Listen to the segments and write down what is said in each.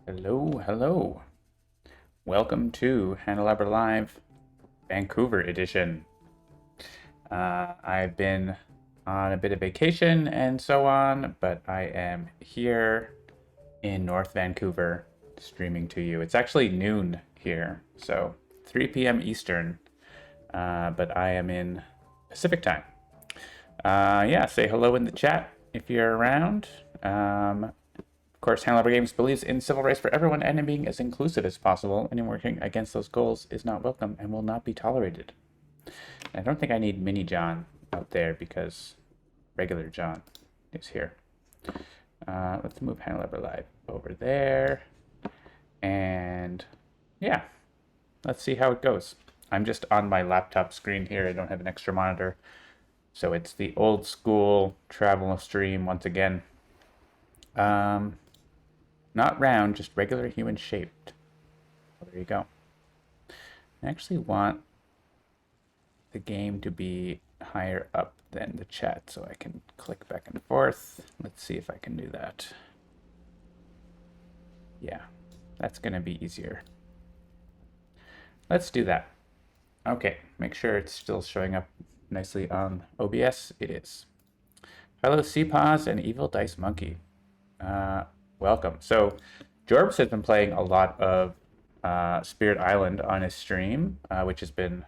Hello, hello. Welcome to Handelabra Live Vancouver edition. I've been on a bit of vacation and so on, but I am here in North Vancouver streaming to you. It's actually noon here, so 3 p.m. Eastern, but I am in Pacific time. Yeah, say hello in the chat if you're around. Of course, Handelabra Games believes in civil rights for everyone and in being as inclusive as possible. Anyone working against those goals is not welcome and will not be tolerated. I don't think I need Mini John out there because regular John is here. Let's move Handelabra Live over there. And yeah, let's see how it goes. I'm just on my laptop screen here. I don't have an extra monitor. So it's the old school travel stream once again. Not round, just regular human shaped. Well, there you go. I actually want the game to be higher up than the chat so I can click back and forth. Let's see if I can do that. Yeah, that's going to be easier. Let's do that. Okay, make sure it's still showing up nicely on OBS. It is. Hello, CPAWS and Evil Dice Monkey. Welcome. So, Jorbs has been playing a lot of Spirit Island on his stream, which has been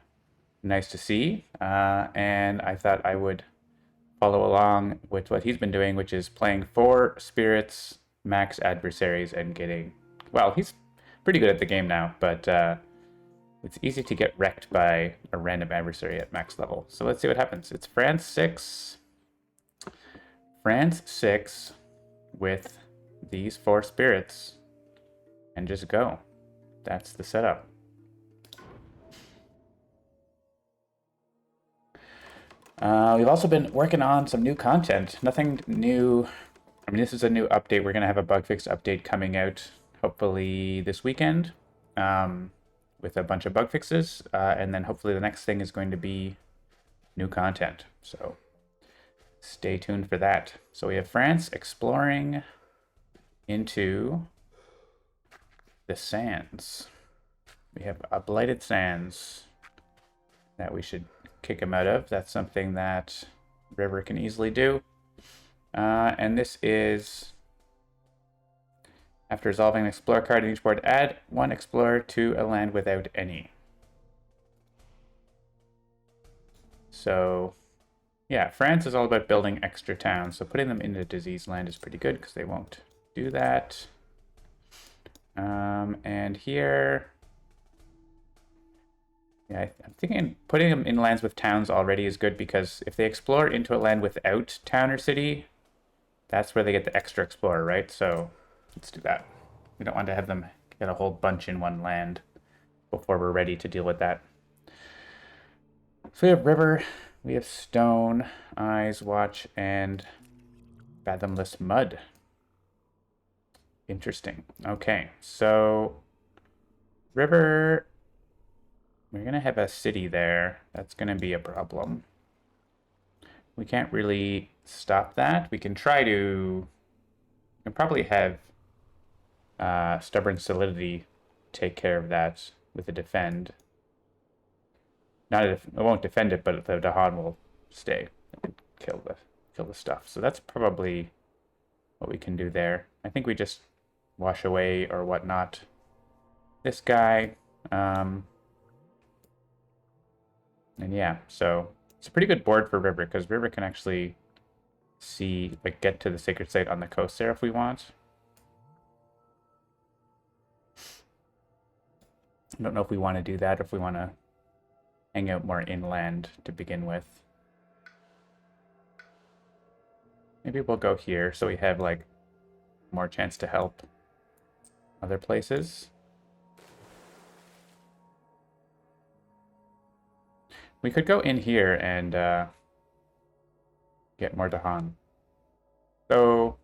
nice to see. And I thought I would follow along with what he's been doing, which is playing 4 spirits, max adversaries, and getting... Well, he's pretty good at the game now, but it's easy to get wrecked by a random adversary at max level. So let's see what happens. It's France 6. France 6 with these 4 spirits. And just go. That's the setup. We've also been working on some new content. Nothing new. I mean, this is a new update. We're going to have a bug fix update coming out hopefully this weekend with a bunch of bug fixes. And then hopefully the next thing is going to be new content. So stay tuned for that. So we have France exploring into the sands. We have a blighted sands that we should kick him out of. That's something that River can easily do. And this is, after resolving an explorer card in each board, add 1 explorer to a land without any. So yeah, France is all about building extra towns. So putting them into disease land is pretty good because they won't do that. And here, yeah, I'm thinking putting them in lands with towns already is good because if they explore into a land without town or city, that's where they get the extra explorer, right? So let's do that. We don't want to have them get a whole bunch in one land before we're ready to deal with that. So we have river, we have stone, eyes, watch, and fathomless mud. Interesting. Okay, so river, we're going to have a city there. That's going to be a problem. We can't really stop that. We can try to... We can probably have Stubborn Solidity take care of that with a defend. Not it won't defend it, but the Dahan will stay and kill the stuff. So that's probably what we can do there. I think we just wash away or whatnot this guy. And yeah, so it's a pretty good board for River because River can actually see, like, get to the sacred site on the coast there if we want. I don't know if we want to do that or if we want to hang out more inland to begin with. Maybe we'll go here so we have, like, more chance to help other places. We could go in here and get more Dahan. So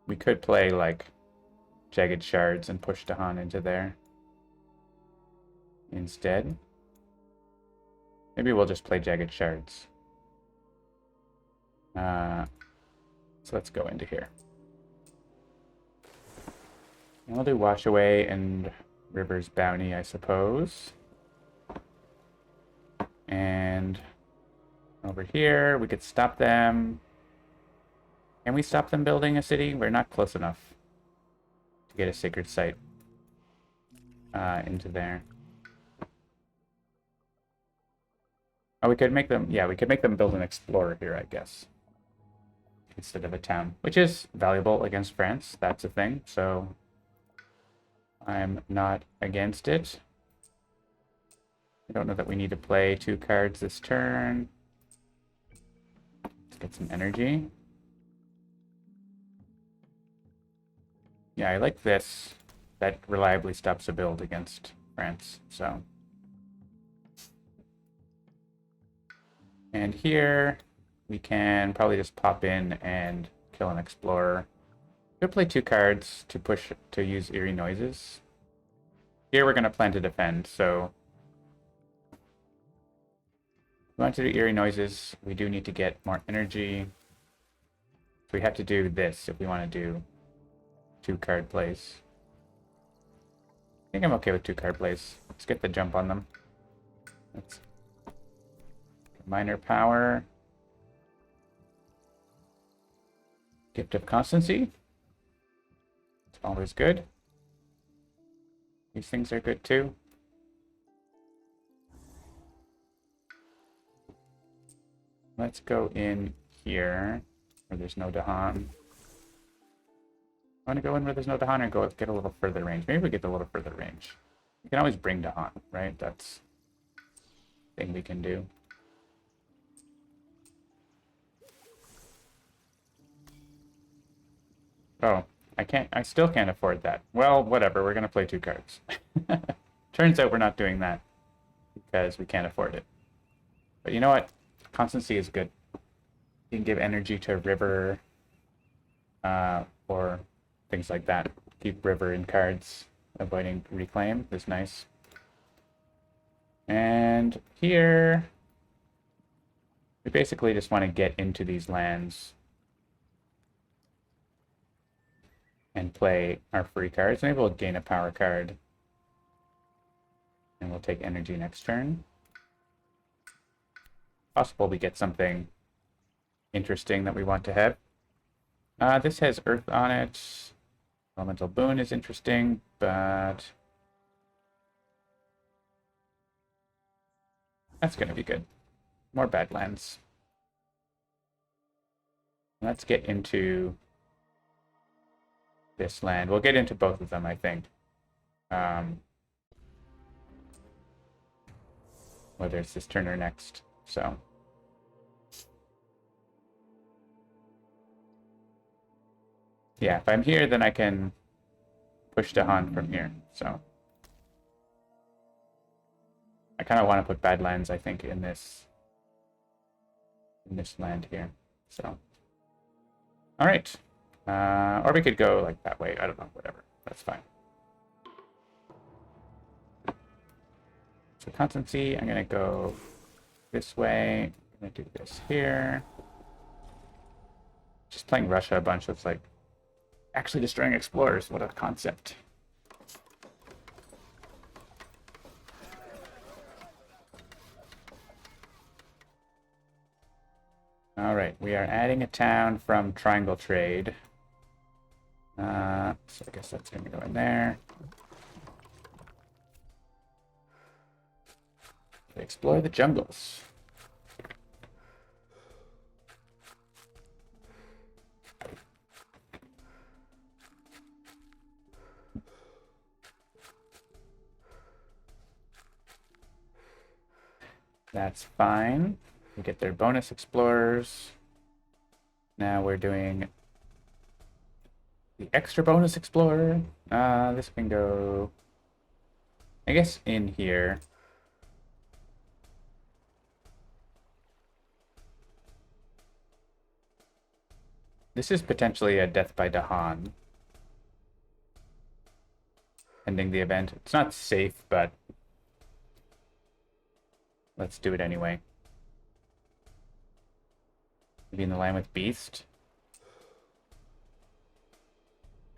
we could play like Jagged Shards and push Dahan into there instead. Maybe we'll just play Jagged Shards. So let's go into here. And we'll do Wash Away and River's Bounty, I suppose. And over here, we could stop them. Can we stop them building a city? We're not close enough to get a sacred site into there. Oh, we could make them, yeah, we could make them build an explorer here, I guess, instead of a town, which is valuable against France. That's a thing, so I'm not against it. I don't know that we need to play 2 cards this turn. Let's get some energy. Yeah, I like this. That reliably stops a build against France, so. And here, we can probably just pop in and kill an explorer. We'll play 2 cards to push to use Eerie Noises. Here we're going to plan to defend, so we want to do Eerie Noises. We do need to get more energy. So we have to do this if we want to do 2 card plays. I think I'm okay with 2 card plays. Let's get the jump on them. Let's Minor Power. Gift of Constancy. It's always good. These things are good too. Let's go in here where there's no Dahan. I want to go in where there's no Dahan or go get a little further range. Maybe we get a little further range. We can always bring Dahan, right? That's a thing we can do. Oh, I still can't afford that. Well, whatever, we're gonna play 2 cards. Turns out we're not doing that because we can't afford it. But you know what? Constancy is good. You can give energy to River, or things like that. Keep River in cards, avoiding Reclaim is nice. And here, we basically just want to get into these lands and play our free cards. Maybe we'll gain a power card. And we'll take energy next turn. Possible we get something interesting that we want to have. This has Earth on it. Elemental Boon is interesting, but that's going to be good. More Badlands. Let's get into this land. We'll get into both of them, I think. Whether it's this turn or next. So. Yeah, if I'm here, then I can push Dahan from here. So. I kind of want to put Badlands, I think, in this land here. So. All right. Or we could go like that way. I don't know. Whatever. That's fine. So Constancy, I'm going to go this way. I'm going to do this here. Just playing Russia a bunch. It's like actually destroying explorers. What a concept. All right, we are adding a town from Triangle Trade. So I guess that's going to go in there. Explore the jungles. That's fine. We get their bonus explorers. Now we're doing the extra bonus explorer. This can go, I guess, in here. This is potentially a death by Dahan. Ending the event. It's not safe, but let's do it anyway. Maybe in the land with Beast.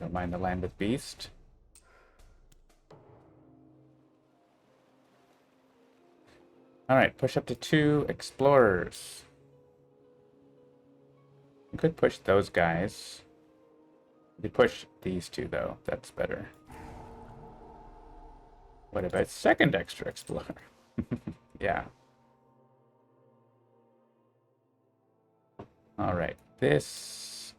Don't mind the land with Beast. All right, push up to 2 explorers. We could push those guys. We could push these 2, though. That's better. What about second extra explorer? Yeah. All right, this...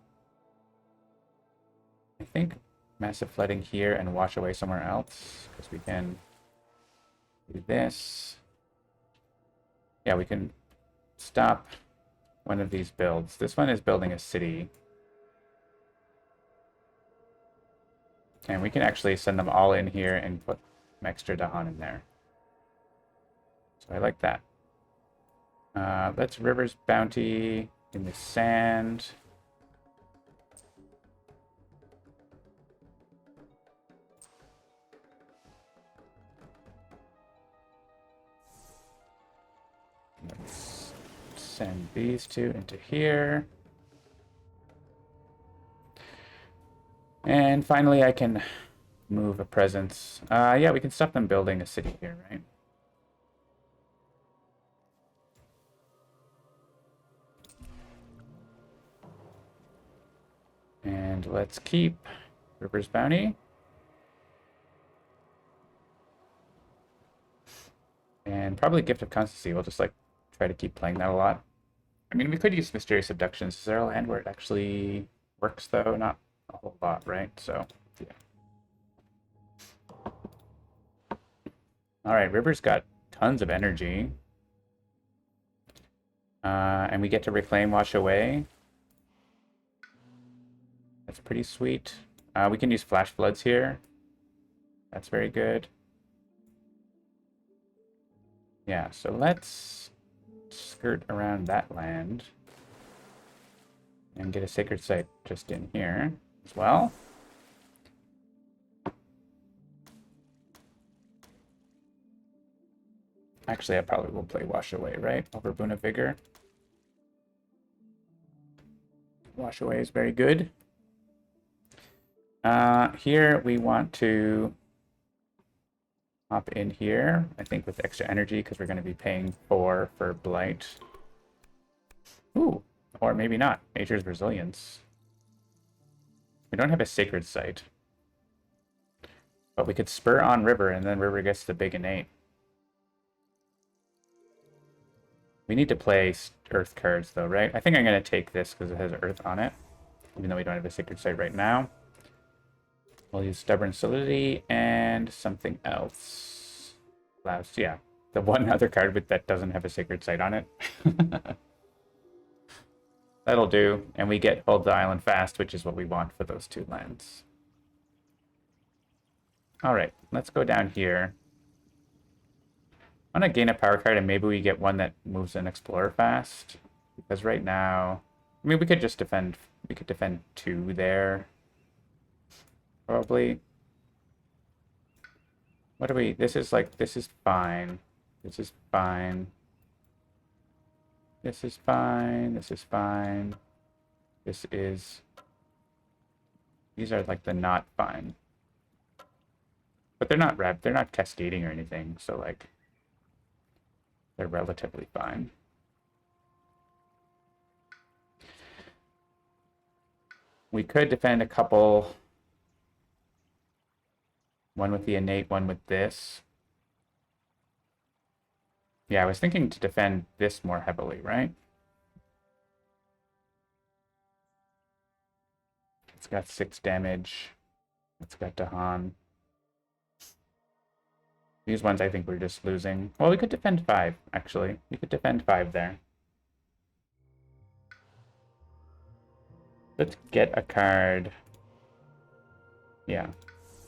I think massive flooding here and wash away somewhere else, because we can do this. Yeah, we can stop one of these builds. This one is building a city. And we can actually send them all in here and put some extra Dahan in there. So I like that. Let's River's Bounty in the sand. Let's send these 2 into here. And finally, I can move a presence. Yeah, we can stop them building a city here, right? And let's keep River's Bounty. And probably Gift of Constancy. We'll just like try to keep playing that a lot. I mean, we could use Mysterious Abductions. Is there a land where it actually works, though? Not a whole lot, right? So, yeah. All right, River's got tons of energy. And we get to reclaim Wash Away. That's pretty sweet. We can use Flash Floods here. That's very good. Yeah, so let's skirt around that land and get a sacred site just in here as well. Actually, I probably will play Wash Away, right? Over Boon of Vigor. Wash Away is very good. Here we want to hop in here, I think with extra energy, because we're going to be paying 4 for Blight. Ooh, or maybe not. Nature's Resilience. We don't have a sacred site. But we could spur on River, and then River gets the big innate. We need to play Earth cards, though, right? I think I'm going to take this because it has Earth on it, even though we don't have a sacred site right now. We'll use Stubborn Solidity and something else. Last, yeah, the one other card that doesn't have a sacred site on it. That'll do, and we get Hold the Island Fast, which is what we want for those 2 lands. All right, let's go down here. I want to gain a power card, and maybe we get one that moves an Explorer fast. Because right now, I mean, we could just defend. We could defend 2 there. Probably. What do we? This is like, this is fine. This is fine. This is fine. This is fine. This is. These are like the not fine. But they're not they're not cascading or anything, so like they're relatively fine. We could defend a couple. One with the innate, one with this. Yeah, I was thinking to defend this more heavily, right? It's got 6 damage. It's got Dahan. These ones I think we're just losing. Well, we could defend 5, actually. We could defend 5 there. Let's get a card. Yeah,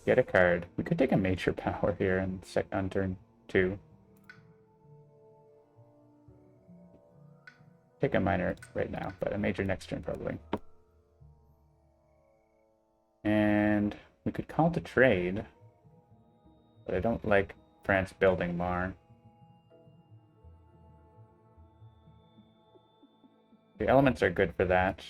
get a card. We could take a major power here on turn 2. Take a minor right now, but a major next turn probably. And we could call to trade, but I don't like France building Mar. The elements are good for that.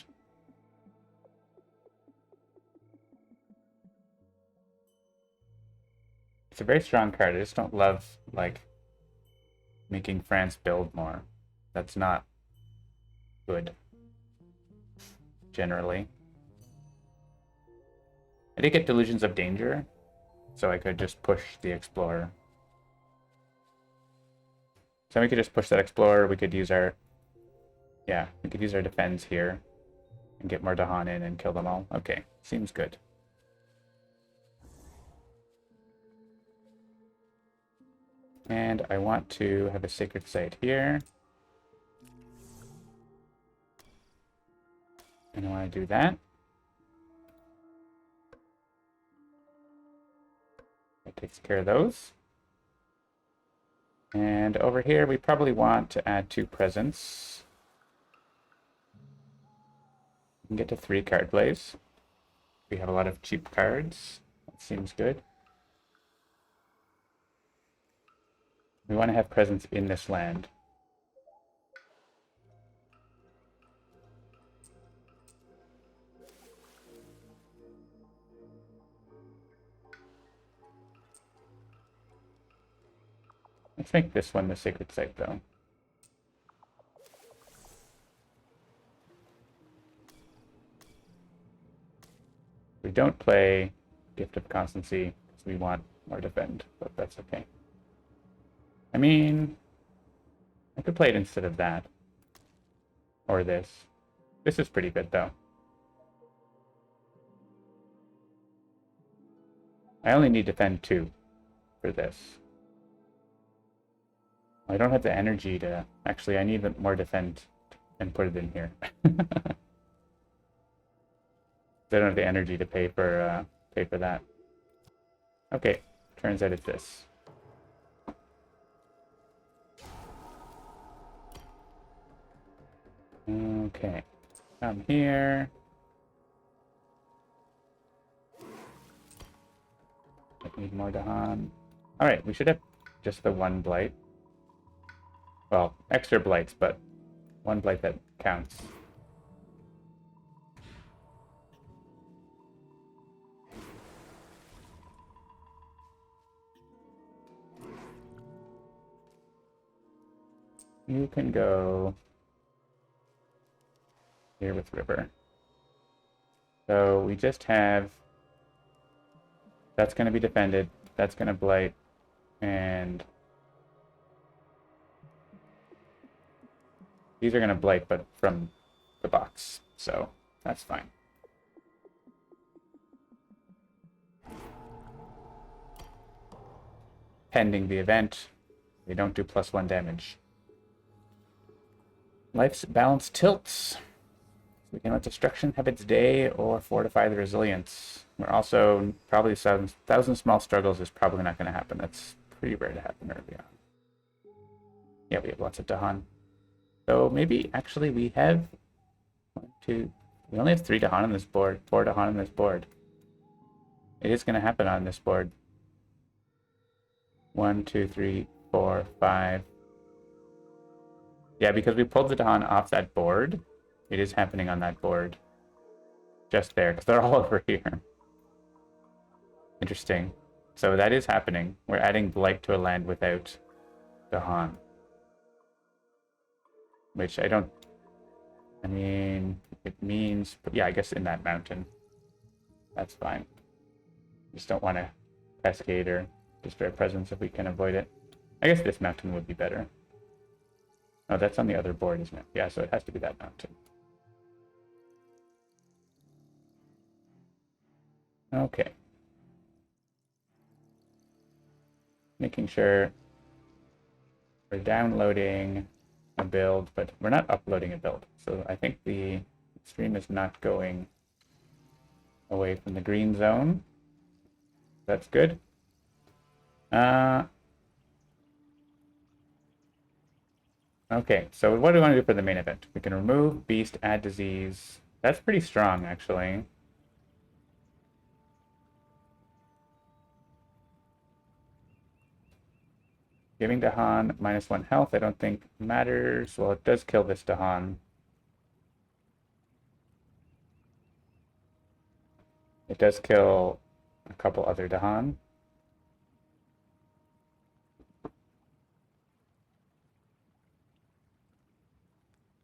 It's a very strong card. I just don't love, like, making France build more. That's not good, generally. I did get Delusions of Danger, so I could just push the Explorer. So we could just push that Explorer, we could use our... Yeah, we could use our defense here and get more Dahan in and kill them all. Okay, seems good. And I want to have a sacred site here. And I want to do that. That takes care of those. And over here, we probably want to add 2 presents. We can get to 3 card plays. We have a lot of cheap cards. That seems good. We want to have presence in this land. Let's make this one the sacred site, though. We don't play Gift of Constancy because we want more defend, but that's okay. I mean, I could play it instead of that. Or this. This is pretty good, though. I only need defend 2 for this. I don't have the energy to... Actually, I need more defend and put it in here. I don't have the energy to pay for that. Okay, turns out it's this. Okay, come here. I need more Dahan. Alright, we should have just the 1 blight. Well, extra blights, but 1 blight that counts. You can go here with River. So we just have... That's going to be defended. That's going to blight. And... These are going to blight, but from the box. So that's fine. Pending the event, we don't do +1 damage. Life's balance tilts. We can let destruction have its day or fortify the resilience. We're also probably 1,000 small struggles is probably not going to happen. That's pretty rare to happen early on. Yeah, we have lots of Dahan. So maybe actually we have 1, 2. We only have 3 Dahan on this board. 4 Dahan on this board. It is going to happen on this board. 1, 2, 3, 4, 5. Yeah, because we pulled the Dahan off that board. It is happening on that board. Just there, because they're all over here. Interesting. So that is happening. We're adding Blight to a land without Dahan. Which I don't... I mean, it means... Yeah, I guess in that mountain. That's fine. Just don't want to cascade or destroy presence if we can avoid it. I guess this mountain would be better. Oh, that's on the other board, isn't it? Yeah, so it has to be that mountain. Okay. Making sure we're downloading a build, but we're not uploading a build. So I think the stream is not going away from the green zone. That's good. Okay, so what do we want to do for the main event? We can remove beast, add disease. That's pretty strong, actually. Giving Dahan -1 health, I don't think matters. Well, it does kill this Dahan. It does kill a couple other Dahan.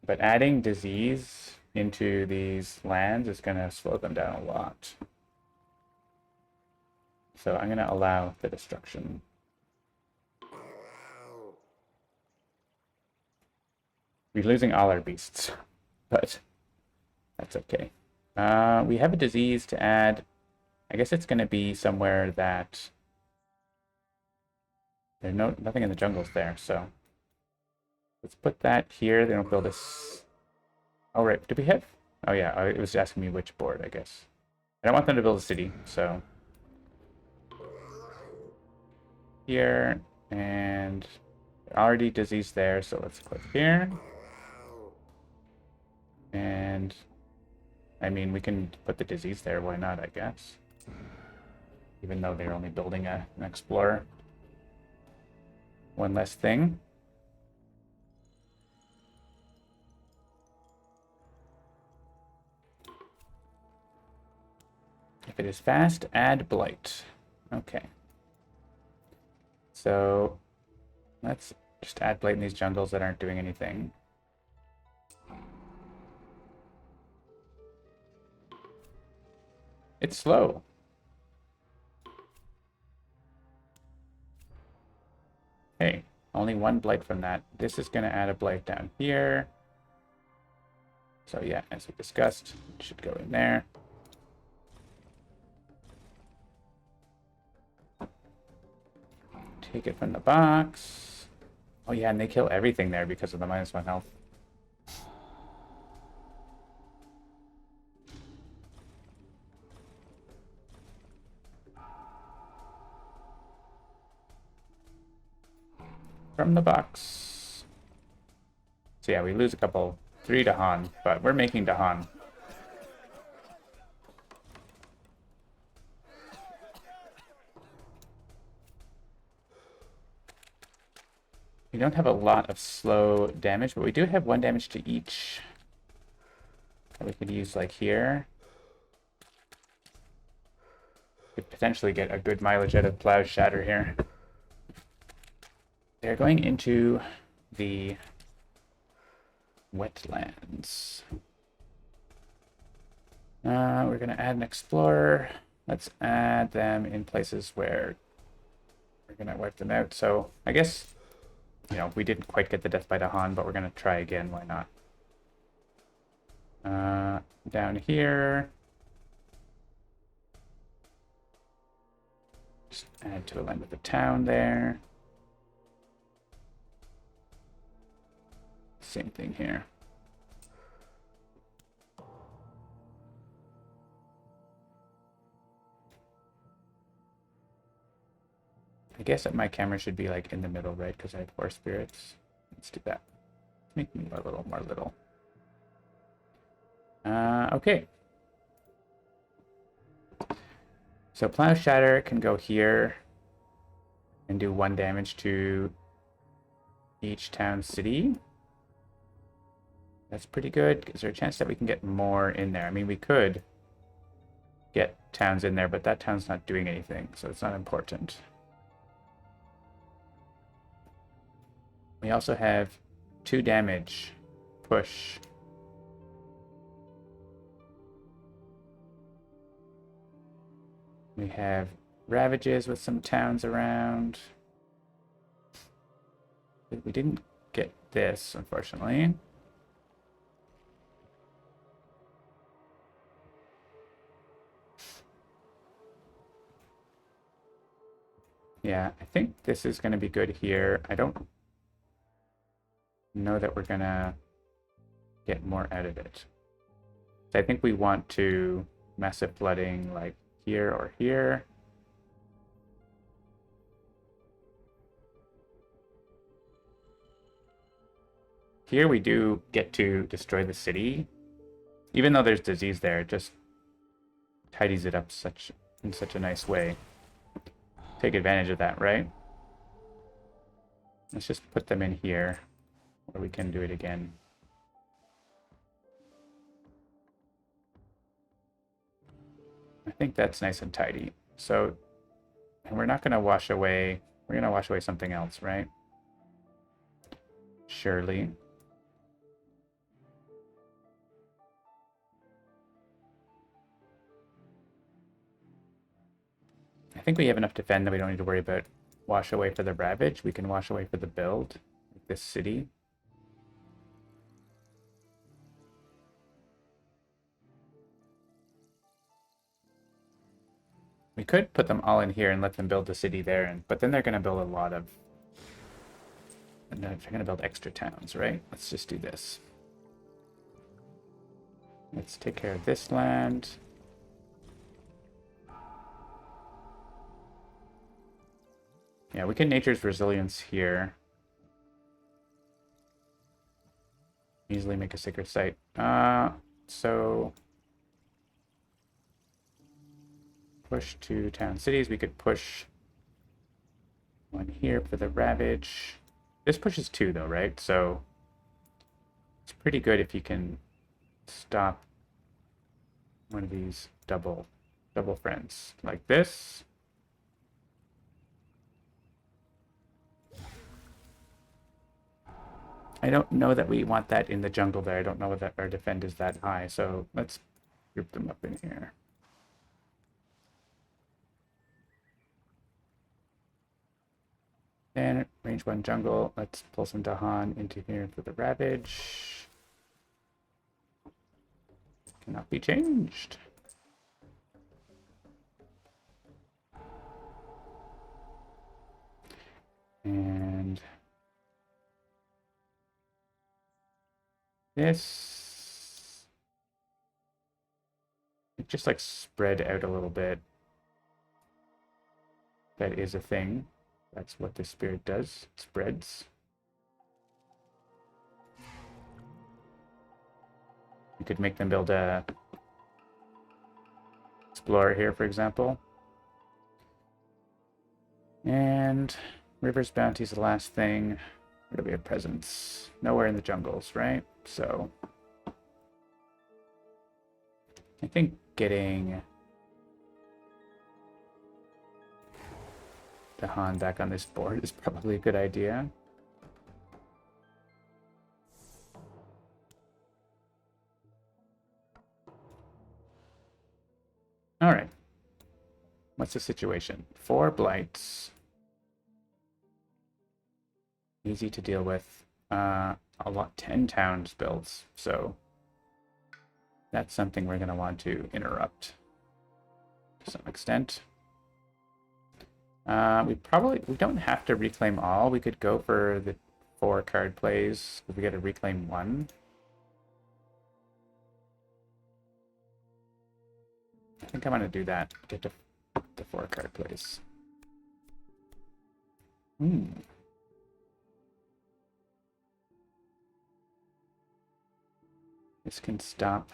But adding disease into these lands is going to slow them down a lot. So I'm going to allow the destruction. We're losing all our beasts, but that's okay. We have a disease to add. I guess it's going to be somewhere that there's nothing in the jungles there, so let's put that here. They don't build us. Oh, right. Did we have? Oh, yeah. It was asking me which board, I guess. I don't want them to build a city, so here, and already disease there, so let's click here. And I mean, we can put the disease there. Why not, I guess? Even though they're only building an explorer. One less thing. If it is fast, add blight. Okay. So let's just add blight in these jungles that aren't doing anything. It's slow. Hey, only one blight from that. This is going to add a blight down here. So yeah, as we discussed, it should go in there. Take it from the box. Oh yeah, and they kill everything there because of the -1 health. From the box. So yeah, we lose a couple. 3 to Han, but we're making to Han. We don't have a lot of slow damage, but we do have 1 damage to each that we could use like here. Could potentially get a good mileage out of Plow Shatter here. They're going into the wetlands. We're going to add an explorer. Let's add them in places where we're going to wipe them out. So I guess, you know, we didn't quite get the death by Han, but we're going to try again. Why not? Down here. Just add to align with the town there. Same thing here. I guess that my camera should be like in the middle, right? Because I have 4 spirits. Let's do that. Make me a little more little. Okay. So Plow Shatter can go here and do 1 damage to each town city. That's pretty good. Is there a chance that we can get more in there? I mean, we could get towns in there, but that town's not doing anything, so it's not important. We also have 2 damage. Push. We have Ravages with some towns around. We didn't get this, unfortunately. Yeah, I think this is going to be good here. I don't know that we're going to get more out of it. So I think we want to massive flooding like here or here. Here we do get to destroy the city. Even though there's disease there, it just tidies it up in such a nice way. Take advantage of that, right? Let's just put them in here where we can do it again. I think that's nice and tidy. So, and we're not going to wash away, we're going to wash away something else, right? Surely. think we have enough defend that we don't need to worry about wash away for the ravage. We can wash away for the build, like this city. We could put them all in here and let them build the city there, but then they're going to build a lot of... And they're going to build extra towns, right? Let's just do this. Let's take care of this land. Yeah, we can Nature's Resilience here. Easily make a sacred site. So... push to town cities. We could push one here for the ravage. This pushes 2 though, right? So it's pretty good if you can stop one of these double friends like this. I don't know that we want that in the jungle there. I don't know that our defend is that high, so let's group them up in here. And range 1 jungle. Let's pull some Dahan into here for the ravage. Cannot be changed. And this, it just like spread out a little bit. That is a thing. That's what the spirit does. It spreads. You could make them build a explorer here, for example. And River's Bounty is the last thing. Where do we have presence? Nowhere in the jungles, right? So I think getting the Han back on this board is probably a good idea. All right. What's the situation? 4 blights. Easy to deal with. A lot, 10 towns builds, so that's something we're going to want to interrupt to some extent. We don't have to reclaim all. We could go for the 4 card plays if we get to reclaim 1. I think I want to do that. Get to the 4 card plays. This can stop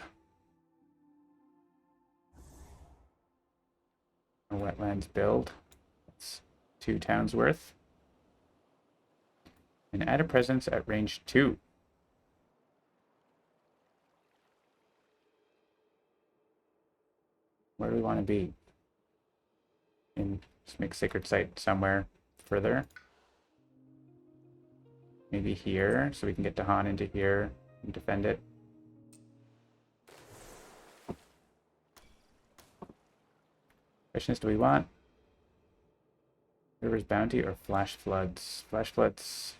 a wetlands build. That's 2 towns worth. And add a presence at range 2. Where do we want to be? And just make sacred site somewhere further. Maybe here, so we can get Dahan into here and defend it. Question is, do we want River's Bounty or Flash Floods? Flash Floods...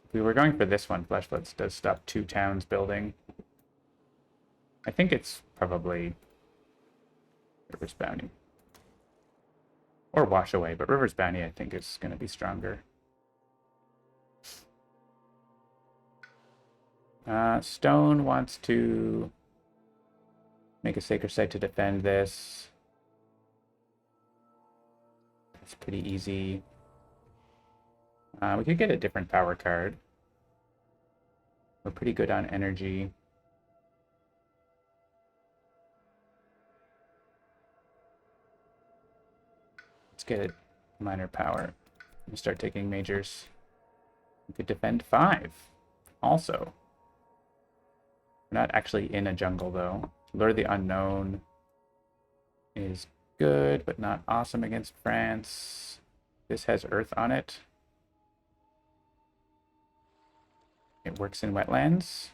If we were going for this one, Flash Floods does stop 2 towns building. I think it's probably River's Bounty. Or Wash Away, but River's Bounty I think is going to be stronger. Stone wants to make a sacred site to defend this. It's pretty easy. We could get a different power card. We're pretty good on energy. Let's get a minor power and start taking majors. We could defend 5 also. We're not actually in a jungle though. Lure the Unknown is good, but not awesome against France. This has Earth on it. It works in wetlands.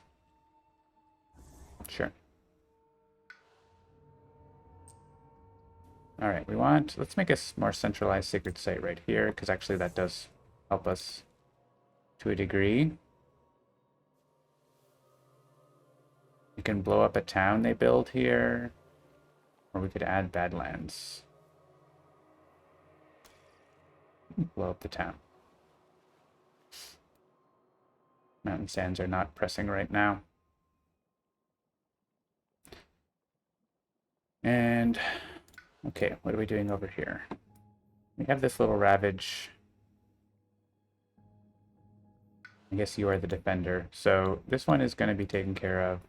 Sure. All right, let's make a more centralized sacred site right here, because actually that does help us to a degree. You can blow up a town they build here, or we could add Badlands. Blow up the town. Mountain sands are not pressing right now. And, okay, what are we doing over here? We have this little ravage. I guess you are the defender. So this one is going to be taken care of.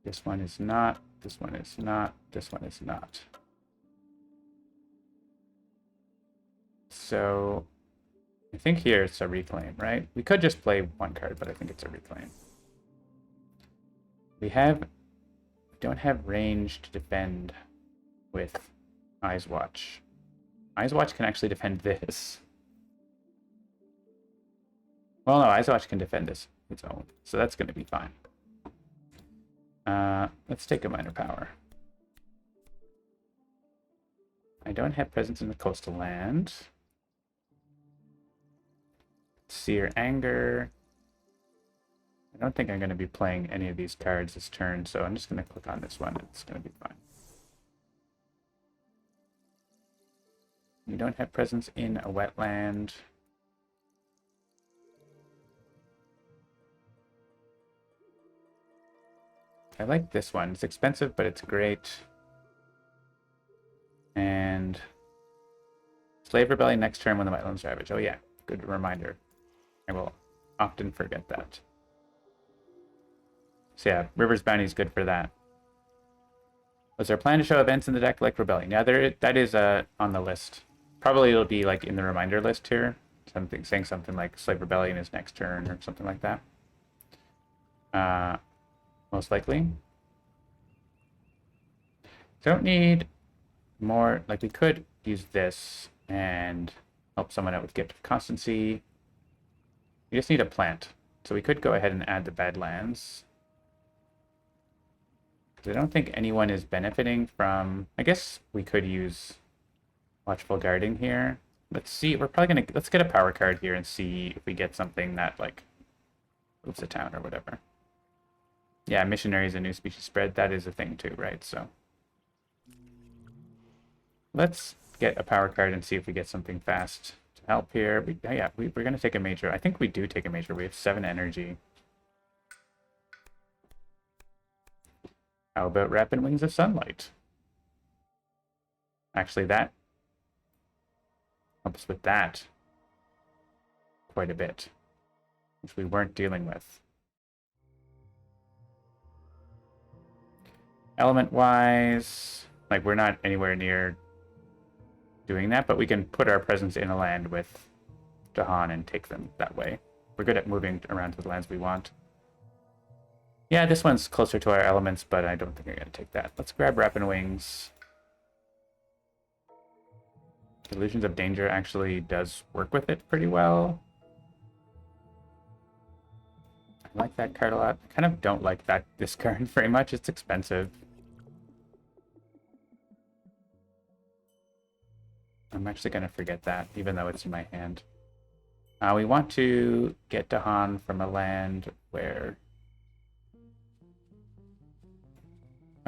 This one is not. This one is not. This one is not. So I think here it's a reclaim, right? We could just play one card, but I think it's a reclaim. We don't have range to defend with Eyes Watch. Eyes Watch can actually defend this. Well, no, Eyes Watch can defend this its own, so that's going to be fine. Let's take a minor power. I don't have presence in the coastal land. Seer Anger. I don't think I'm going to be playing any of these cards this turn, so I'm just going to click on this one. It's going to be fine. You don't have presence in a wetland. I like this one. It's expensive, but it's great. And Slave Rebellion next turn when the Wetlands Ravage. Oh yeah, good reminder. I will often forget that. So yeah, River's Bounty is good for that. Was there a plan to show events in the deck like Rebellion? Yeah, that is on the list. Probably it'll be like in the reminder list here. Saying something like Slave Rebellion is next turn or something like that. Most likely. Don't need more, like we could use this and help someone out with Gift of Constancy. We just need a plant. So we could go ahead and add the Badlands. I don't think anyone is benefiting from, I guess we could use Watchful Guarding here. Let's see, let's get a power card here and see if we get something that like moves the town or whatever. Yeah, Missionaries and New Species Spread, that is a thing too, right? So let's get a power card and see if we get something fast to help here. We're going to take a major. I think we do take a major. We have 7 energy. How about Rapid Wings of Sunlight? Actually, that helps with that quite a bit, which we weren't dealing with. Element-wise, like we're not anywhere near doing that, but we can put our presence in a land with Dahan and take them that way. We're good at moving around to the lands we want. Yeah, this one's closer to our elements, but I don't think I'm going to take that. Let's grab Rapid Wings. Illusions of Danger actually does work with it pretty well. I like that card a lot. I kind of don't like this card very much. It's expensive. I'm actually going to forget that, even though it's in my hand. We want to get Dahan from a land where...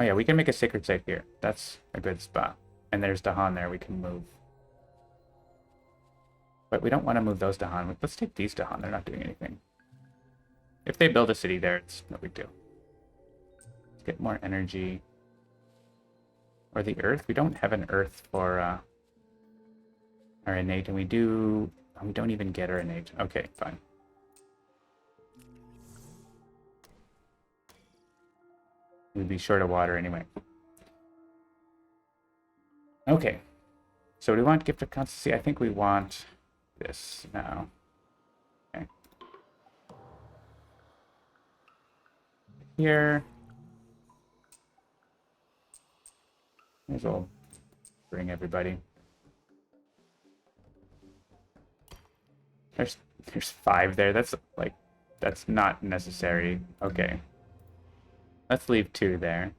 Oh yeah, we can make a Sacred Site here. That's a good spot. And there's Dahan there we can move. But we don't want to move those Dahan. Let's take these Dahan. They're not doing anything. If they build a city there, it's no big deal. Let's get more energy. Or the Earth. We don't have an Earth for our innate, and we don't even get our innate. Okay, fine. We'd be short of water anyway. Okay. So do we want Gift of Constancy? I think we want this now. Okay. Here. May as well bring everybody. There's 5 there. That's not necessary. Okay. Let's leave 2 there.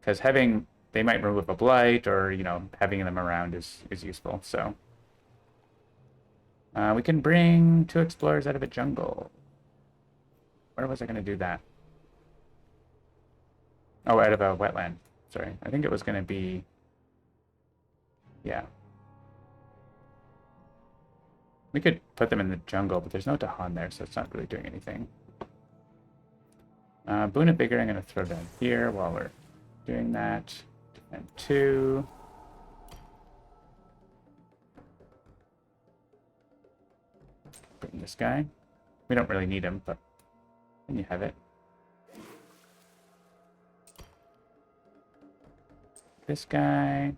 because having they might remove a blight, or having them around is useful. So we can bring 2 explorers out of a jungle. Where was I going to do that? Oh, out of a wetland. Sorry, I think it was going to be, yeah. We could put them in the jungle, but there's no Dahan there, so it's not really doing anything. Boona Bigger, I'm going to throw down here while we're doing that. And 2. Bring this guy. We don't really need him, but then you have it. This guy.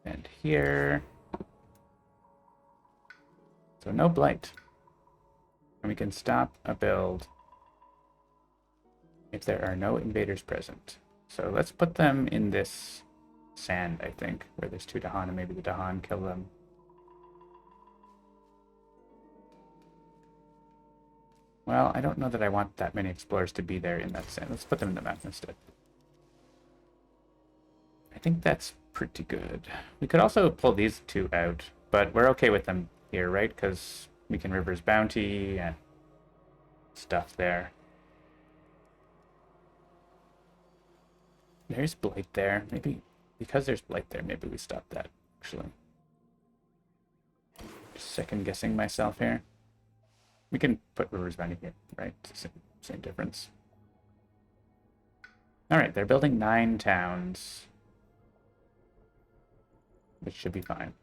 And here. So no blight. And we can stop a build if there are no invaders present. So let's put them in this sand, I think, where there's 2 Dahan, and maybe the Dahan kill them. Well, I don't know that I want that many explorers to be there in that sand. Let's put them in the map instead. I think that's pretty good. We could also pull these 2 out, but we're okay with them here, right? Because we can River's Bounty and stuff there. There's blight there. Maybe because there's blight there, maybe we stop that, actually. Just second guessing myself here. We can put River's Bounty here, right? Same difference. Alright, they're building 9 towns, which should be fine.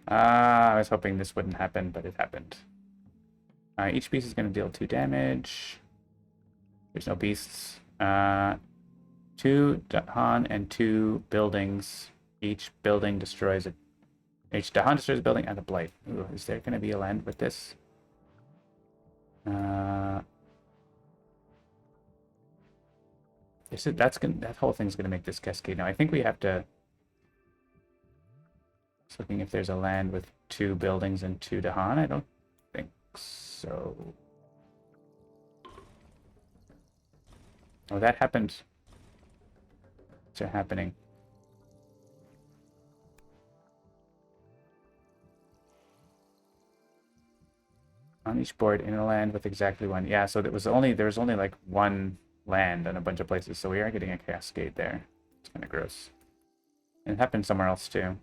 I was hoping this wouldn't happen, but it happened. Each beast is going to deal 2 damage. There's no beasts. 2 Dahan and 2 buildings. Each building destroys a... Each Dahan destroys a building and a blight. Ooh, is there going to be a land with this? That whole thing's going to make this cascade. Now, I think we have to... Just looking if there's a land with 2 buildings and 2 Dahan. I don't think so. Oh, that happened. What's happening? On each board in a land with exactly 1. Yeah, so there was only like 1 land in a bunch of places, so we are getting a cascade there. It's kind of gross. And it happened somewhere else too.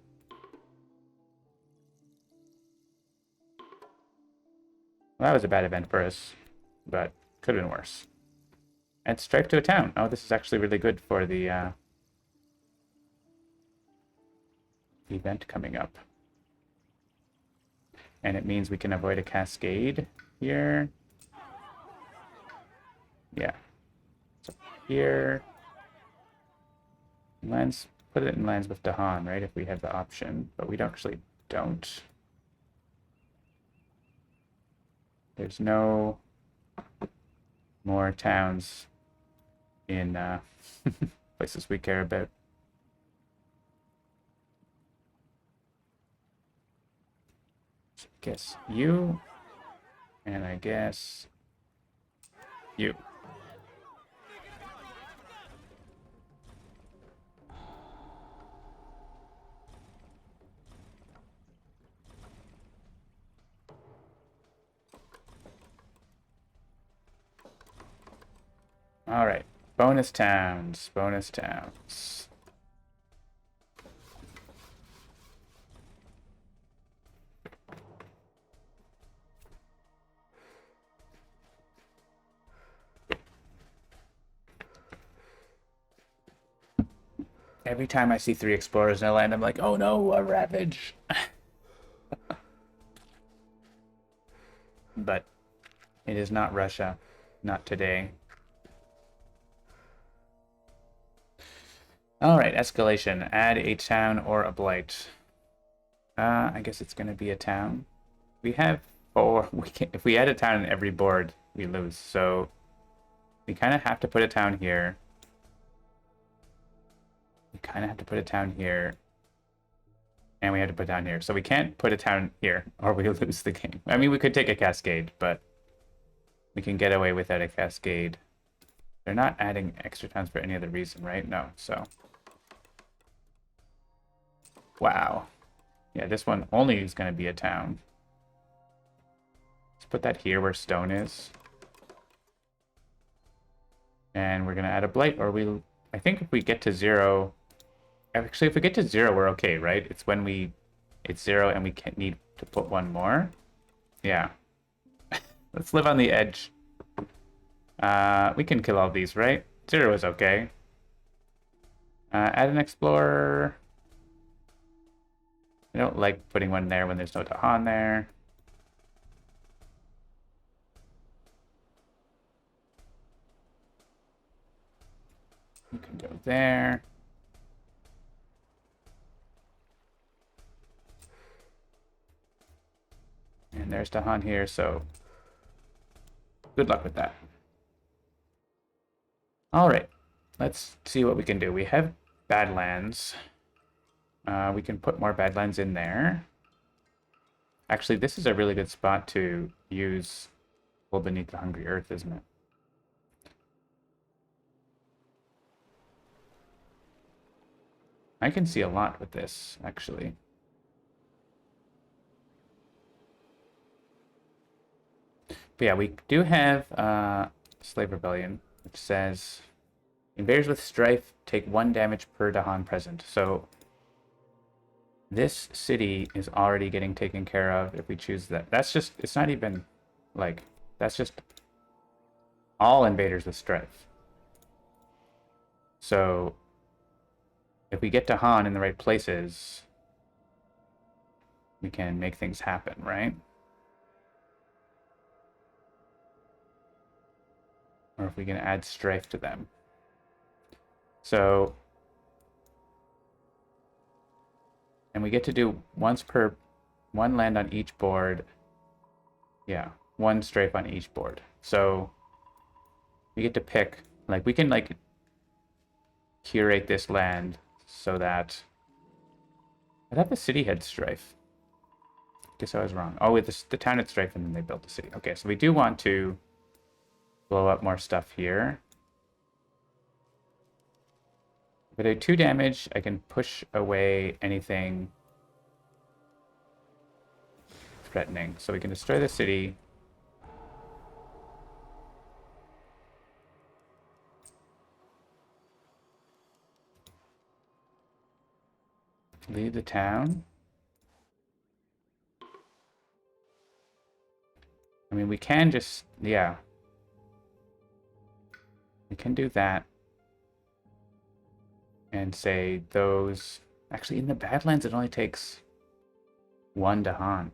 Well, that was a bad event for us, but could have been worse. And stripe to a town. Oh, this is actually really good for the event coming up. And it means we can avoid a cascade here. Yeah. So here. Lands, put it in lands with Dahan, right? If we have the option, but we actually don't. There's no more towns in places we care about. So I guess you, and I guess you. All right, bonus towns, bonus towns. Every time I see 3 explorers in a land, I'm like, oh no, a ravage. But it is not Russia, not today. All right, escalation. Add a town or a blight. I guess it's going to be a town. We have 4. If we add a town in every board, we lose. So we kind of have to put a town here. We kind of have to put a town here. And we had to put down here. So we can't put a town here or we lose the game. I mean, we could take a cascade, but we can get away without a cascade. They're not adding extra towns for any other reason, right? No, so. Wow. Yeah, this one only is going to be a town. Let's put that here where stone is. And we're going to add a blight, or we... I think if we get to 0... Actually, if we get to 0, we're okay, right? It's when we... It's 0 and we can't need to put one more. Yeah. Let's live on the edge. We can kill all these, right? 0 is okay. Add an explorer. I don't like putting one there when there's no Dahan there. You can go there. And there's Dahan here, so good luck with that. All right, let's see what we can do. We have Badlands. We can put more Badlands in there. Actually, this is a really good spot to use Pull Beneath the Hungry Earth, isn't it? I can see a lot with this, actually. But yeah, we do have Slave Rebellion, which says invaders with strife take 1 damage per Dahan present. So this city is already getting taken care of if we choose that. That's just, it's not even like, that's just all invaders with strife. So if we get Dahan in the right places, we can make things happen, right? Or if we can add strife to them. So, and we get to do one land on each board. Yeah, 1 strife on each board. So we get to pick, like, we can like curate this land so that, I thought the city had strife. Guess I was wrong. Oh, with the town had strife and then they built the city. Okay, so we do want to blow up more stuff here. If I do 2 damage, I can push away anything threatening. So we can destroy the city. Leave the town. I mean, we can just, yeah. We can do that. And say those... Actually, in the Badlands, it only takes 1 Dahan.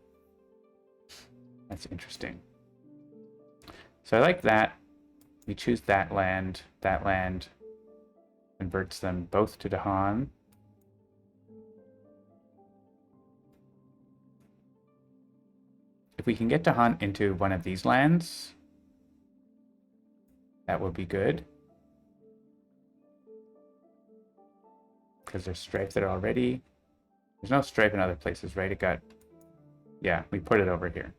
That's interesting. So I like that. We choose that land. That land converts them both to Dahan. If we can get Dahan into one of these lands, that would be good. Because there's strife there already. There's no strife in other places, right? It got... Yeah, we put it over here.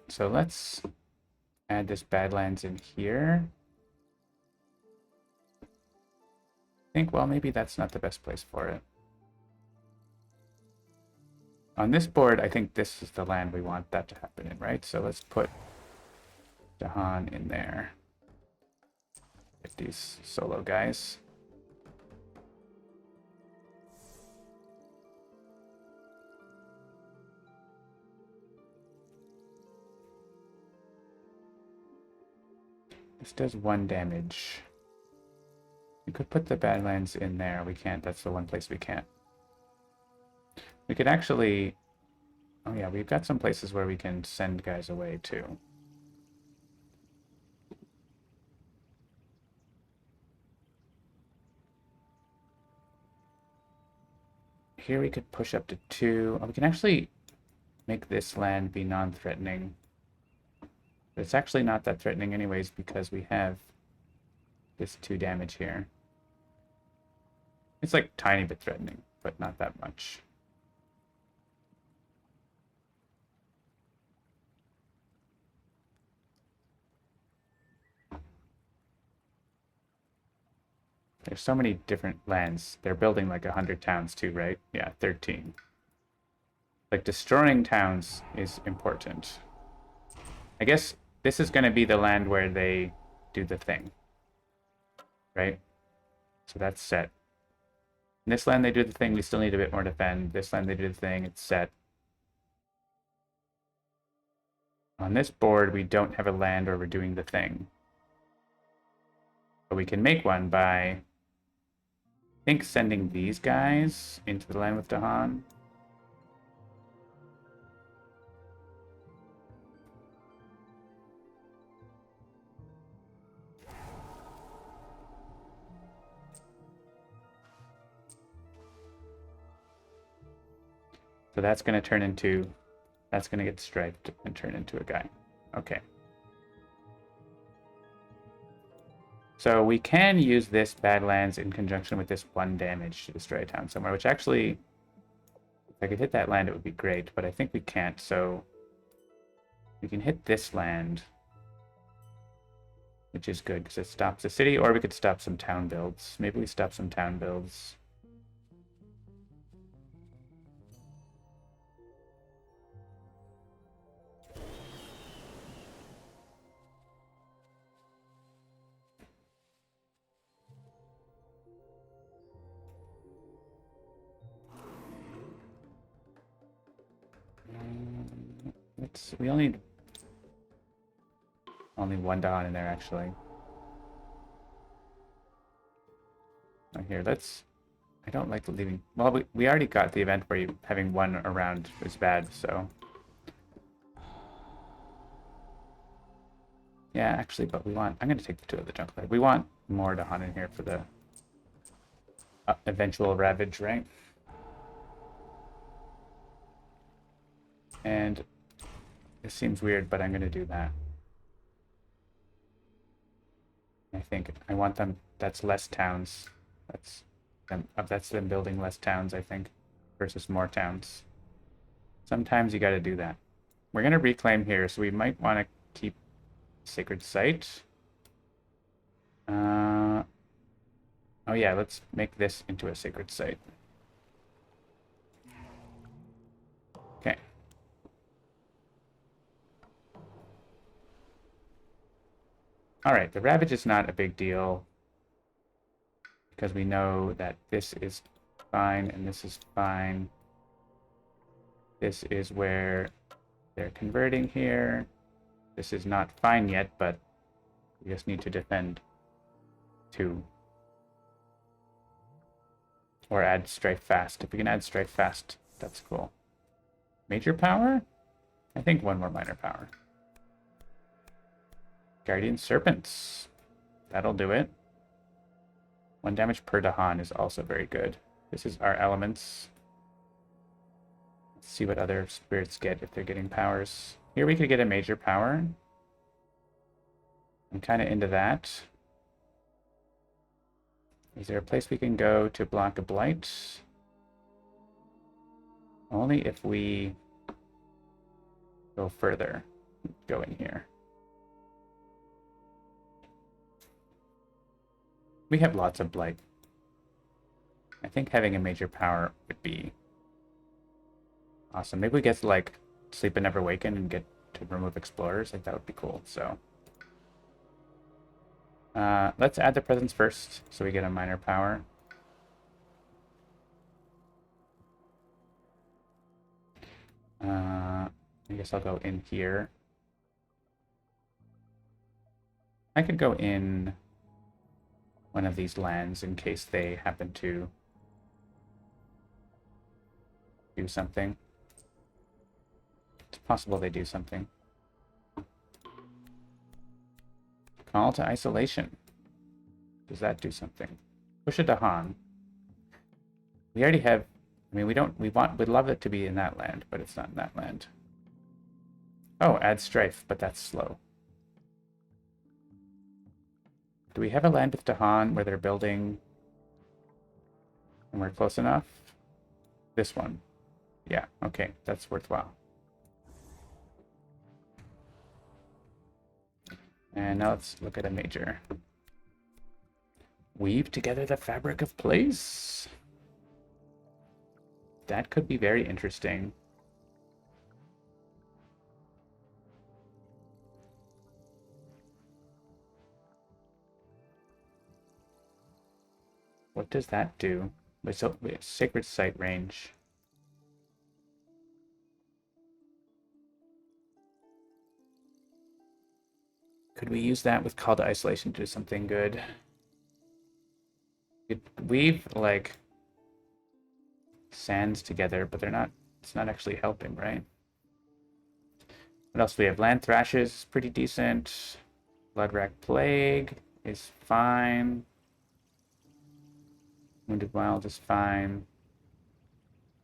So let's add this Badlands in here. I think, well, maybe that's not the best place for it. On this board, I think this is the land we want that to happen in, right? So let's put Dahan in there. Get these solo guys. This does 1 damage. We could put the Badlands in there. We can't. That's the one place we can't. We could actually... Oh yeah, we've got some places where we can send guys away too. Here we could push up to 2. Oh, we can actually make this land be non-threatening. But it's actually not that threatening anyways because we have this 2 damage here. It's like tiny bit threatening, but not that much. There's so many different lands. They're building like 100 towns too, right? Yeah, 13. Like destroying towns is important. I guess this is going to be the land where they do the thing, right? So that's set. In this land they do the thing, we still need a bit more defend. This land they do the thing, it's set. On this board, we don't have a land where we're doing the thing. But we can make one by, I think, sending these guys into the land with Dahan. So that's going to turn into, that's going to get striped and turn into a guy. Okay. So we can use this Badlands in conjunction with this 1 damage to destroy a town somewhere, which actually, if I could hit that land, it would be great, but I think we can't, so we can hit this land, which is good because it stops the city, or we could stop some town builds. Maybe we stop some town builds. We only need only 1 Dawn in there actually. Right here, let's. I don't like the leaving. Well, we already got the event where you having 1 around is bad, so. Yeah, actually, but we want. I'm going to take the 2 of the junk. We want more Dahan in here for the eventual Ravage, right? And this seems weird, but I'm going to do that. I think I want them. That's less towns. That's them building less towns, I think, versus more towns. Sometimes you got to do that. We're going to reclaim here, so we might want to keep Sacred Site. Oh yeah, let's make this into a Sacred Site. Okay. All right, the Ravage is not a big deal because we know that this is fine and this is fine. This is where they're converting here. This is not fine yet, but we just need to defend 2. Or add Strife Fast. If we can add Strife Fast, that's cool. Major power? I think 1 more minor power. Guardian Serpents. That'll do it. 1 damage per Dahan is also very good. This is our elements. Let's see what other spirits get if they're getting powers. Here we could get a major power. I'm kind of into that. Is there a place we can go to block a blight? Only if we go further. Go in here. We have lots of blight. I think having a major power would be awesome. Maybe we get to like Sleep and Never Waken and get to remove explorers. Like that would be cool. So let's add the presence first so we get a minor power. I guess I'll go in here. I could go in one of these lands in case they happen to do something. It's possible they do something. Call to Isolation. Does that do something? Push a Dahan. We already have. I mean, we'd love it to be in that land, but it's not in that land. Oh, add Strife, but that's slow. Do we have a land with Dahan where they're building? And we're close enough. This one. Yeah, okay, that's worthwhile. And now let's look at a major. Weave together the fabric of place. That could be very interesting. What does that do? Wait, sacred site range. Could we use that with call to isolation to do something good? Could weave like sands together, but they're not. It's not actually helping, right? What else do we have? Land Thrashes, pretty decent. Bloodrack Plague is fine. Wounded Wild is fine.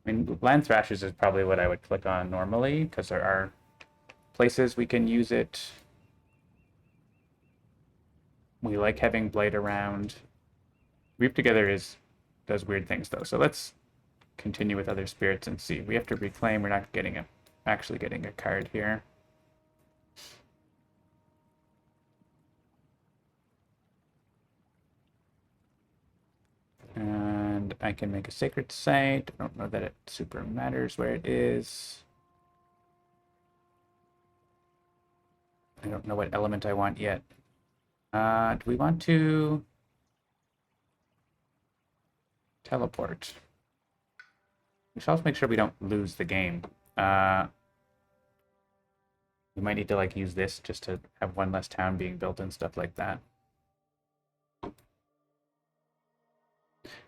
I mean, Land Thrashes is probably what I would click on normally, because there are places we can use it. We like having Blight around. Reap Together does weird things, though. So let's continue with other spirits and see. We have to reclaim. We're not actually getting a card here. And I can make a sacred site. I don't know that it super matters where it is. I don't know what element I want yet. Do we want to teleport? We should also make sure we don't lose the game. We might need to like use this just to have one less town being built and stuff like that.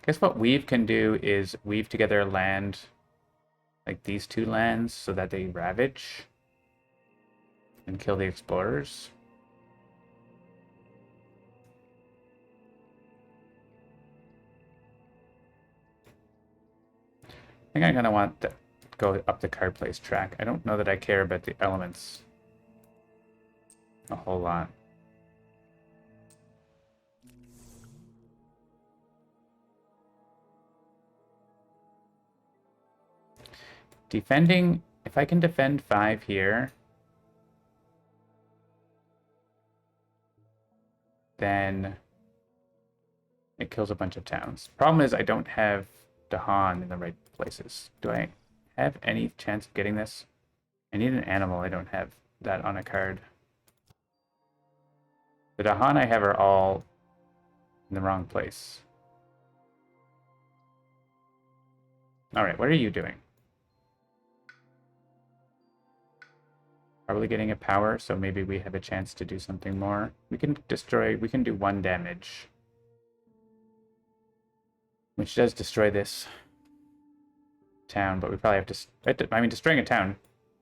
Guess what weave can do is weave together land, like these two lands, so that they ravage and kill the explorers. I think I'm gonna want to go up the card place track. I don't know that I care about the elements a whole lot. Defending, if I can defend 5 here, then it kills a bunch of towns. Problem is I don't have Dahan in the right places. Do I have any chance of getting this? I need an animal. I don't have that on a card. The Dahan I have are all in the wrong place. All right, what are you doing? Probably getting a power, so maybe we have a chance to do something more. We can do 1 damage. Which does destroy this town, but we probably have to... I mean, destroying a town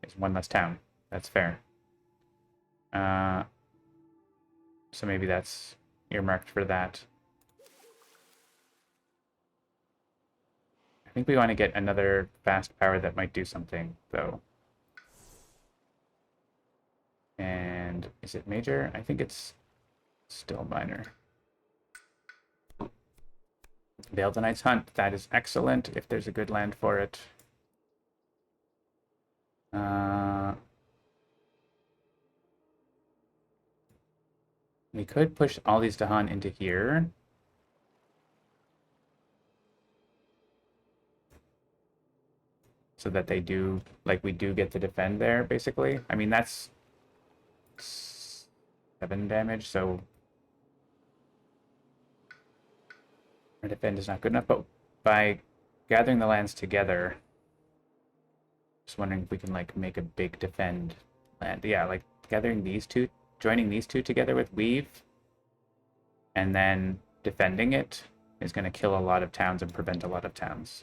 is 1 less town. That's fair. So maybe that's earmarked for that. I think we want to get another fast power that might do something, though. And is it major? I think it's still minor. Veiled Knight's Hunt. That is excellent if there's a good land for it. We could push all these Dahan into here. So that they do, like, we do get to defend there, basically. I mean, that's 7 damage, so our defend is not good enough, but by gathering the lands together, just wondering if we can, like, make a big defend land. Yeah, like, gathering these two, joining these two together with Weave, and then defending it is going to kill a lot of towns and prevent a lot of towns.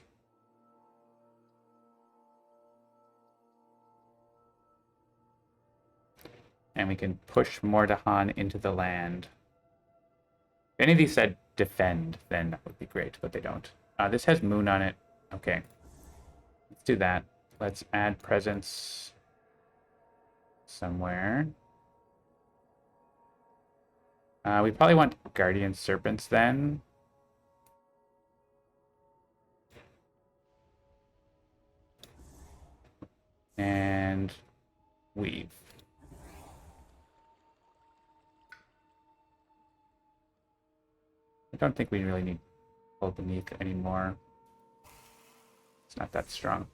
And we can push more Dahan into the land. If any of these said defend, then that would be great, but they don't. This has moon on it. Okay. Let's do that. Let's add presence somewhere. We probably want Guardian Serpents then. And weave. I don't think we really need pull beneath anymore. It's not that strong.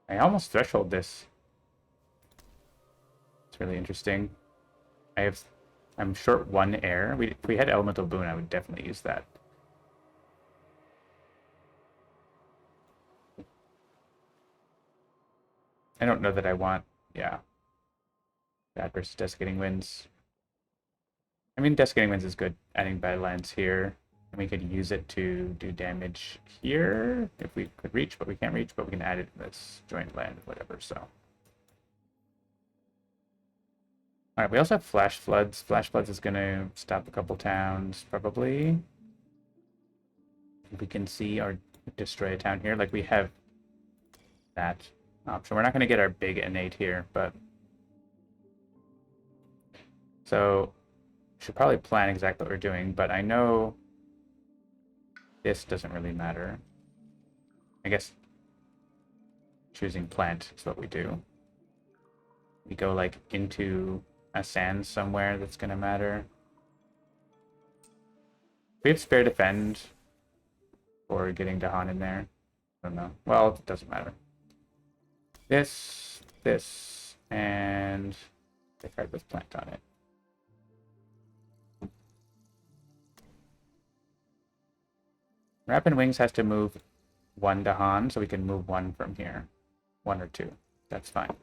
I almost threshold this. It's really interesting. I'm short 1 air. If we had elemental boon, I would definitely use that. I don't know that I want, yeah. Bad versus desiccating winds. I mean, desiccating winds is good. Adding badlands here, and we could use it to do damage here if we could reach, but we can't reach. But we can add it in this joint land, whatever. So, all right. We also have flash floods. Flash floods is gonna stop a couple towns, probably. We can see or destroy a town here, like we have that option. We're not gonna get our big innate here, but so. Should probably plan exactly what we're doing, but I know this doesn't really matter. I guess choosing plant is what we do. We go like into a sand somewhere that's gonna matter. We have spare defend or getting Dahan in there. I don't know. Well, it doesn't matter. This, and the card with plant on it. Rapid Wings has to move 1 Dahan, so we can move 1 from here. 1 or 2. That's fine.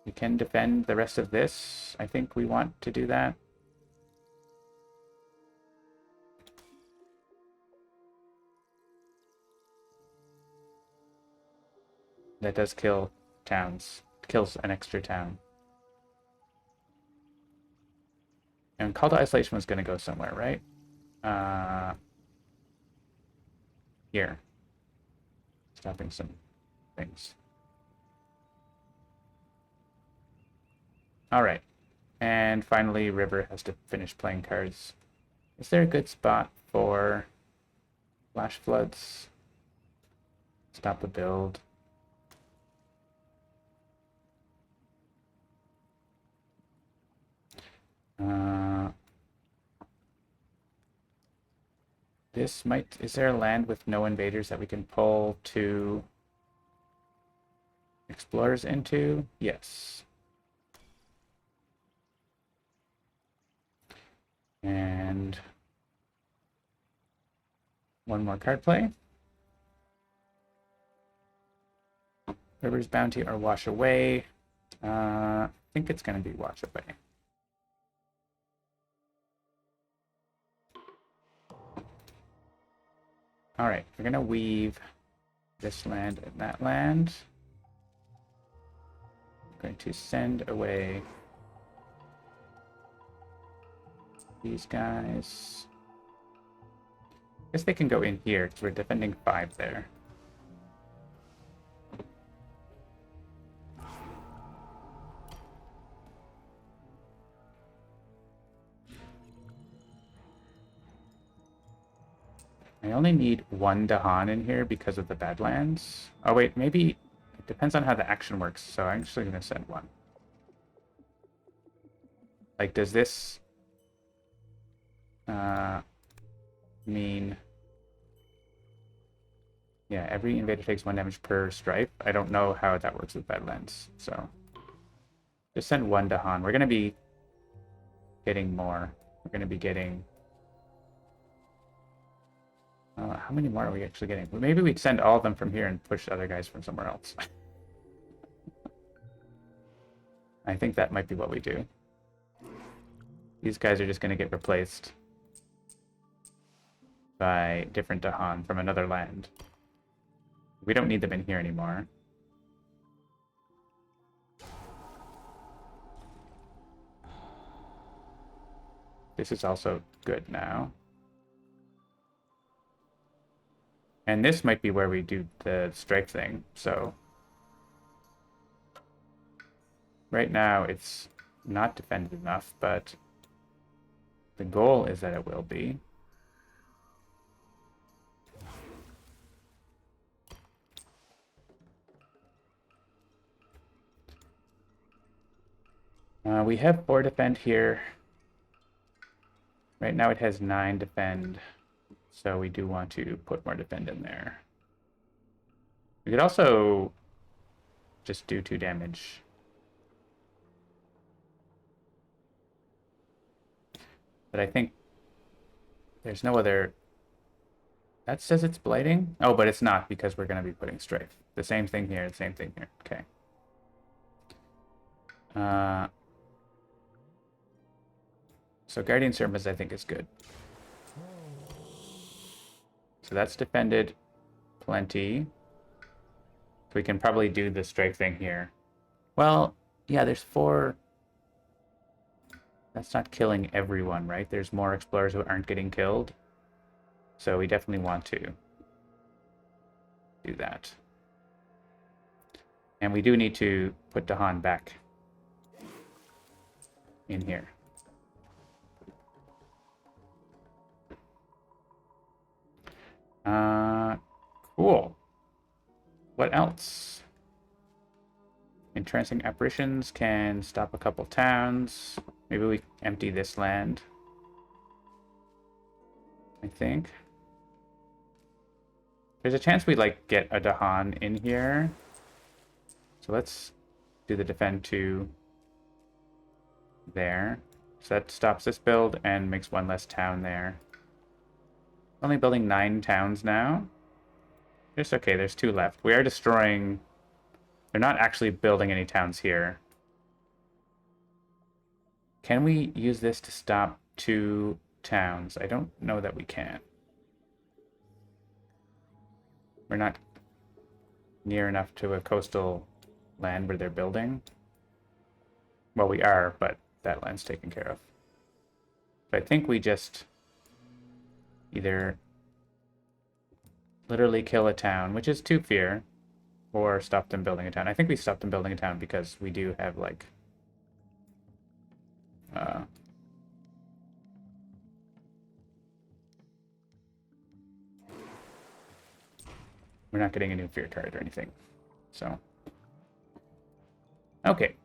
We can defend the rest of this. I think we want to do that. That does kill towns. Kills an extra town. And Call to Isolation was going to go somewhere, right? Here. Stopping some things. All right. And finally, River has to finish playing cards. Is there a good spot for Flash Floods? Stop the build. This might... Is there a land with no invaders that we can pull 2 explorers into? Yes. And 1 more card play. River's Bounty or Wash Away. I think it's going to be Wash Away. All right, we're going to weave this land and that land. I'm going to send away these guys. I guess they can go in here because we're defending 5 there. I only need 1 Dahan in here because of the Badlands. Oh wait, maybe it depends on how the action works, so I'm actually going to send 1. Like, does this mean... Yeah, every invader takes 1 damage per stripe. I don't know how that works with Badlands, so... Just send 1 Dahan. We're going to be getting more. We're going to be getting... how many more are we actually getting? Well, maybe we'd send all of them from here and push other guys from somewhere else. I think that might be what we do. These guys are just going to get replaced by different Dahan from another land. We don't need them in here anymore. This is also good now. And this might be where we do the strike thing, so... Right now, it's not defended enough, but the goal is that it will be. We have 4 defend here. Right now it has 9 defend, so we do want to put more defend in there. We could also just do 2 damage. But I think there's no other... That says it's blighting? Oh, but it's not because we're going to be putting strafe. The same thing here, the same thing here. Okay. So Guardian Servants I think is good. So that's defended plenty. So we can probably do the strafe thing here. Well, yeah, there's 4... That's not killing everyone, right? There's more explorers who aren't getting killed. So we definitely want to do that. And we do need to put Dahan back in here. Cool. What else? Entrancing apparitions can stop a couple towns. Maybe we empty this land. I think. There's a chance we like get a Dahan in here. So let's do the defend 2 there. So that stops this build and makes 1 less town there. Only building 9 towns now. It's okay, there's 2 left. We are destroying... They're not actually building any towns here. Can we use this to stop 2 towns? I don't know that we can. We're not near enough to a coastal land where they're building. Well, we are, but that land's taken care of. So I think we just either literally kill a town, which is 2 fear, or stop them building a town. I think we stopped them building a town because we do have, like... we're not getting a new fear card or anything. So... Okay.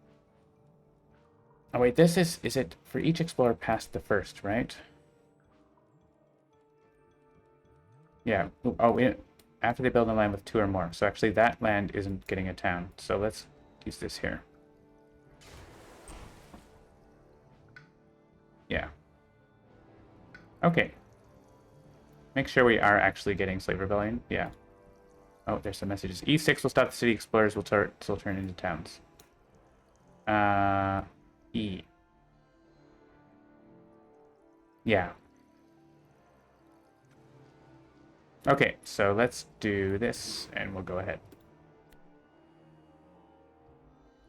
Oh wait, this is it for each explorer past the first, right? Yeah. Oh, after they build a land with 2 or more. So actually that land isn't getting a town. So let's use this here. Yeah. Okay. Make sure we are actually getting Slave Rebellion. Yeah. Oh, there's some messages. E6 will stop the city explorers, will still turn into towns. E. Yeah. Okay, so let's do this, and we'll go ahead.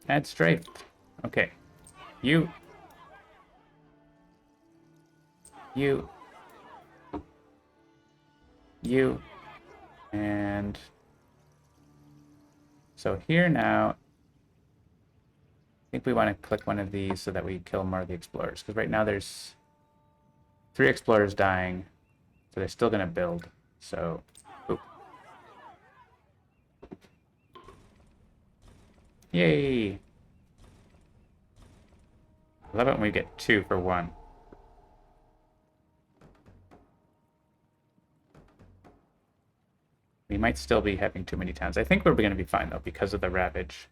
Add strafe. Okay. You. And... So here now, I think we want to click one of these so that we kill more of the explorers. Because right now there's 3 explorers dying, so they're still going to build. So, oop. Yay! I love it when we get 2 for 1. We might still be having too many towns. I think we're going to be fine, though, because of the Ravage.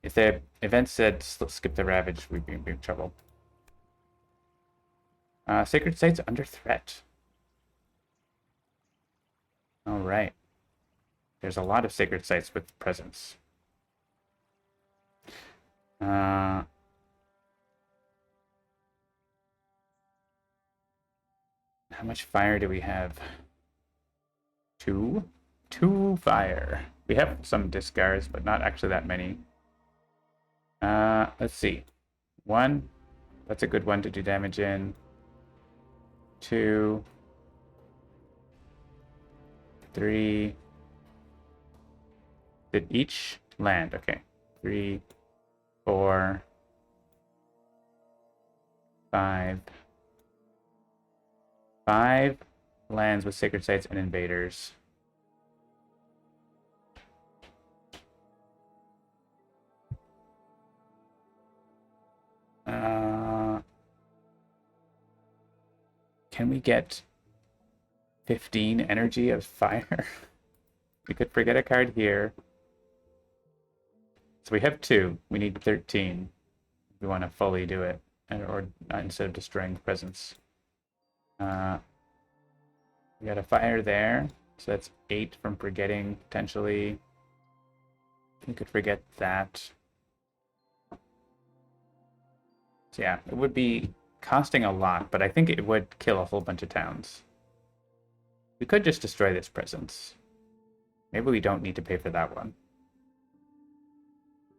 If the event said skip the Ravage, we'd be in big trouble. Sacred Sites under threat. All right. There's a lot of Sacred Sites with presence. How much fire do we have? 2? 2 fire. We have some discards, but not actually that many. Let's see. 1. That's a good one to do damage in. 2. 3. Did each land? Okay. 3, 4, 5. 5 lands with sacred sites and invaders. Can we get 15 energy of fire? We could forget a card here. So we have 2. We need 13. We want to fully do it, or instead of destroying presence. We got a fire there, so that's 8 from forgetting, potentially. We could forget that. So yeah, it would be costing a lot, but I think it would kill a whole bunch of towns. We could just destroy this presence. Maybe we don't need to pay for that one.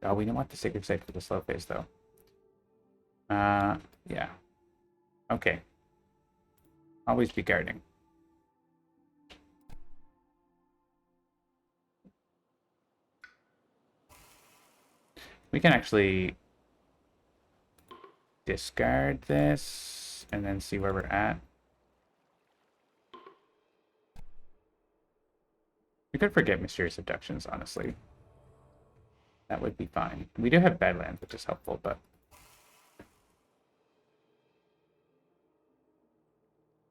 Oh, we don't want the Sacred Site for the slow phase, though. Yeah. Okay. Always be guarding. We can actually discard this and then see where we're at. We could forget Mysterious Abductions, honestly. That would be fine. We do have Badlands, which is helpful, but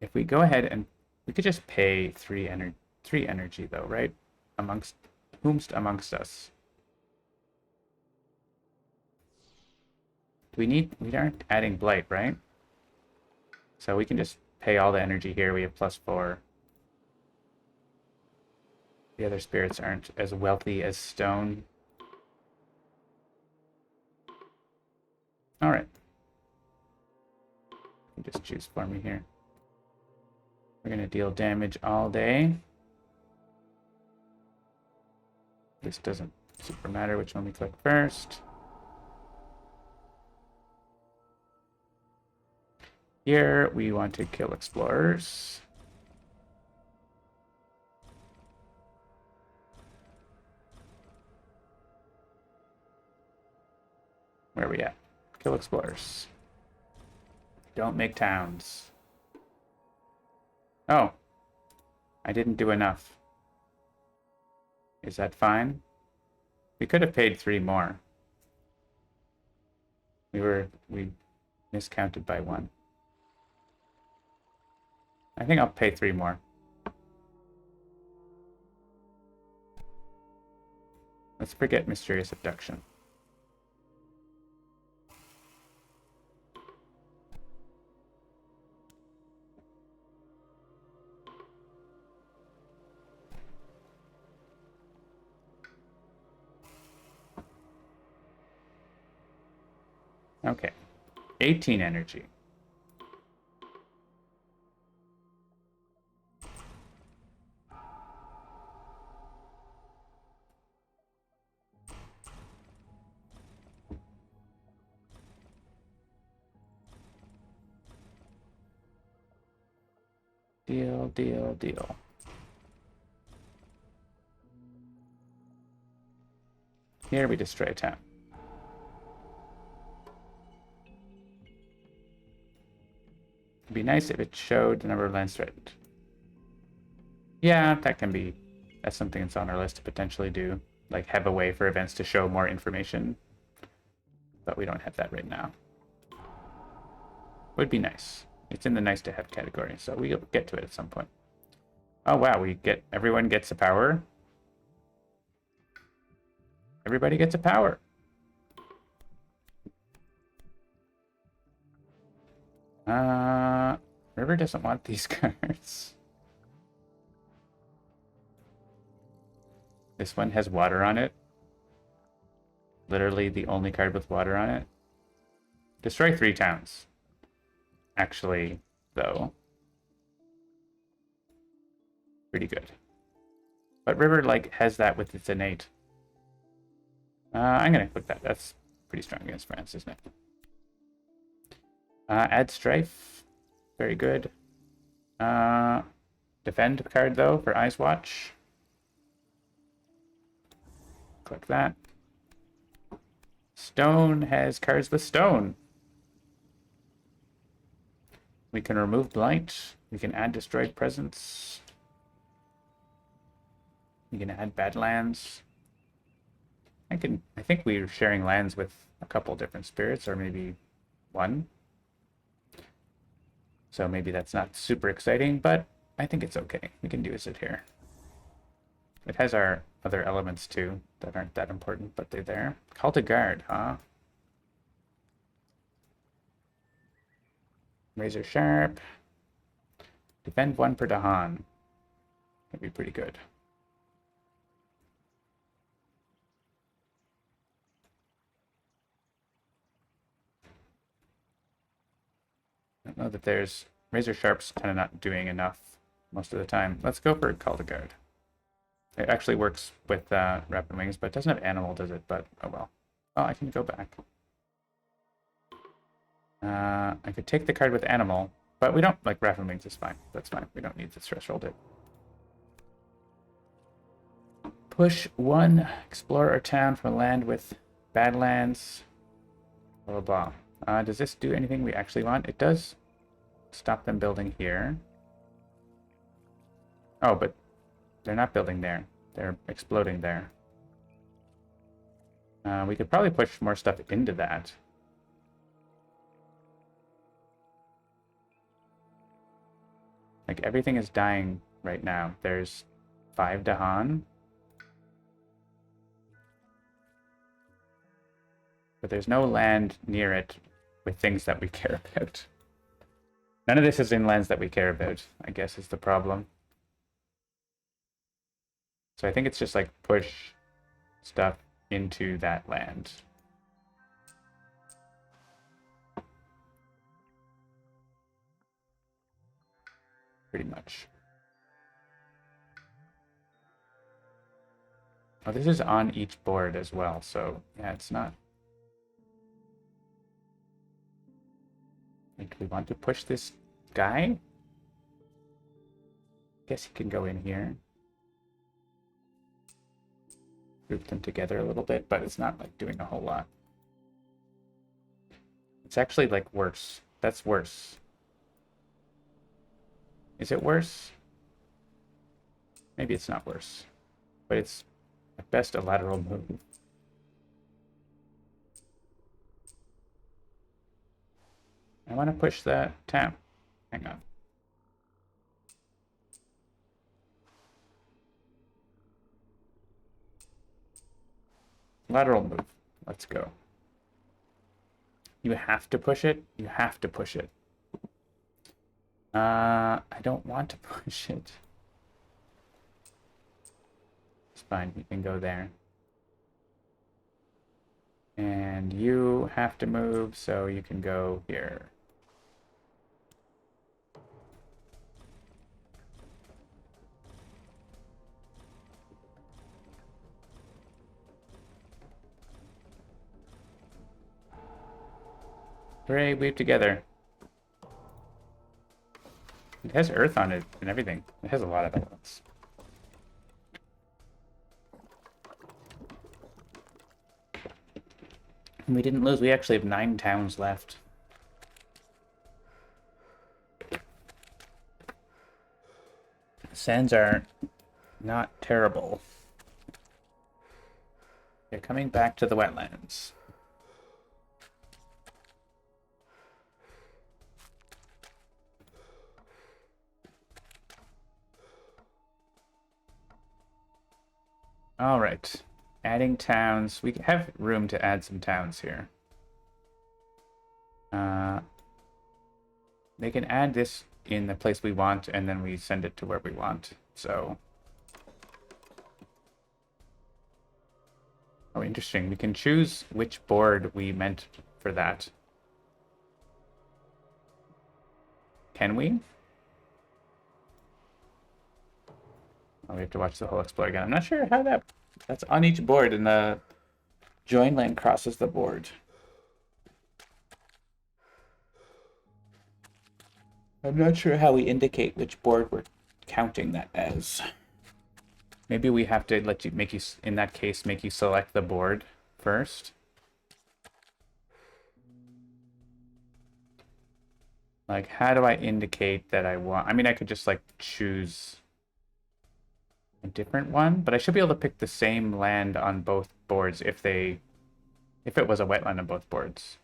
if we go ahead and we could just pay 3 energy though, right? Amongst amongst us. We aren't adding Blight, right? So we can just pay all the energy here. We have +4. The other spirits aren't as wealthy as stone. All right. You just choose for me here. We're going to deal damage all day. This doesn't super matter which one we click first. Here, we want to kill explorers. Where are we at? Kill explorers. Don't make towns. Oh. I didn't do enough. Is that fine? We could have paid 3 more. We miscounted by 1. I think I'll pay 3 more. Let's forget Mysterious Abduction. Okay. 18 energy. Deal, deal, deal. Here we destroy a town. It'd be nice if it showed the number of lands threatened. Yeah, that's something that's on our list to potentially do. Like have a way for events to show more information. But we don't have that right now. Would be nice. It's in the nice to have category, so we'll get to it at some point. Oh wow, everyone gets a power. Everybody gets a power. River doesn't want these cards. This one has water on it. Literally the only card with water on it. Destroy 3 towns. Actually, though. Pretty good. But River, has that with its innate. I'm going to click that. That's pretty strong against France, isn't it? Add Strife. Very good. Defend card, though, for Eyes Watch. Click that. Stone has cards with stone. We can remove Blight. We can add Destroyed Presence. We can add Badlands. I think we're sharing lands with a couple different spirits, or maybe one. So maybe that's not super exciting, but I think it's okay. We can use it here. It has our other elements too that aren't that important, but they're there. Call to guard, huh? Razor sharp. Defend 1 per Dahan. That'd be pretty good. I don't know that there's... Razor Sharp's kind of not doing enough most of the time. Let's go for Call to Guard. It actually works with Rapid Wings, but it doesn't have Animal, does it? But, oh well. Oh, I can go back. I could take the card with Animal, but we don't... Like, Rapid Wings is fine. That's fine. We don't need to threshold it. Push 1 explorer or town from a land with Badlands. Blah, blah, blah. Does this do anything we actually want? It does stop them building here. Oh, but they're not building there. They're exploding there. We could probably push more stuff into that. Like, everything is dying right now. There's 5 Dahan. But there's no land near it with things that we care about. None of this is in lands that we care about, I guess, is the problem. So I think it's just like push stuff into that land. Pretty much. Oh, this is on each board as well, so yeah, it's not... Do we want to push this guy? Guess he can go in here. Group them together a little bit, but it's not like doing a whole lot. It's actually like worse. That's worse. Is it worse? Maybe it's not worse, but it's at best a lateral move. I want to push that town. Hang on. Lateral move. Let's go. You have to push it. You have to push it. I don't want to push it. It's fine. You can go there. And you have to move, so you can go here. Hooray, weave together. It has earth on it and everything. It has a lot of elements. And we didn't lose. We actually have 9 towns left. Sands are not terrible. They're coming back to the wetlands. All right. Adding towns. We have room to add some towns here. They can add this in the place we want, and then we send it to where we want. So... Oh, interesting. We can choose which board we meant for that. Can we? Oh, we have to watch the whole explore again. I'm not sure how that's on each board, and the join land crosses the board. I'm not sure how we indicate which board we're counting that as. Maybe we have to make you, in that case, make you select the board first. Like, how do I indicate that I want... I mean, I could just, like, choose a different one, but I should be able to pick the same land on both boards if it was a wetland on both boards.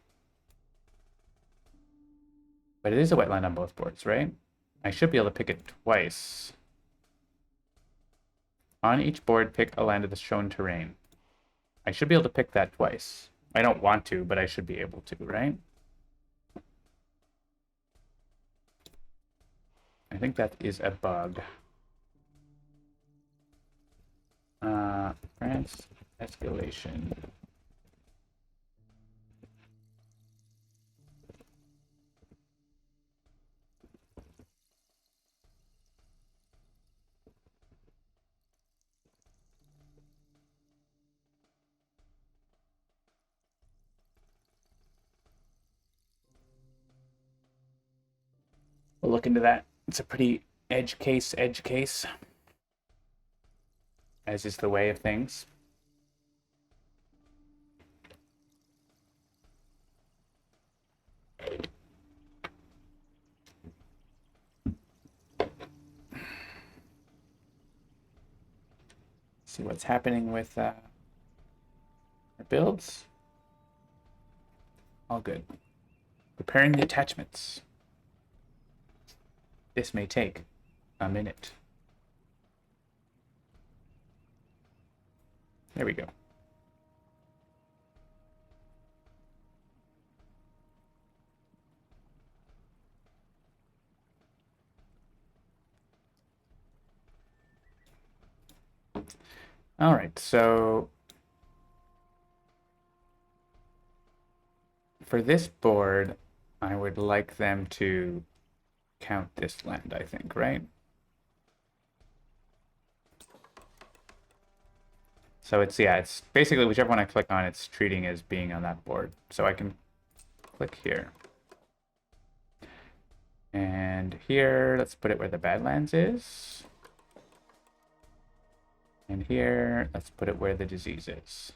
But it is a wetland on both boards, right? I should be able to pick it twice. On each board, pick a land of the shown terrain. I should be able to pick that twice. I don't want to, but I should be able to, right? I think that is a bug. France escalation. We'll look into that. It's a pretty edge case, as is the way of things. See what's happening with our builds. All good. Preparing the attachments. This may take a minute. There we go. All right, so for this board, I would like them to count this land, I think, right? So it's, yeah, it's basically whichever one I click on, it's treating as being on that board. So I can click here. And here, let's put it where the Badlands is. And here, let's put it where the disease is.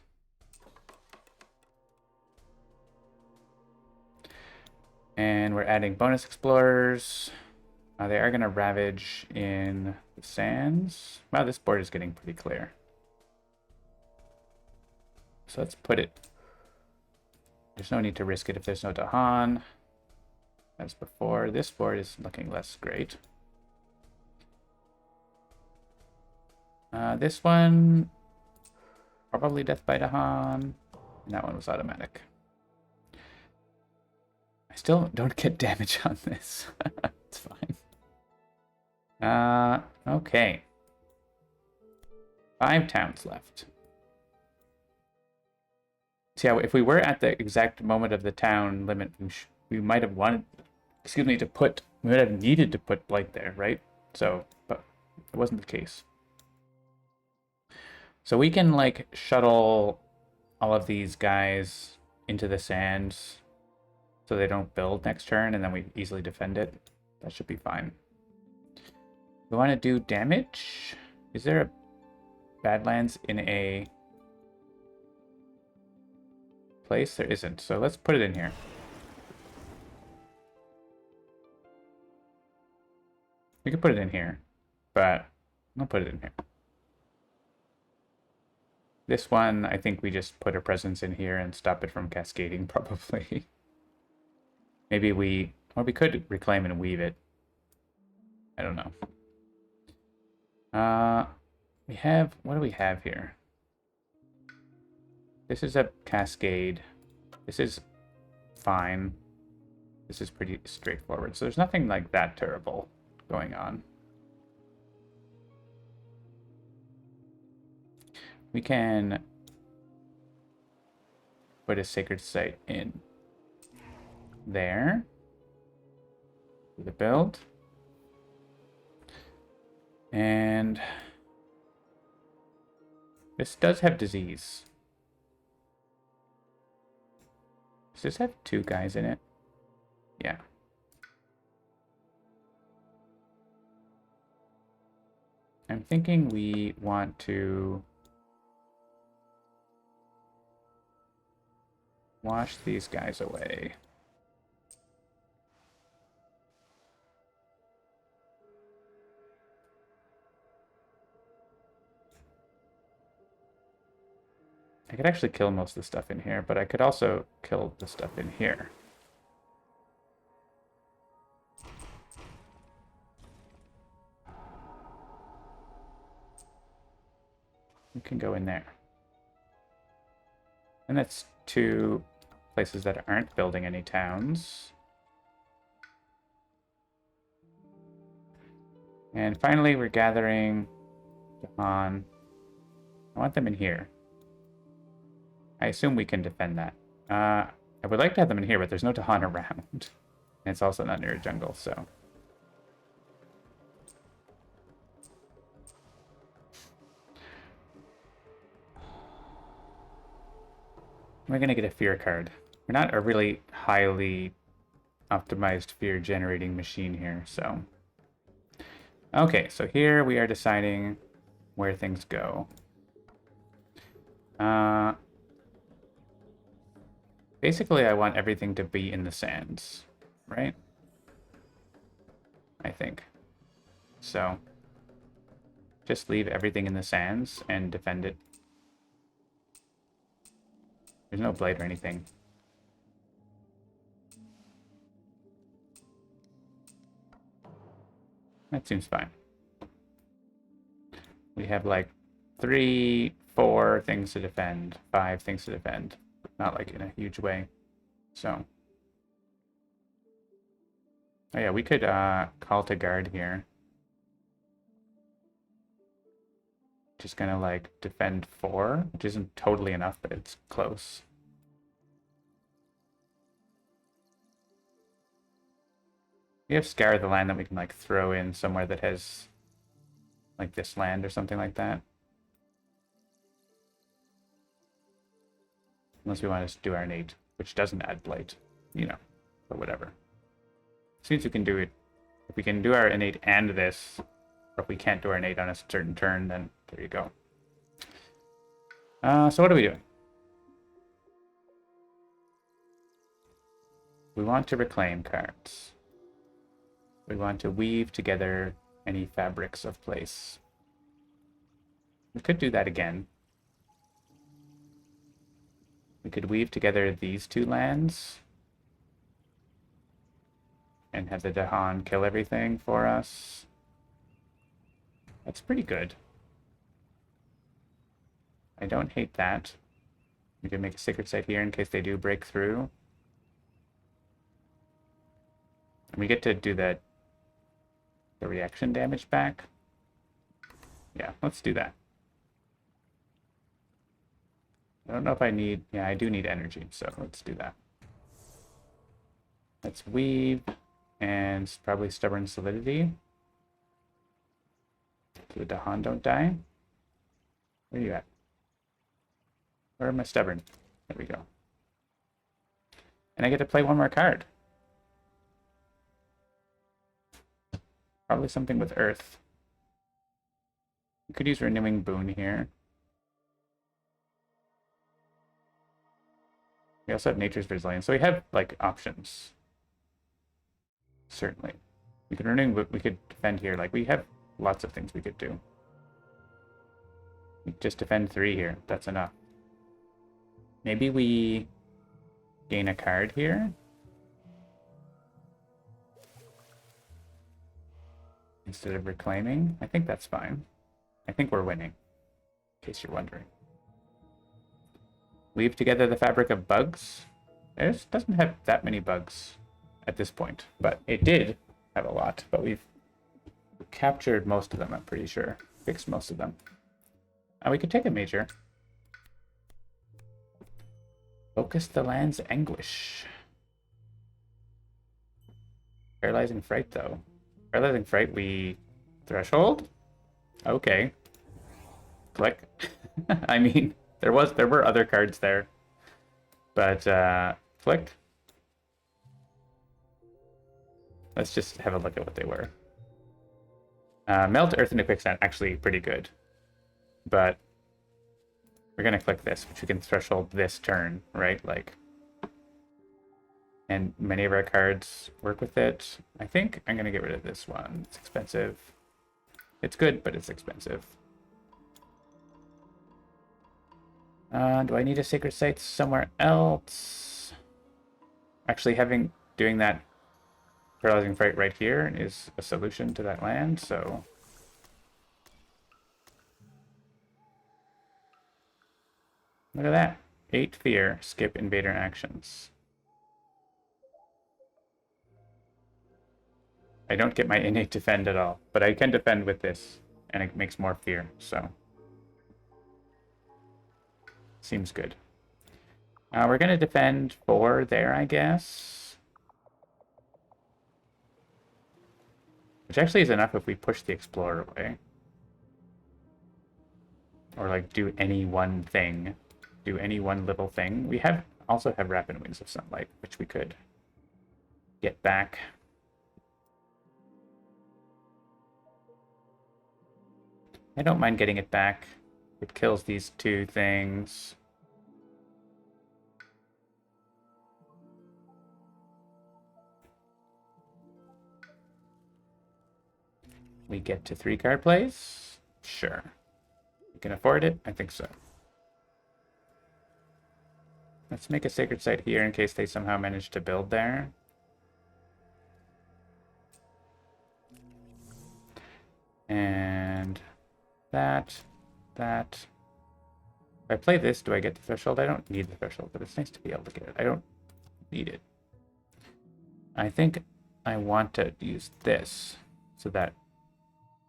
And we're adding bonus explorers. They are going to ravage in the sands. Wow, this board is getting pretty clear. So let's put it. There's no need to risk it if there's no Dahan. As before, this board is looking less great. This one, probably death by Dahan. And that one was automatic. I still don't get damage on this. It's fine. Okay. 5 towns left. So yeah, if we were at the exact moment of the town limit, we might have wanted, excuse me, we would have needed to put Blight there, right? So, but it wasn't the case. So we can like shuttle all of these guys into the sands so they don't build next turn, and then we easily defend it. That should be fine. We want to do damage. Is there a Badlands in a place? There isn't, so let's put it in here. We could put it in here, but I'll put it in here. This one, I think we just put a presence in here and stop it from cascading, probably. Maybe or we could reclaim and weave it. I don't know. What do we have here? This is a cascade. This is fine. This is pretty straightforward. So there's nothing like that terrible going on. We can put a sacred site in there. The build. And this does have disease. Does this have 2 guys in it? Yeah. I'm thinking we want to wash these guys away. I could actually kill most of the stuff in here, but I could also kill the stuff in here. We can go in there. And that's two places that aren't building any towns. And finally, we're gathering on. I want them in here. I assume we can defend that. I would like to have them in here, but there's no Dahan around. And it's also not near a jungle, so. We're going to get a fear card. We're not a really highly optimized fear generating machine here, so. Okay, so here we are deciding where things go. Basically, I want everything to be in the sands, right? I think. So, just leave everything in the sands and defend it. There's no blade or anything. That seems fine. We have like 3, 4 things to defend, 5 things to defend. Not like in a huge way. So. Oh yeah, we could call to guard here. Just gonna like defend 4, which isn't totally enough, but it's close. We have Scour the land that we can like throw in somewhere that has like this land or something like that. Unless we want to do our innate, which doesn't add blight, you know, but whatever. Since we can do it, if we can do our innate and this, or if we can't do our innate on a certain turn, then there you go. So what are we doing? We want to reclaim cards. We want to weave together any fabrics of place. We could do that again. We could weave together these 2 lands and have the Dahan kill everything for us. That's pretty good. I don't hate that. We can make a Sacred Site here in case they do break through. And we get to do the reaction damage back. Yeah, let's do that. I don't know if I need... Yeah, I do need energy, so let's do that. Let's weave, and probably Stubborn Solidity. So the Dahan don't die. Where are you at? Where am I stubborn? There we go. And I get to play one more card. Probably something with Earth. We could use Renewing Boon here. We also have Nature's Resilience, so we have, like, options. Certainly. We could renew, we could defend here. Like, we have lots of things we could do. We just defend 3 here. That's enough. Maybe we gain a card here. Instead of reclaiming. I think that's fine. I think we're winning, in case you're wondering. Weave together the fabric of bugs. It doesn't have that many bugs at this point, but it did have a lot. But we've captured most of them, I'm pretty sure. Fixed most of them. We could take a major. Focus the land's anguish. Paralyzing Fright, though. Paralyzing Fright, we... Threshold? Okay. Click. I mean, there were other cards there. But, click. Let's just have a look at what they were. Melt Earth into Quicksand, actually pretty good. But we're going to click this, which we can threshold this turn, right? Like, and many of our cards work with it. I think I'm going to get rid of this one. It's expensive. It's good, but it's expensive. Do I need a Sacred Site somewhere else? Actually, doing that Paralyzing Fright right here is a solution to that land, so... Look at that. 8 fear, skip invader actions. I don't get my innate defend at all, but I can defend with this, and it makes more fear, so. Seems good. We're going to defend 4 there, I guess. Which actually is enough if we push the Explorer away. Or, like, do any one thing. Do any one little thing. We also have Rapid Wings of Sunlight, which we could get back. I don't mind getting it back. It kills these 2 things. We get to 3 card plays? Sure. We can afford it? I think so. Let's make a Sacred Site here in case they somehow manage to build there. And that. If I play this, do I get the threshold? I don't need the threshold, but it's nice to be able to get it. I don't need it. I think I want to use this so that...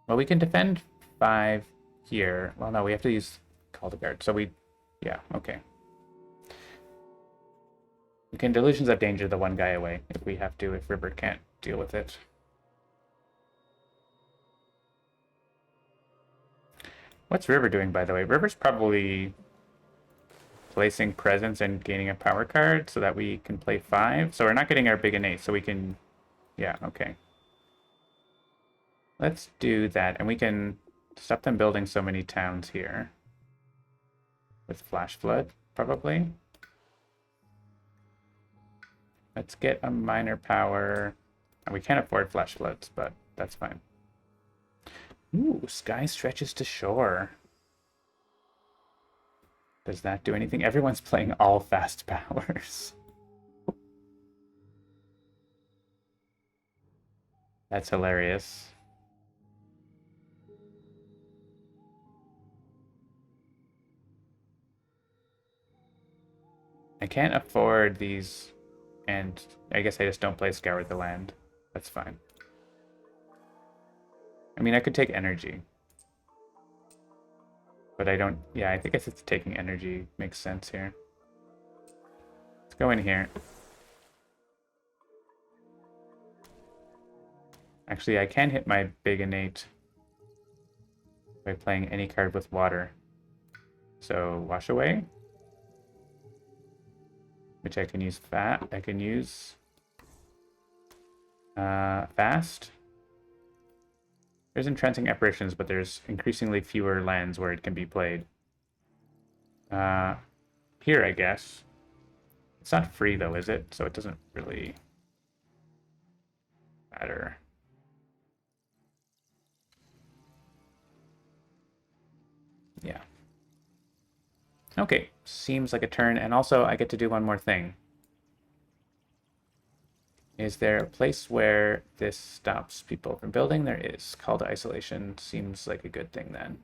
Well, we can defend 5 here. Well, no, we have to use Call to Guard. So we... Yeah, okay. We can Delusions of Danger the one guy away if we have to, if River can't deal with it. What's River doing, by the way? River's probably placing presence and gaining a power card so that we can play 5. So we're not getting our big innate, so we can... Yeah, okay. Let's do that, and we can stop them building so many towns here. With Flash Flood, probably. Let's get a minor power. We can't afford Flash Floods, but that's fine. Ooh, Sky stretches to shore. Does that do anything? Everyone's playing all fast powers. That's hilarious. I can't afford these, and I guess I just don't play Scour the Land. That's fine. I mean, I could take energy. But I don't... Yeah, I think it's taking energy makes sense here. Let's go in here. Actually, I can hit my big innate by playing any card with water. So, Wash Away. Which I can use I can use Fast. There's Entrancing Apparitions, but there's increasingly fewer lands where it can be played. Here, I guess. It's not free, though, is it? So it doesn't really matter. Yeah. Okay, seems like a turn. And also, I get to do one more thing. Is there a place where this stops people from building? There is. Call to Isolation seems like a good thing then.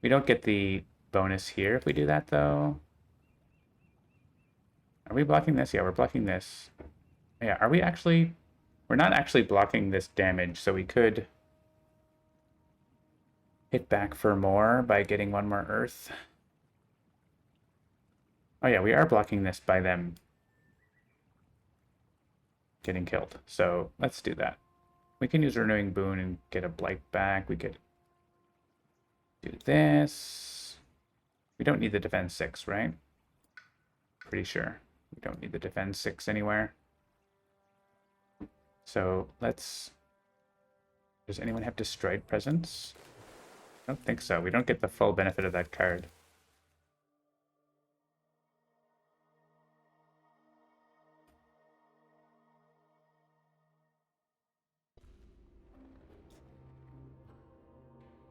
We don't get the bonus here if we do that, though. Are we blocking this? Yeah, we're blocking this. Yeah, are we actually... We're not actually blocking this damage, so we could hit back for more by getting one more Earth. Oh yeah, we are blocking this by them getting killed. So let's do that. We can use Renewing Boon and get a Blight back. We could do this. We don't need the Defense 6, right? Pretty sure. We don't need the Defense 6 anywhere. So let's... Does anyone have Destroyed Presence? I don't think so. We don't get the full benefit of that card.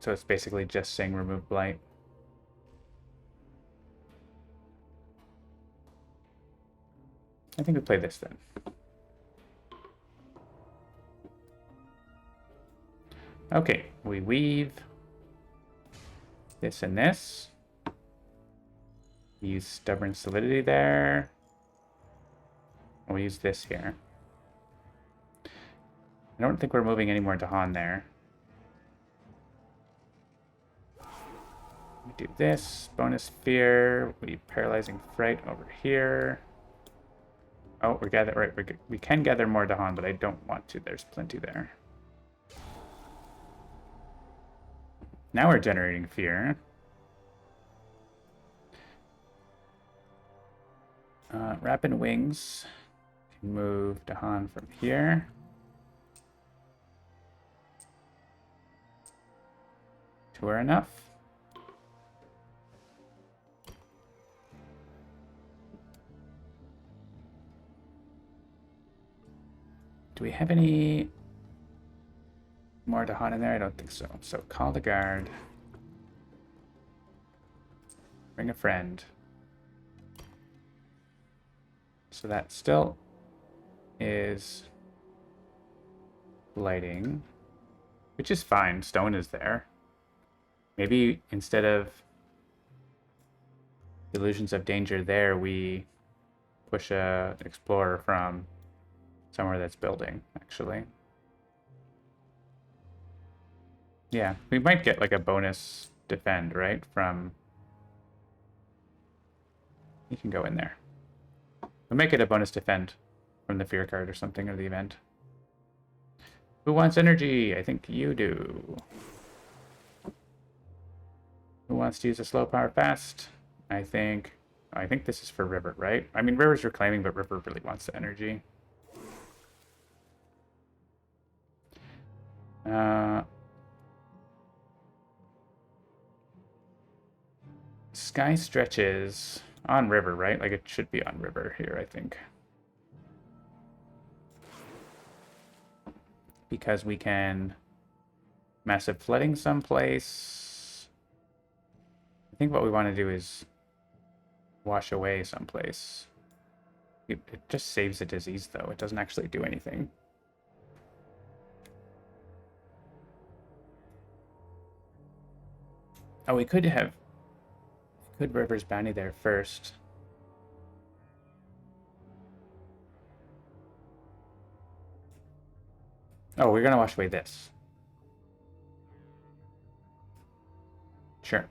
So it's basically just saying remove Blight. I think we play this then. Okay, we weave. This and this. Use stubborn solidity there. We'll use this here. I don't think we're moving any more Dahan there. We do this. Bonus fear. We paralyzing fright over here. Oh, we're gather right. We can gather more Dahan, but I don't want to. There's plenty there. Now we're generating fear. Rapid wings. Can move Dahan from here. Tour enough. Do we have any more Dahan in there? I don't think so. So call the guard. Bring a friend. So that still is lighting, which is fine. Stone is there. Maybe instead of illusions of danger there, we push a explorer from somewhere that's building, actually. Yeah, we might get like a bonus defend, right? From... You can go in there. We'll make it a bonus defend from the fear card or something, or the event. Who wants energy? I think you do. Who wants to use a slow power fast? I think this is for River, right? I mean, River's reclaiming, but River really wants the energy. Sky stretches on River, right? Like it should be on River here, I think. Because we can massive flooding someplace. I think what we want to do is wash away someplace. It just saves a disease, though. It doesn't actually do anything. Oh, we could have... Could River's Bounty there first. Oh, we're gonna wash away this. Sure.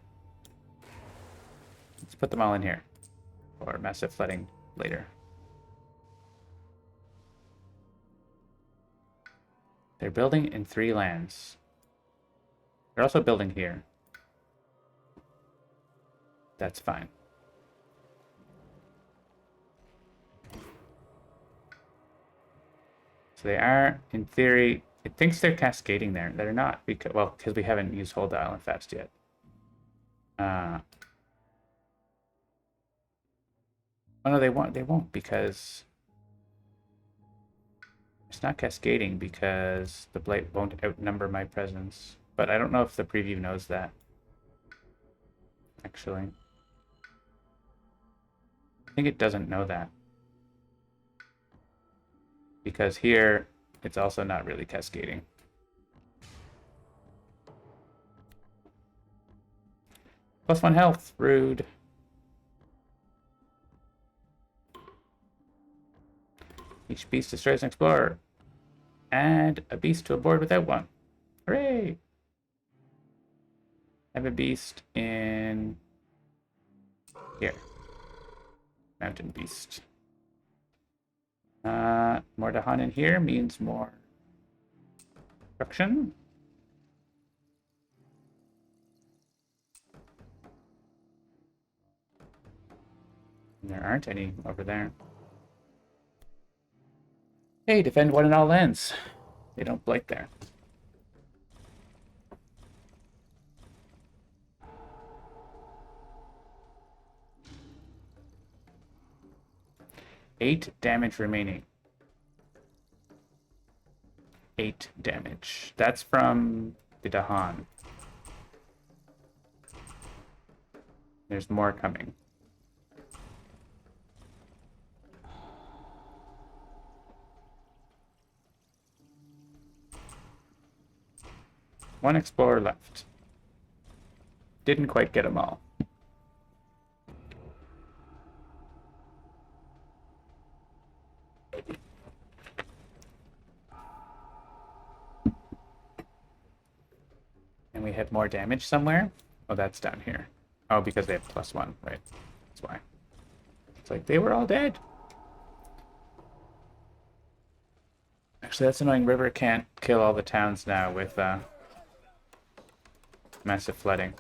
Let's put them all in here. Or massive flooding later. They're building in 3 lands. They're also building here. That's fine. So they are, in theory, it thinks they're cascading there. They're not, because, well, because we haven't used Hold Dial and Fast yet. Oh no, they won't, because it's not cascading because the Blight won't outnumber my presence. But I don't know if the preview knows that, actually. I think it doesn't know that. Because here, it's also not really cascading. +1 health, rude. Each beast destroys an explorer. Add a beast to a board without one. Hooray! Have a beast in here. Mountain beast. More Dahan in here means more destruction. And there aren't any over there. Hey, defend one in all lands. They don't blight there. Eight damage remaining. 8 damage. That's from the Dahan. There's more coming. One explorer left. didn't quite get them all. And we have more damage somewhere. Oh, that's down here. Oh, because they have +1, right? That's why. It's like they were all dead. Actually, that's annoying. River can't kill all the towns now with massive flooding.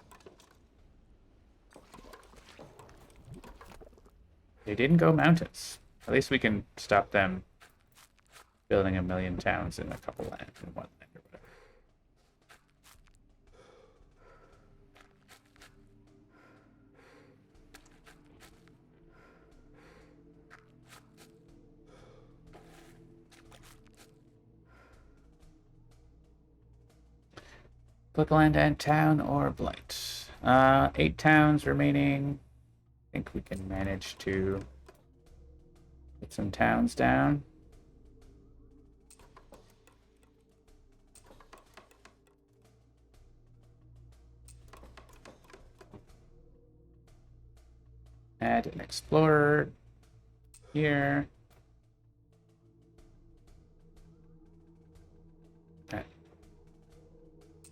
They didn't go mountains. At least we can stop them building 1,000,000 towns in a couple land, in one land or whatever. Click land and town or blight. 8 towns remaining. I think we can manage to get some towns down. Add an explorer here.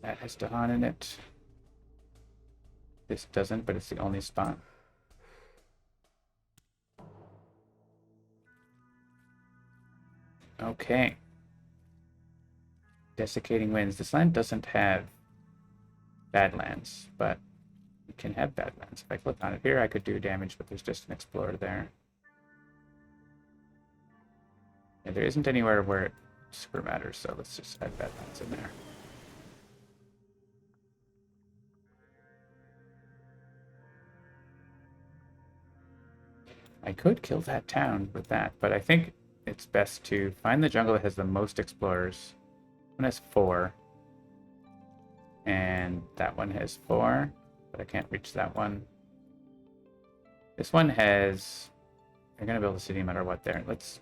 That has Dahan in it. This doesn't, but it's the only spot. Okay. Desiccating winds. This land doesn't have badlands, but we can have badlands. If I click on it here, I could do damage, but there's just an explorer there. Yeah, there isn't anywhere where it super matters, so let's just add badlands in there. I could kill that town with that, but I think it's best to find the jungle that has the most explorers. One has 4. And that one has 4, but I can't reach that one. This one has... They're going to build a city no matter what there. Let's...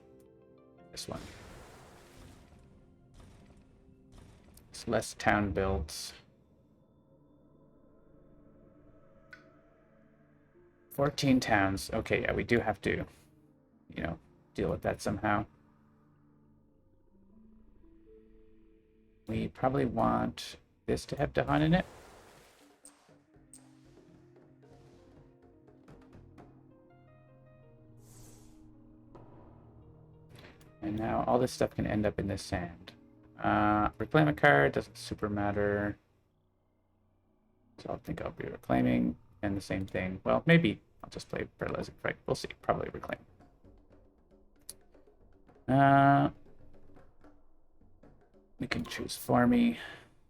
This one. It's less town builds. 14 towns. Okay, yeah, we do have to, you know, deal with that somehow. We probably want this to have Dahan in it. And now all this stuff can end up in the sand. Reclaim a card, doesn't super matter. So I think I'll be reclaiming. And the same thing. Well, maybe I'll just play Paralyzing Fright. We'll see. Probably reclaim. We can choose for me.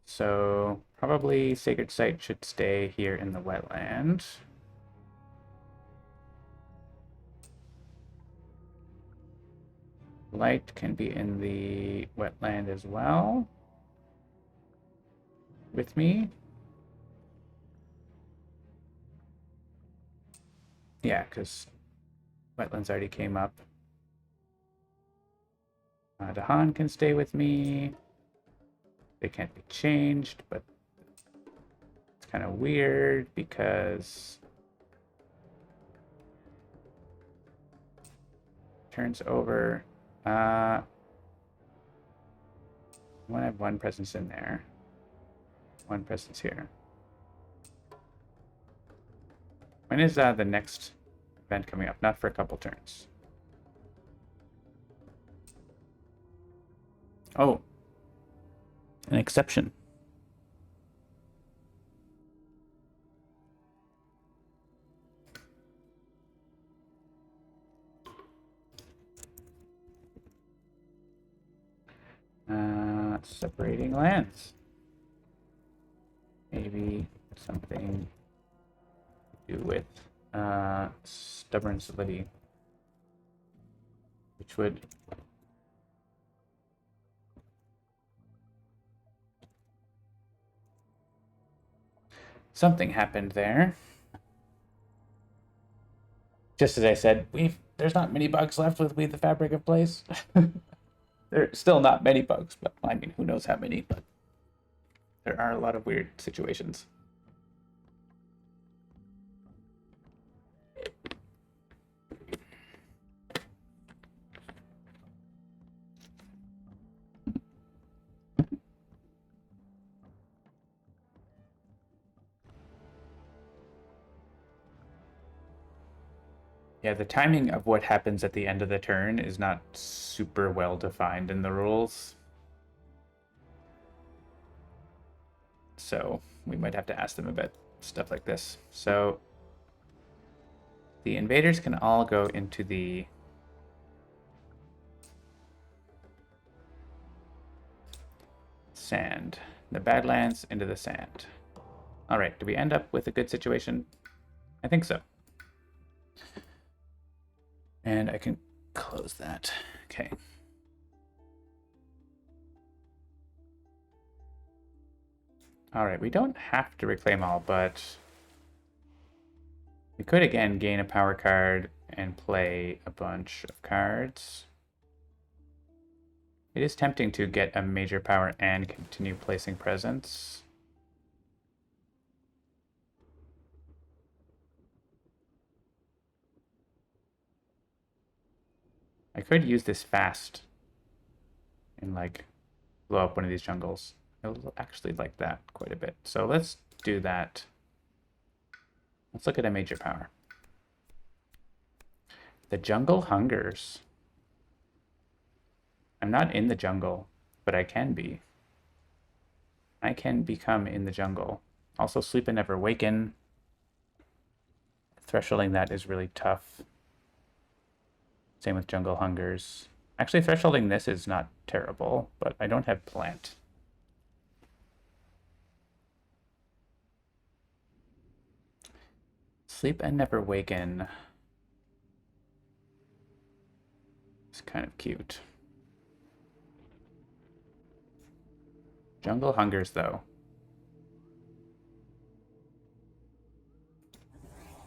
So probably Sacred Site should stay here in the wetland. Light can be in the wetland as well. With me. Yeah, because wetlands already came up. Dahan can stay with me. They can't be changed, but it's kind of weird because turns over. I want to have one presence in there. One presence here. When is the next event coming up? Not for a couple turns. Oh, an exception. Separating lands. Maybe something to do with stubborn solidity, which would something happened there. Just as I said, there's not many bugs left with We the Fabric of Place. There's still not many bugs, but I mean, who knows how many, but there are a lot of weird situations. Yeah, the timing of what happens at the end of the turn is not super well defined in the rules. So we might have to ask them about stuff like this. So the invaders can all go into the sand. The Badlands into the sand. All right, do we end up with a good situation? I think so. And I can close that. Okay. All right, we don't have to reclaim all, but we could again gain a power card and play a bunch of cards. It is tempting to get a major power and continue placing presents. I could use this fast and like blow up one of these jungles. I actually like that quite a bit. So let's do that. Let's look at a major power. The jungle hungers. I'm not in the jungle, but I can be. I can become in the jungle. Also, sleep and never waken. Thresholding that is really tough. Same with jungle hungers. Actually, thresholding this is not terrible, but I don't have plant. Sleep and never waken. It's kind of cute. Jungle hungers, though.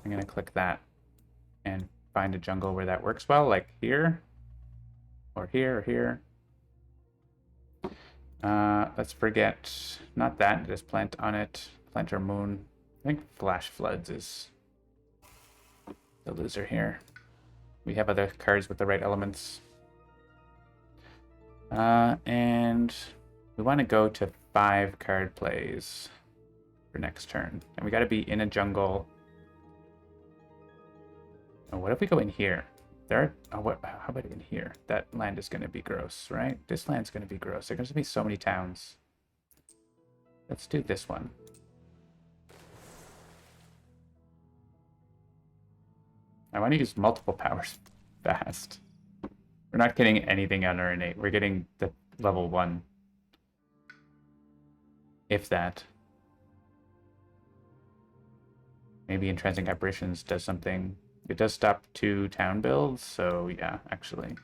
I'm going to click that and find a jungle where that works well, like here, or here, or here. Let's forget, not that, just plant on it. Plant or moon. I think Flash Floods is the loser here. We have other cards with the right elements. And we want to go to 5 card plays for next turn. And we got to be in a jungle. Oh, what if we go in here? How about in here? That land is going to be gross, right? This land's going to be gross. There's going to be so many towns. Let's do this one. I want to use multiple powers fast. We're not getting anything on our innate. We're getting the level 1. If that. Maybe Entrancing Apparitions does something. It does stop 2 town builds, so yeah, actually.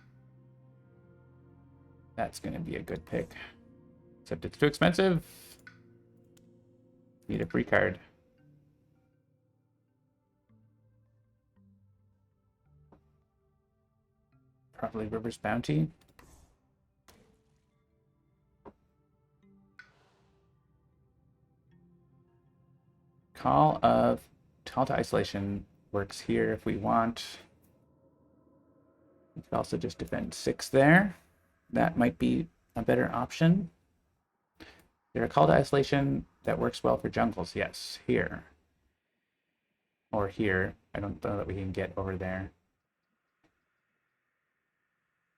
That's going to be a good pick. Except it's too expensive. Need a free card. Probably River's Bounty. Call to Isolation works here if we want. We could also just defend 6 there. That might be a better option. There a Call to Isolation that works well for jungles? Yes, here. Or here. I don't know that we can get over there.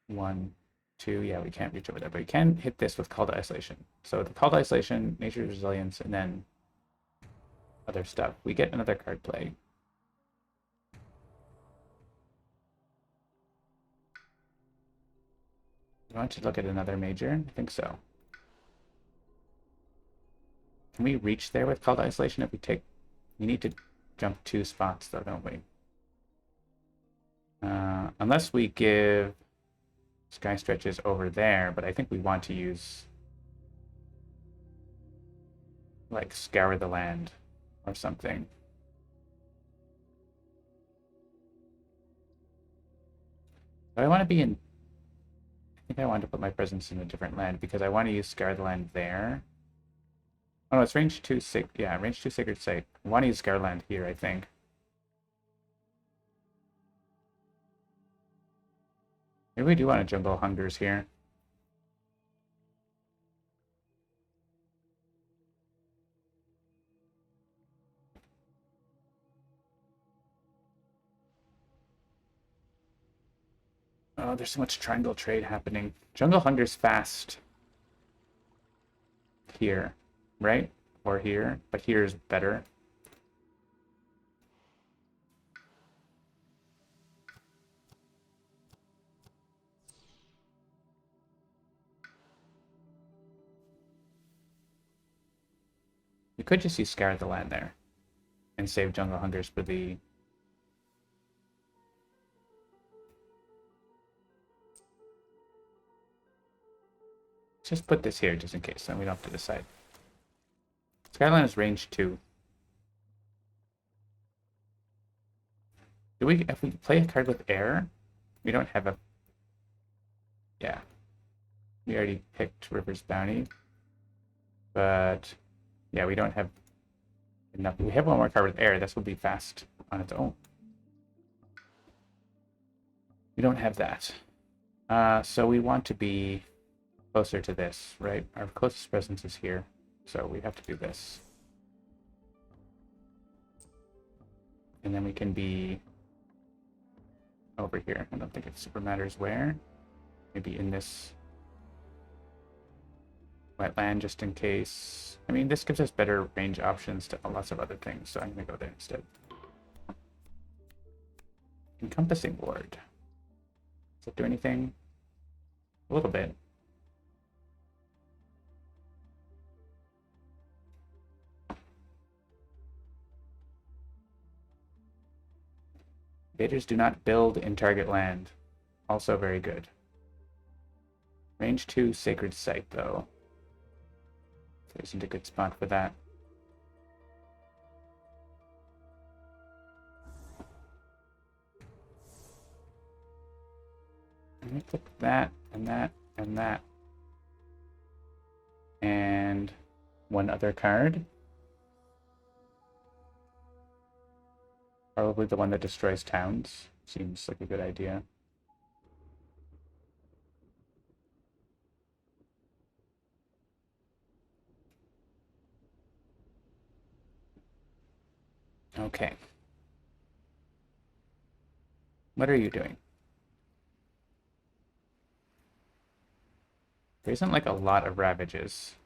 1, 2, yeah, we can't reach over there, but we can hit this with Call to Isolation. So the Call to Isolation, Nature's Resilience, and then other stuff. We get another card play. You want to look at another major? I think so. Can we reach there with Call to Isolation if we take... We need to jump 2 spots, though, don't we? Unless we give Sky Stretches over there, but I think we want to use... like, Scour the Land or something. So I want to be in... I think I want to put my presence in a different land because I want to use Scour the Land there. Oh, no, it's range 2, yeah, range 2 Sacred Site. I want to use Scour Land here, I think. Maybe we do want to jungle hungers here. Oh, there's so much triangle trade happening. Jungle Hunger's fast here, right? Or here, but here is better. You could just use Scour the Land there and save Jungle Hungers for the... Just put this here just in case, then we don't have to decide. Skyline is range 2. Do we, if we play a card with air, we don't have a... Yeah. We already picked River's Bounty. But, yeah, we don't have enough. We have one more card with air. This will be fast on its own. We don't have that. So we want to be closer to this, right? Our closest presence is here. So we have to do this. And then we can be over here. I don't think it super matters where. Maybe in this wetland just in case. I mean, this gives us better range options to lots of other things, so I'm going to go there instead. Encompassing Ward. Does it do anything? A little bit. Invaders do not build in target land. Also very good. Range 2 Sacred Site, though. There isn't a good spot for that. Let me put that, and that, and that. And one other card. Probably the one that destroys towns. Seems like a good idea. Okay. What are you doing? There isn't like a lot of ravages.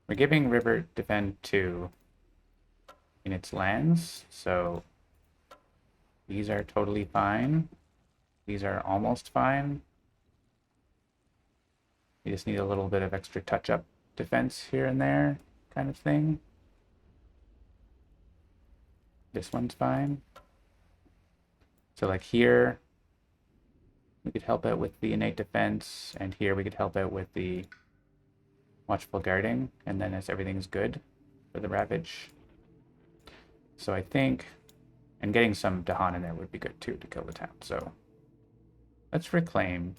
We're giving River Defend 2 in its lands, so these are totally fine. These are almost fine. You just need a little bit of extra touch-up defense here and there, kind of thing. This one's fine. So like here, we could help out with the innate defense, and here we could help out with the watchful guarding, and then as everything's good for the ravage. So I think, and getting some Dahan in there would be good too to kill the town. So let's reclaim.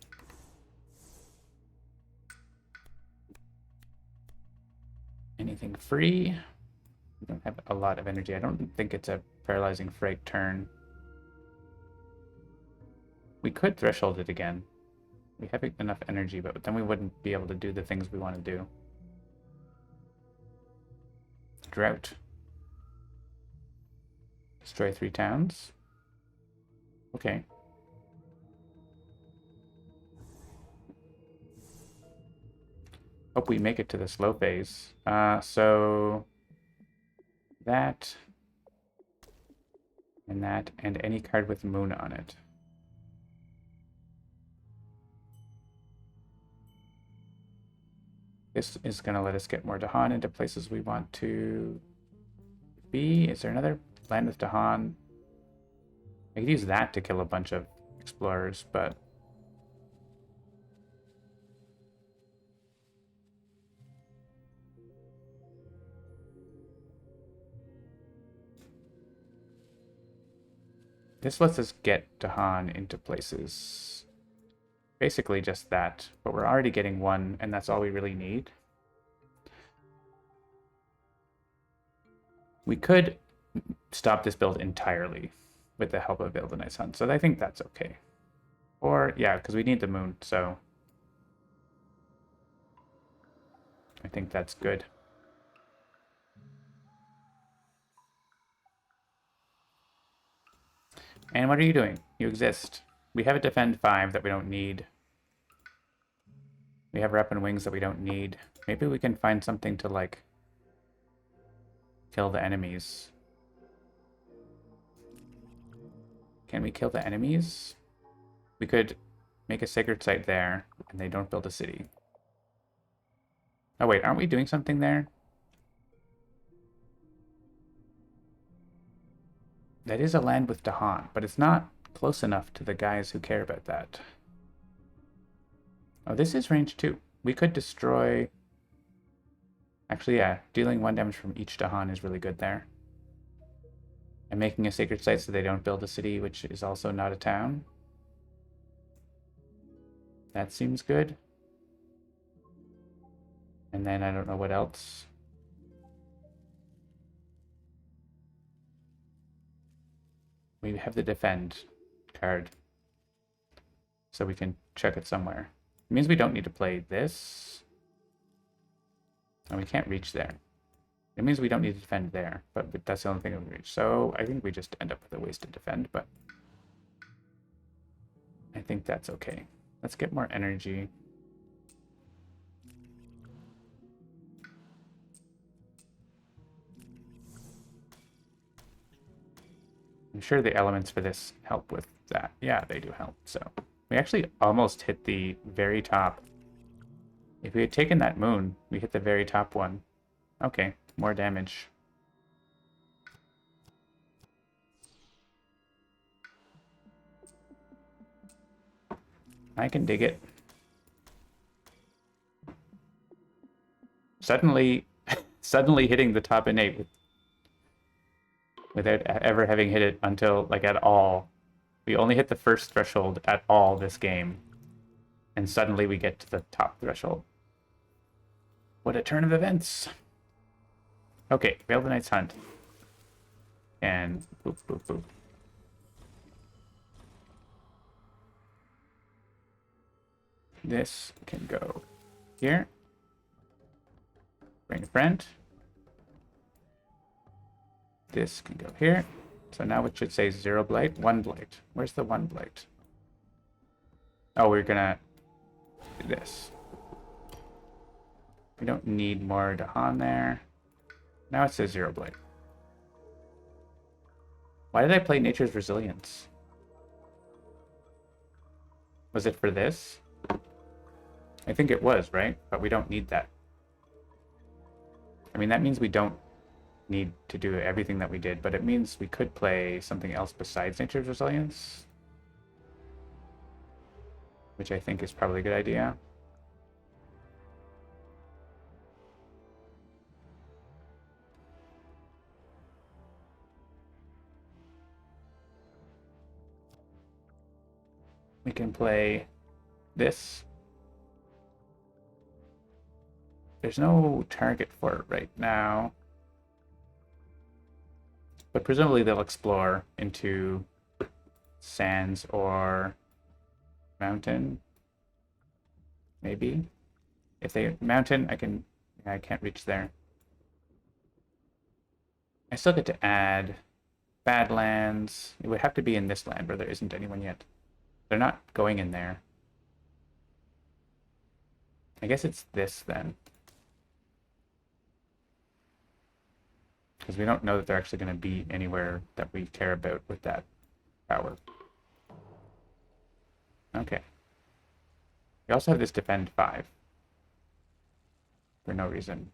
Anything free? We don't have a lot of energy. I don't think it's a paralyzing freight turn. We could threshold it again. We have enough energy, but then we wouldn't be able to do the things we want to do. Drought. Destroy 3 towns. Okay. Hope we make it to the slow phase. So that and any card with moon on it. This is going to let us get more Dahan into places we want to be. Is there another land with Dahan? I could use that to kill a bunch of explorers, but this lets us get Dahan into places. Basically just that, but we're already getting one, and that's all we really need. We could stop this build entirely with the help of Build a Nice Hunt, so I think that's okay. Or, yeah, because we need the moon, so I think that's good. And what are you doing? You exist. We have a defend 5 that we don't need. We have rep and wings that we don't need. Maybe we can find something to, like, kill the enemies. Can we kill the enemies? We could make a sacred site there, and they don't build a city. Oh wait, aren't we doing something there? That is a land with Dahan, but it's not close enough to the guys who care about that. Oh, this is range 2. We could destroy... Actually, yeah, dealing 1 damage from each Dahan is really good there. And making a sacred site so they don't build a city, which is also not a town. That seems good. And then I don't know what else. We have the defend card. So we can check it somewhere. It means we don't need to play this. And we can't reach there. It means we don't need to defend there, but that's the only thing that we reach. So I think we just end up with a wasted defend, but I think that's okay. Let's get more energy. I'm sure the elements for this help with that. Yeah, they do help. So we actually almost hit the very top. If we had taken that moon, we hit the very top one. Okay, more damage. I can dig it. Suddenly hitting the top innate without ever having hit it until, like, at all. We only hit the first threshold at all this game. And suddenly we get to the top threshold. What a turn of events. Okay, Veil the Night's Hunt. And boop, boop, boop. This can go here. Bring a friend. This can go here. So now it should say 0 blight, 1 blight. Where's the 1 blight? Oh, we're gonna do this. We don't need more Dahan there. Now it says 0 blight. Why did I play Nature's Resilience? Was it for this? I think it was, right? But we don't need that. I mean, that means we don't need to do everything that we did, but it means we could play something else besides Nature's Resilience, which I think is probably a good idea. We can play this. There's no target for it right now. But presumably they'll explore into sands or mountain. Maybe. If they mountain, I can't reach there. I still get to add Badlands. It would have to be in this land where there isn't anyone yet. They're not going in there. I guess it's this then. Because we don't know that they're actually going to be anywhere that we care about with that power. Okay. We also have this defend 5. For no reason.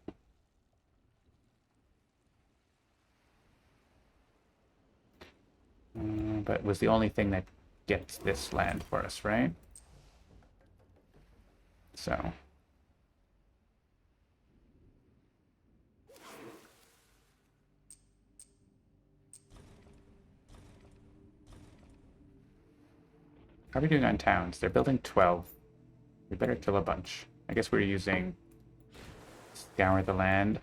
But it was the only thing that gets this land for us, right? So... How are we doing on towns? They're building 12. We better kill a bunch. I guess we're using Scour the Land.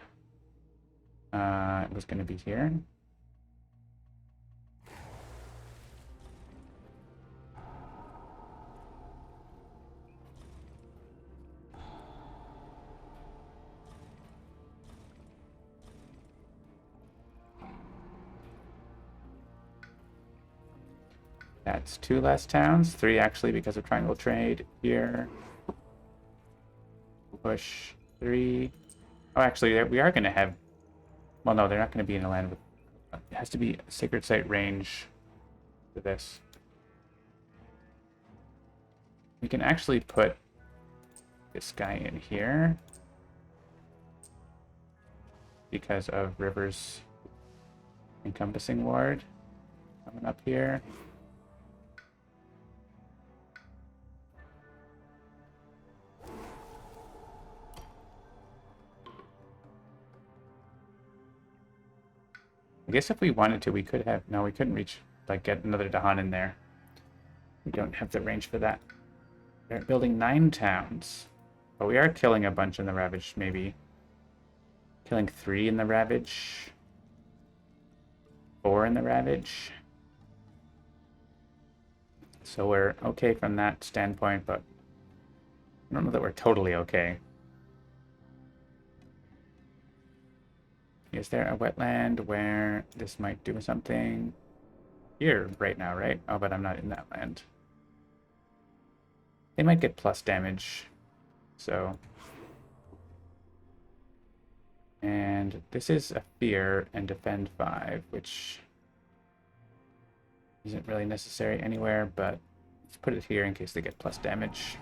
It was going to be here. That's 2 less towns. 3 actually because of triangle trade here. Push 3. Oh, actually, we are going to have... Well, no, they're not going to be in a land with... It has to be sacred site range for this. We can actually put this guy in here because of River's encompassing ward coming up here. I guess if we wanted to, we could have... No, we couldn't reach... Like, get another Dahan in there. We don't have the range for that. They're building 9 towns. But we are killing a bunch in the Ravage, maybe. Killing 3 in the Ravage. 4 in the Ravage. So we're okay from that standpoint, but I don't know that we're totally okay. Is there a wetland where this might do something? Here right now, right? Oh, but I'm not in that land. They might get plus damage, so... And this is a fear and defend 5, which isn't really necessary anywhere, but let's put it here in case they get plus damage.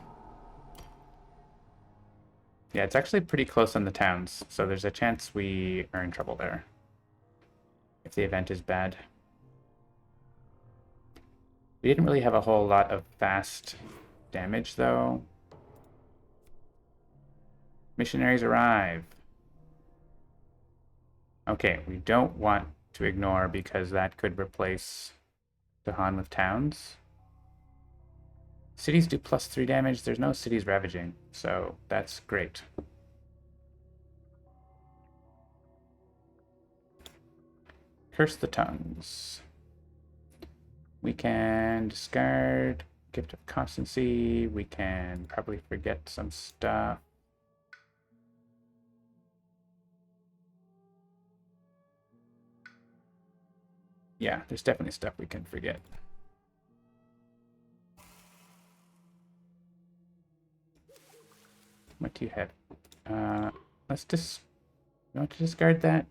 Yeah, it's actually pretty close on the towns, so there's a chance we are in trouble there if the event is bad. We didn't really have a whole lot of fast damage, though. Missionaries arrive. Okay, we don't want to ignore because that could replace Dahan with towns. Cities do plus 3 damage. There's no cities ravaging, so that's great. Curse the tongues. We can discard Gift of Constancy. We can probably forget some stuff. Yeah, there's definitely stuff we can forget. What do you have? Let's just... You want to discard that?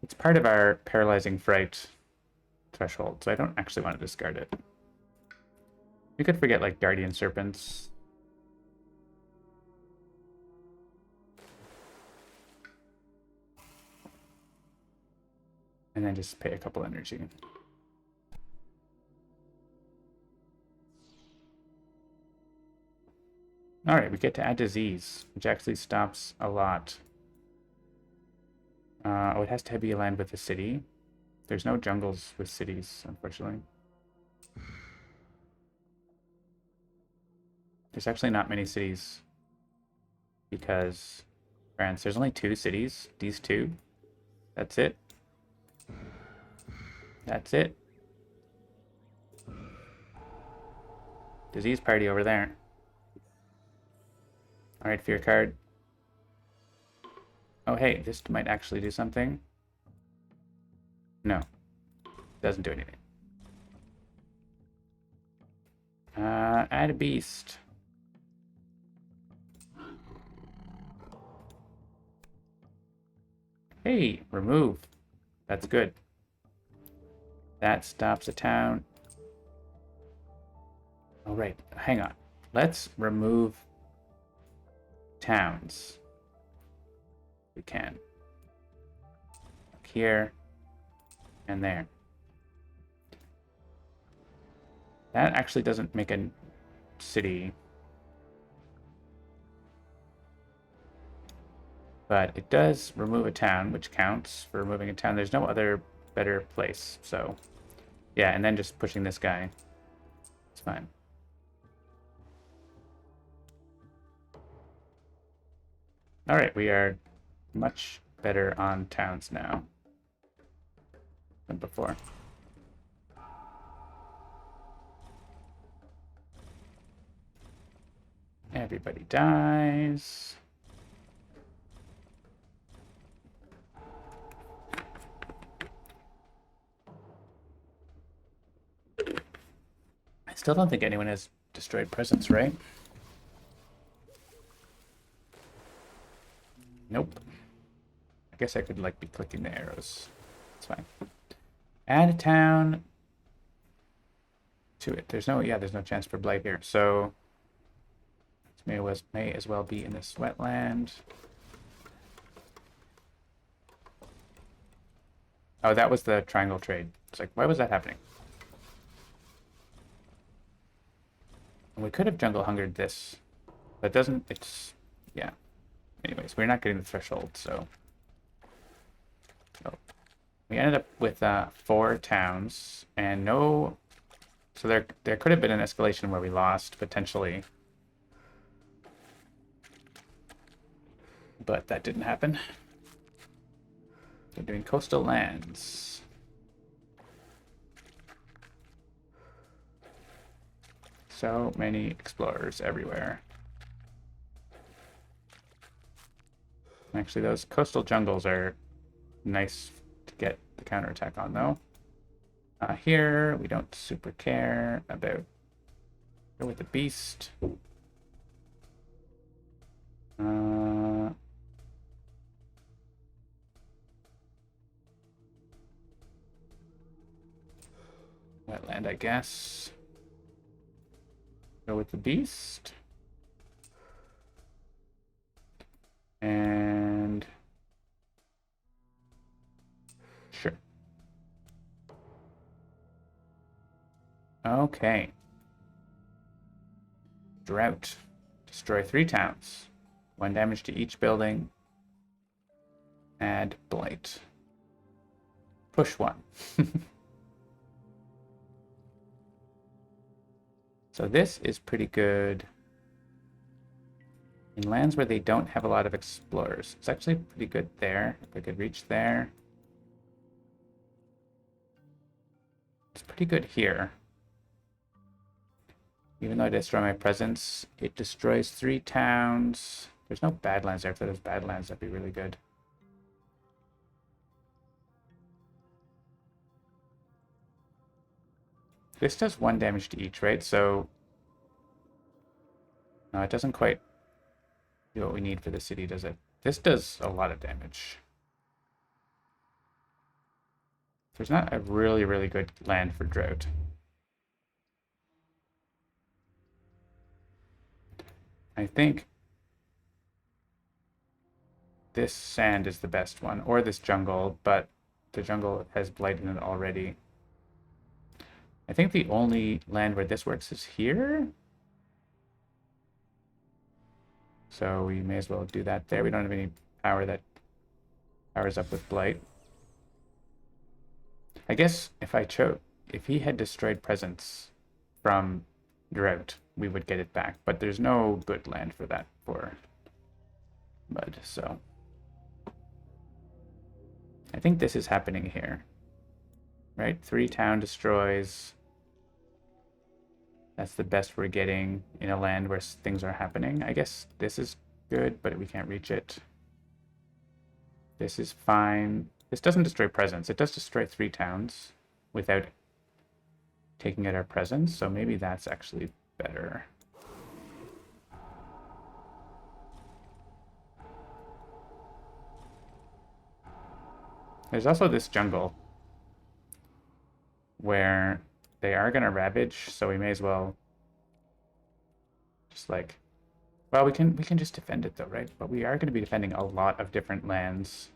It's part of our Paralyzing Fright threshold, so I don't actually want to discard it. We could forget, like, Guardian Serpents. And then just pay a couple energy. Alright, we get to add disease, which actually stops a lot. Oh, it has to be a land with a city. There's no jungles with cities, unfortunately. There's actually not many cities because France, there's only 2 cities. These 2. That's it. That's it. Disease party over there. Alright, fear card. Oh, hey, this might actually do something. No. Doesn't do anything. Add a beast. Hey, remove. That's good. That stops a town. Oh, right. Hang on. Let's remove towns. We can. Like here and there. That actually doesn't make a city. But it does remove a town, which counts for removing a town. There's no other better place, so... Yeah, and then just pushing this guy. It's fine. Alright, we are much better on towns now than before. Everybody dies. Still don't think anyone has destroyed presence, right? Nope. I guess I could like be clicking the arrows. It's fine. Add a town to it. There's no chance for blight here. So this may as well be in this wetland. Oh, that was the triangle trade. It's like, why was that happening? And we could have jungle hungered this. That doesn't, it's, yeah. Anyways, we're not getting the threshold, so. Oh. We ended up with 4 towns and no, so there could have been an escalation where we lost, potentially. But that didn't happen. They're doing coastal lands. So many explorers everywhere. Actually, those coastal jungles are nice to get the counterattack on, though. Here, we don't super care about... Go with the beast. Wetland, I guess. Go with the beast. And... Sure. Okay. Drought. Destroy 3 towns. 1 damage to each building. Add blight. Push 1. So this is pretty good in lands where they don't have a lot of explorers. It's actually pretty good there. If I could reach there. It's pretty good here. Even though I destroy my presence, it destroys 3 towns. There's no badlands there. If there was badlands, that'd be really good. This does 1 damage to each, right? So, no, it doesn't quite do what we need for the city, does it? This does a lot of damage. There's not a really, really good land for drought. I think this sand is the best one, or this jungle, but the jungle has blight in it already. I think the only land where this works is here. So we may as well do that there. We don't have any power that powers up with blight. I guess if he had destroyed presence from drought, we would get it back. But there's no good land for that for mud, so. I think this is happening here. Right? 3 town destroys. That's the best we're getting in a land where things are happening. I guess this is good, but we can't reach it. This is fine. This doesn't destroy presence. It does destroy 3 towns without taking out our presence, so maybe that's actually better. There's also this jungle where they are going to ravage, so we may as well just like, well, we can just defend it though, right? But we are going to be defending a lot of different lands.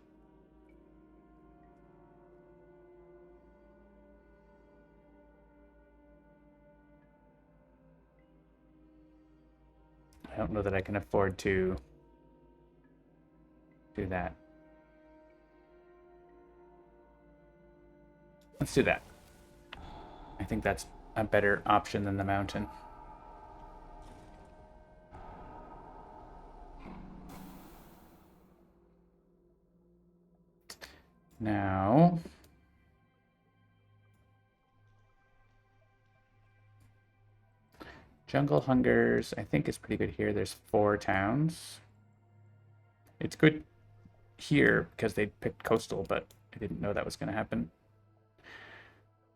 I don't know that I can afford to do that. Let's do that. I think that's a better option than the mountain. Now, Jungle Hungers, I think is pretty good here. There's 4 towns. It's good here because they picked coastal, but I didn't know that was going to happen.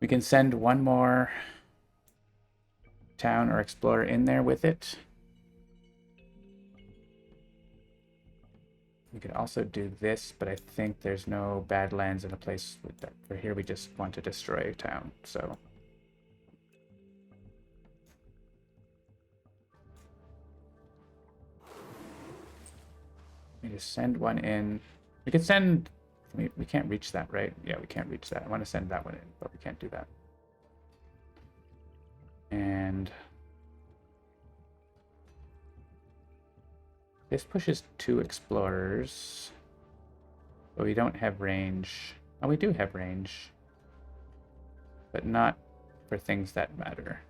We can send 1 more town or explorer in there with it. We could also do this, but I think there's no Badlands in a place with that. For here, we just want to destroy a town, so. We just send one in. We could send. We can't reach that, right? Yeah, we can't reach that. I want to send that one in, but we can't do that. And this pushes 2 explorers, but we don't have range. Oh, we do have range, but not for things that matter.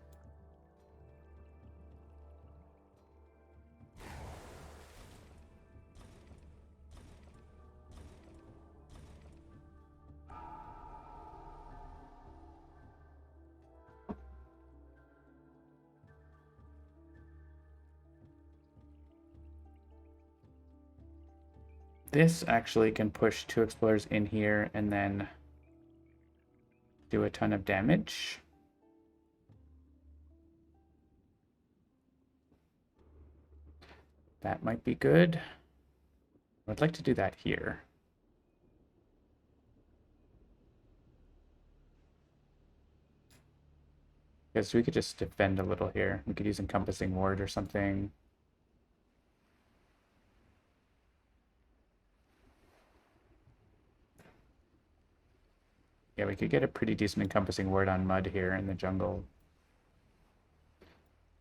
This actually can push 2 explorers in here and then do a ton of damage. That might be good. I'd like to do that here. Because we could just defend a little here. We could use encompassing ward or something. Yeah, we could get a pretty decent encompassing ward on mud here in the jungle.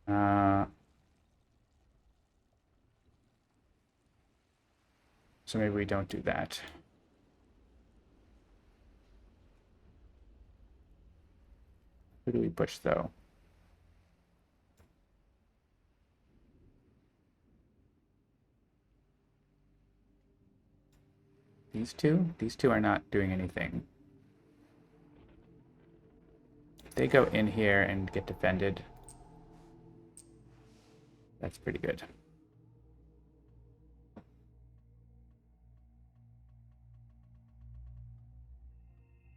So maybe we don't do that. Who do we push, though? These two? These two are not doing anything. If they go in here and get defended, that's pretty good.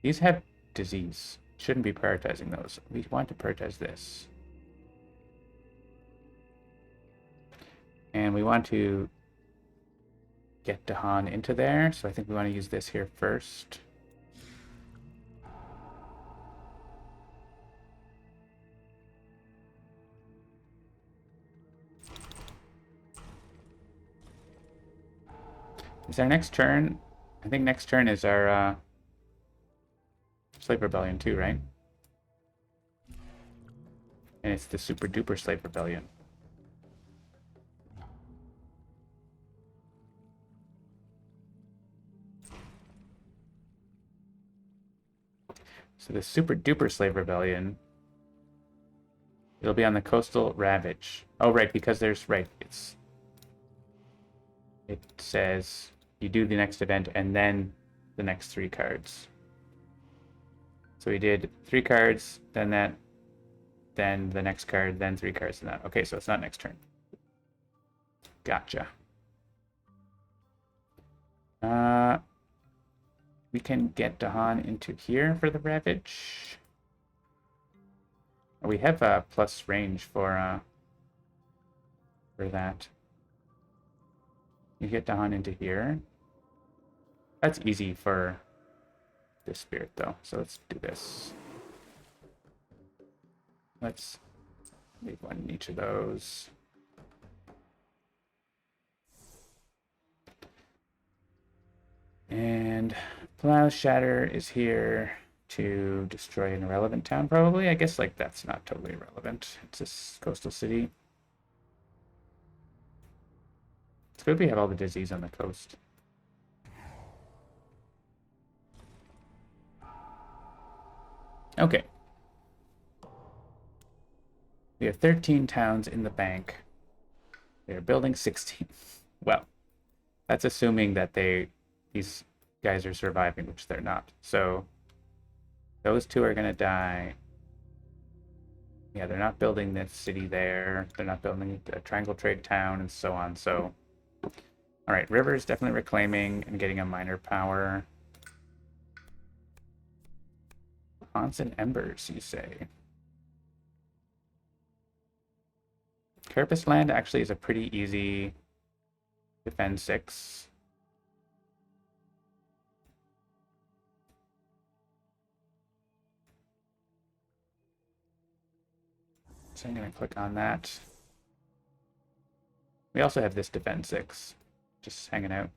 These have disease. Shouldn't be prioritizing those. We want to prioritize this. And we want to get Dahan into there, so I think we want to use this here first. Is our next turn? I think next turn is our Slave Rebellion too, right? And it's the super duper Slave Rebellion. So the super duper Slave Rebellion, it'll be on the Coastal Ravage. Oh, right, because there's, right, it says you do the next event and then the next 3 cards. So we did 3 cards, then that, then the next card, then 3 cards, and that. Okay, so it's not next turn. Gotcha. We can get Dahan into here for the Ravage. We have a plus range for that. You get Dahan into here. That's easy for this spirit, though. So let's do this. Let's leave one in each of those. And Plow Shatter is here to destroy an irrelevant town, probably. I guess, like, that's not totally irrelevant. It's a coastal city. It's good we have all the disease on the coast. Okay. We have 13 towns in the bank. They're building 16. Well, that's assuming that these guys are surviving, which they're not. So those 2 are going to die. Yeah, they're not building this city there. They're not building a triangle trade town and so on. So, all right, River's definitely reclaiming and getting a minor power. Haunts and Embers, you say? Carapace land actually is a pretty easy defend 6. So I'm going to click on that. We also have this defend 6, just hanging out.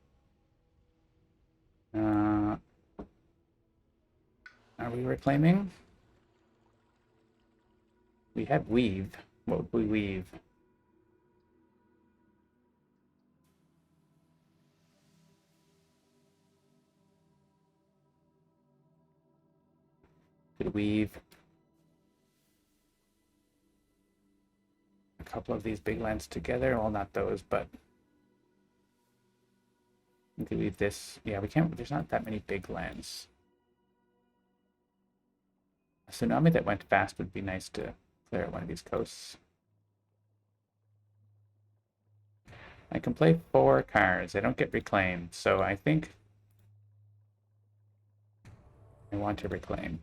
Are we reclaiming? We have weave. What would we weave? Could weave a couple of these big lands together. Well, not those, but we could weave this. Yeah, we can't. There's not that many big lands. A tsunami that went fast would be nice to clear out one of these coasts. I can play 4 cards. I don't get reclaimed, so I think I want to reclaim.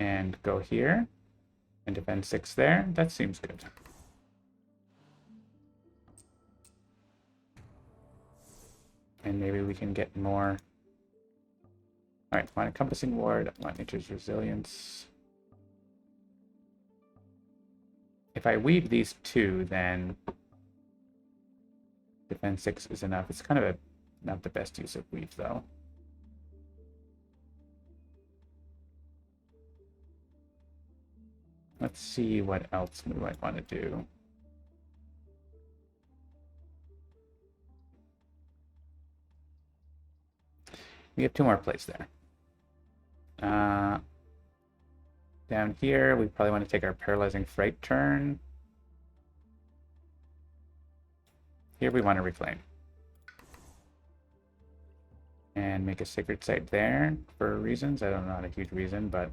And go here and defend 6 there. That seems good. And maybe we can get more. All right, want encompassing ward, want nature's resilience. If I weave these 2, then defend 6 is enough. It's kind of not the best use of weave, though. Let's see what else we might want to do. We have 2 more plays there. Down here, we probably want to take our Paralyzing Fright turn. Here we want to reclaim. And make a Sacred Site there for reasons. I don't know, not a huge reason, but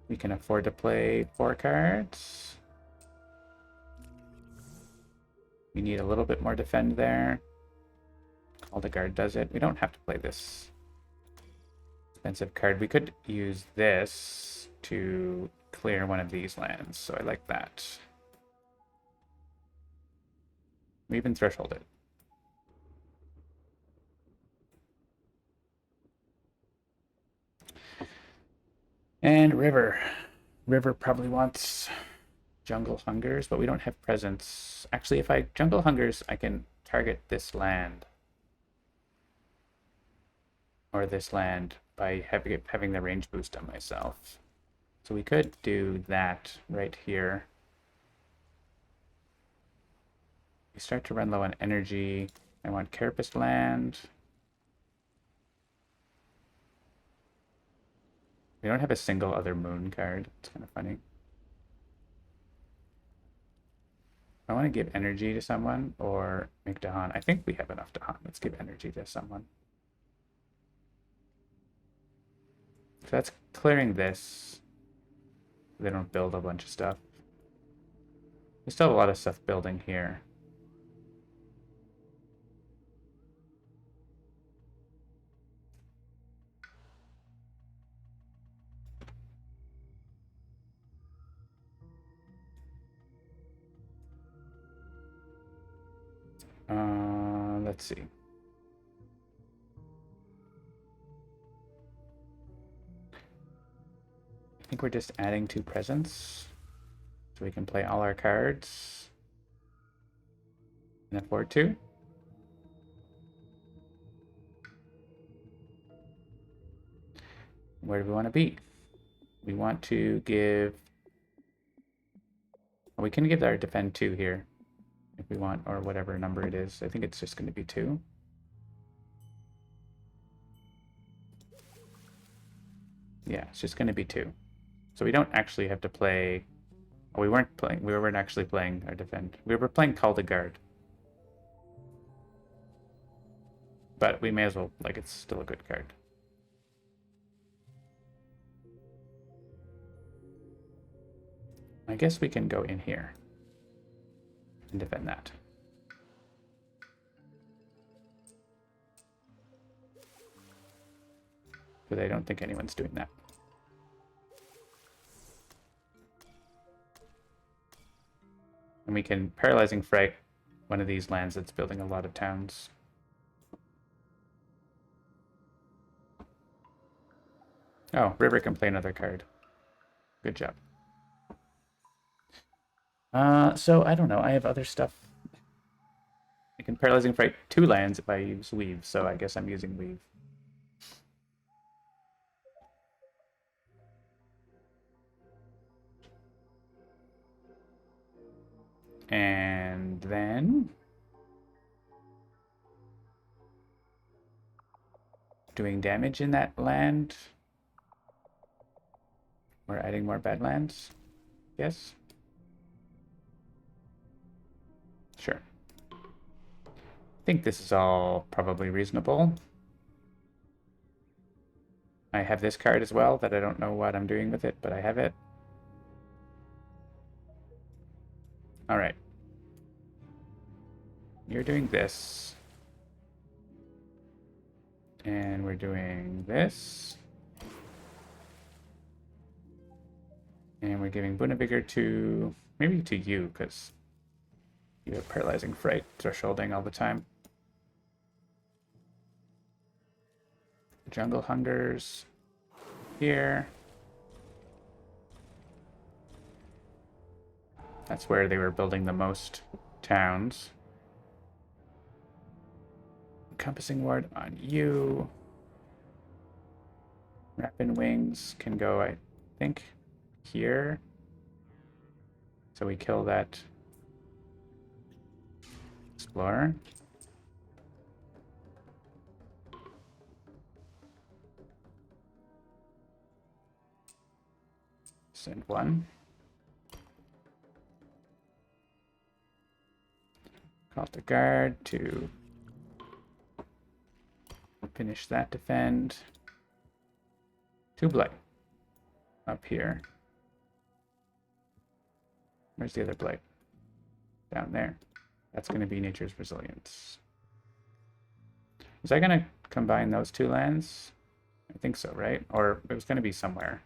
we can afford to play 4 cards. We need a little bit more defend there. Call the Guard does it. We don't have to play this expensive card. We could use this to clear one of these lands, so I like that. We even threshold it. And River. River probably wants Jungle Hungers, but we don't have presence. Actually, if I Jungle Hungers, I can target this land. Or this land by having the range boost on myself. So we could do that right here. We start to run low on energy. I want Carapace land. We don't have a single other moon card. It's kind of funny. I want to give energy to someone or make Dahan. I think we have enough Dahan. Let's give energy to someone. So that's clearing this. They don't build a bunch of stuff. We still have a lot of stuff building here. Let's see. I think we're just adding 2 presents so we can play all our cards and afford to. Where do we want to be? We want to give... Well, we can give our defend 2 here if we want, or whatever number it is. I think it's just going to be 2. Yeah, it's just going to be 2. So we don't actually have to play... Oh, we weren't actually playing our defend. We were playing Call the Guard. But we may as well, like, it's still a good card. I guess we can go in here and defend that. But I don't think anyone's doing that. And we can Paralyzing Fright one of these lands that's building a lot of towns. Oh, River can play another card. Good job. So I don't know. I have other stuff. I can Paralyzing Fright 2 lands if I use Weave, so I guess I'm using Weave. And then doing damage in that land. We're adding more Badlands. Yes? Sure. I think this is all probably reasonable. I have this card as well that I don't know what I'm doing with it, but I have it. All right. You're doing this. And we're doing this. And we're giving Bunavigor to, maybe to you, because you have Paralyzing Fright thresholding all the time. Jungle Hungers here. That's where they were building the most towns. Encompassing Ward on you. Rapid Wings can go, I think, here. So we kill that Explorer. Send one. Call the guard to finish that defend. 2 blight up here. Where's the other blight? Down there. That's going to be Nature's Resilience. Was I going to combine those 2 lands? I think so, right? Or it was going to be somewhere.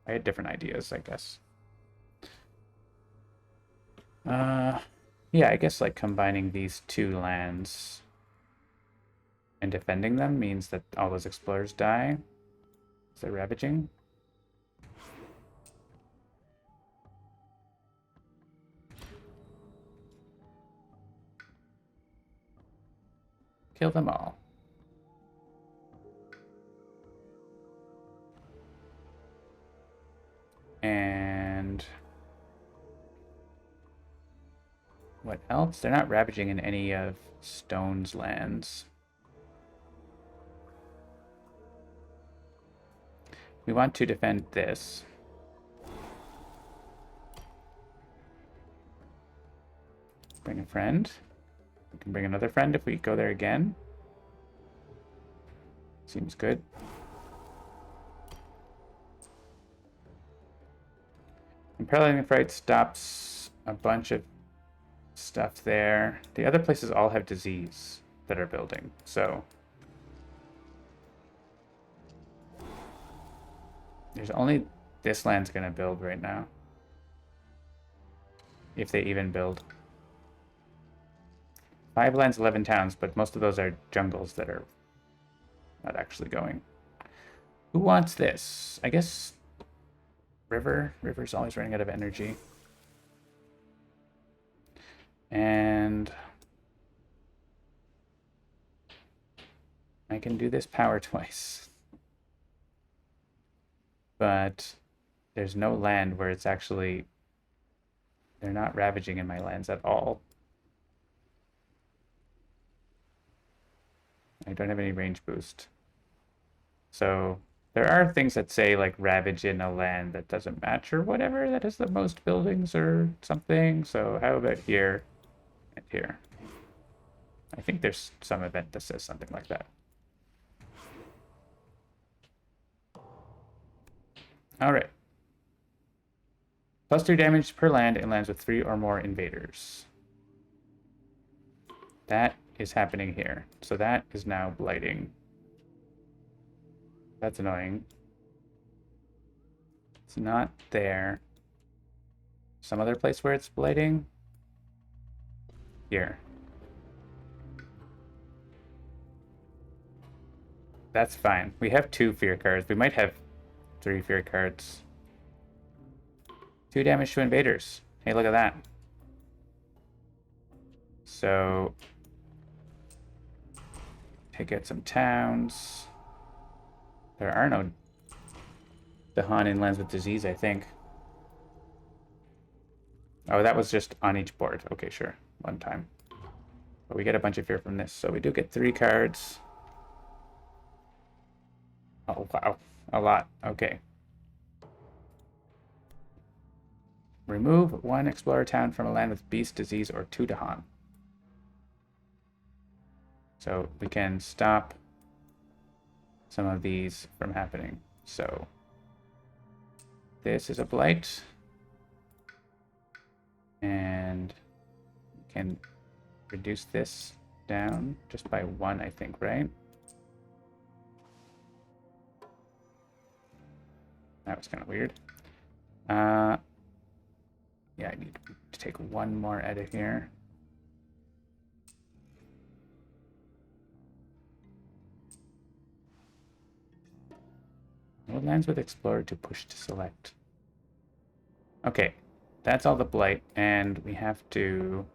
I had different ideas, I guess. Yeah, I guess like combining these 2 lands and defending them means that all those explorers die. Is that ravaging? Kill them all. And what else? They're not ravaging in any of Stone's lands. We want to defend this. Bring a friend. We can bring another friend if we go there again. Seems good. And Paralyzing Fright stops a bunch of stuff there. The other places all have disease that are building, so there's only this land's gonna build right now. If they even build. 5 lands, 11 towns, but most of those are jungles that are not actually going. Who wants this? I guess River. River's always running out of energy. And I can do this power twice. But there's no land where it's actually... They're not ravaging in my lands at all. I don't have any range boost. So there are things that say like ravage in a land that doesn't match or whatever, that has the most buildings or something. So how about here and here? I think there's some event that says something like that. All right. +2 damage per land in lands with 3 or more invaders. That is happening here. So that is now blighting. That's annoying. It's not there. Some other place where it's blighting. Here. That's fine. We have 2 fear cards. We might have 3 fear cards. 2 damage to invaders. Hey, look at that. So, take out some towns. There are no Dahan in lands with disease, I think. Oh, that was just on each board. Okay, sure. One time. But we get a bunch of fear from this. So we do get 3 cards. Oh, wow. A lot. Okay. Remove 1 explorer town from a land with beast, disease, or 2 Dahan. So we can stop some of these from happening. So this is a blight. And we can reduce this down just by 1, I think, right? That was kind of weird. Yeah, I need to take 1 more out of here. No lands with Explorer to push to select. Okay, that's all the blight, and we have to...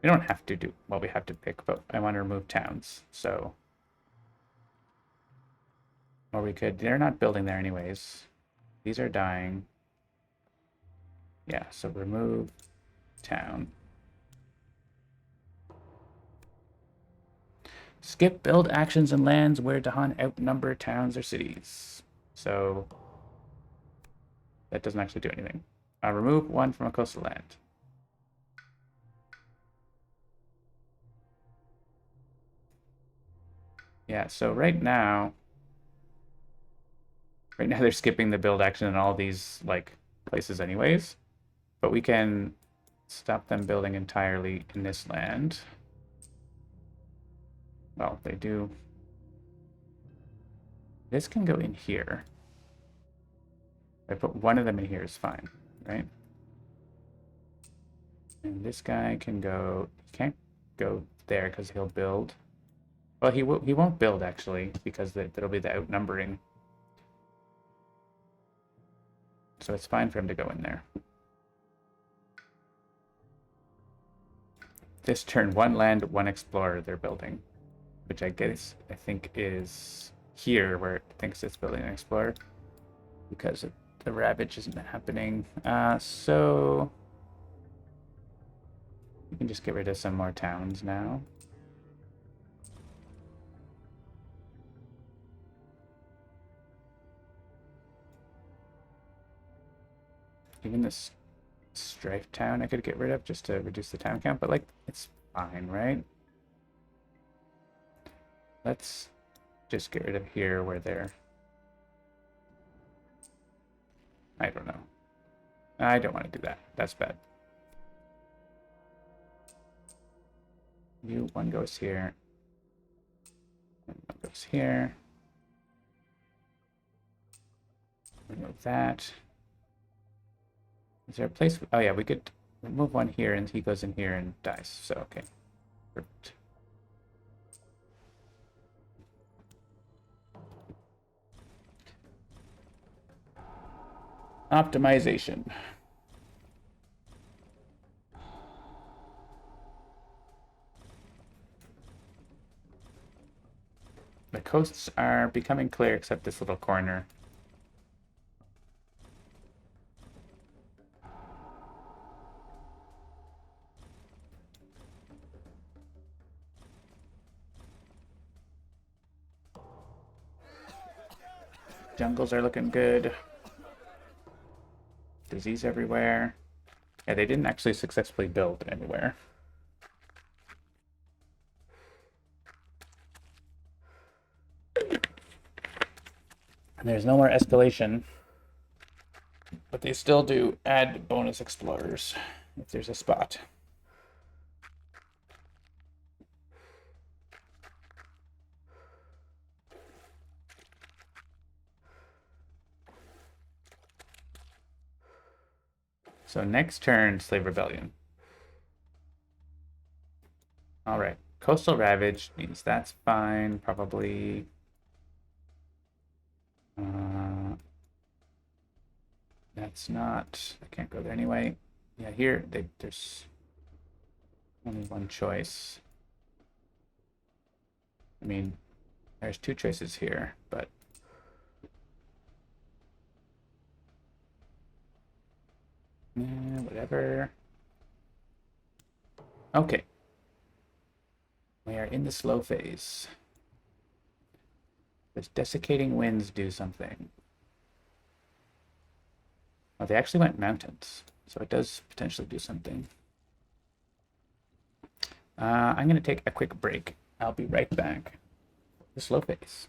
We don't have to do what we have to pick, but I want to remove towns, so... Or we could... They're not building there anyways. These are dying. Yeah, so remove town. Skip build actions and lands where Dahan outnumber towns or cities. So that doesn't actually do anything. Remove 1 from a coastal land. Yeah, so right now they're skipping the build action in all these like places anyways. But we can stop them building entirely in this land. Well, they do. This can go in here. If I put 1 of them in here is fine, right? And this guy can go, he can't go there because he'll build. Well, he won't build actually because that'll be the outnumbering. So it's fine for him to go in there. This turn, 1 land, 1 explorer they're building, which I think is here where it thinks it's building an explorer because the ravage isn't happening. So we can just get rid of some more towns now. Even this strife town I could get rid of just to reduce the town count, but like it's fine, right? Let's just get rid of here where they're... I don't know. I don't want to do that. That's bad. You 1 goes here. And 1 goes here. Remove that. Is there a place? Oh yeah, we could remove 1 here and he goes in here and dies. So okay. Perfect. Optimization. The coasts are becoming clear except this little corner. Jungles are looking good. Disease everywhere. Yeah, they didn't actually successfully build anywhere. And there's no more escalation. But they still do add bonus explorers if there's a spot. So next turn, Slave Rebellion. All right. Coastal ravage means that's fine, probably. Uh, that's not. I can't go there anyway. Yeah, here there's only one choice. I mean, there's two choices here, but whatever. Okay. We are in the slow phase. Does desiccating winds do something? Oh, they actually went mountains, so it does potentially do something. I'm going to take a quick break. I'll be right back. The slow phase.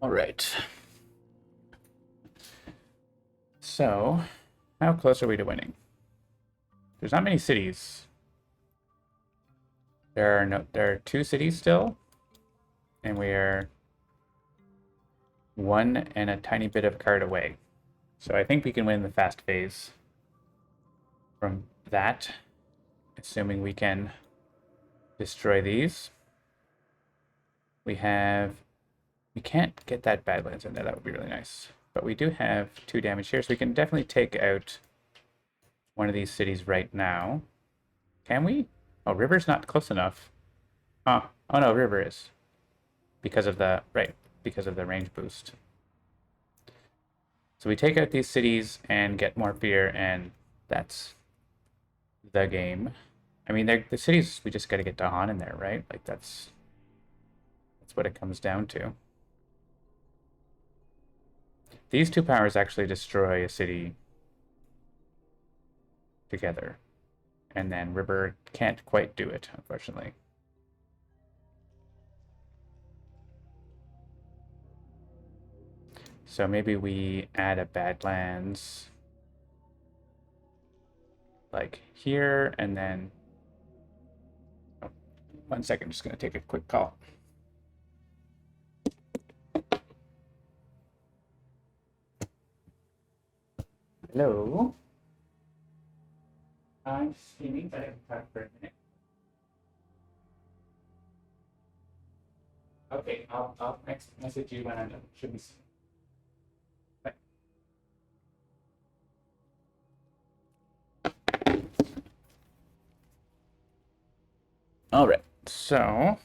All right. So, how close are we to winning? There's not many cities. There are two cities still, and we are one and a tiny bit of a card away. So I think we can win the fast phase from that, assuming we can destroy these. We can't get that Badlands in there. That would be really nice. But we do have 2 damage here, so we can definitely take out one of these cities right now. Can we? Oh, River's not close enough. Oh no, River is. Because of the, right, because of the range boost. So we take out these cities and get more fear, and that's the game. I mean, the cities, we just got to get Dahan in there, right? Like, that's what it comes down to. These 2 powers actually destroy a city together. And then River can't quite do it, unfortunately. So maybe we add a Badlands like here, and then... Oh, 1 second, I'm just going to take a quick call. Hello? I'm streaming, but I can talk for a minute. Okay, I'll next message you when I'm done. Should be soon. Bye. All right, so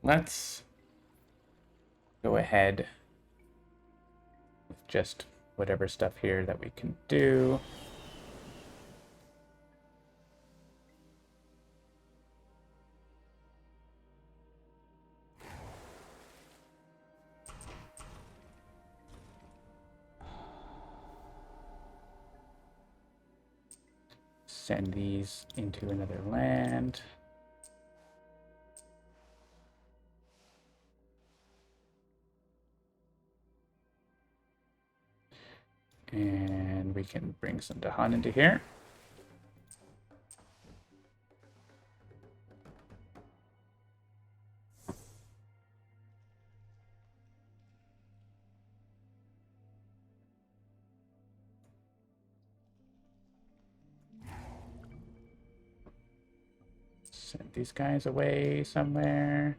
let's go ahead with just whatever stuff here that we can do. Send these into another land. And we can bring some Dahan into here. Send these guys away somewhere.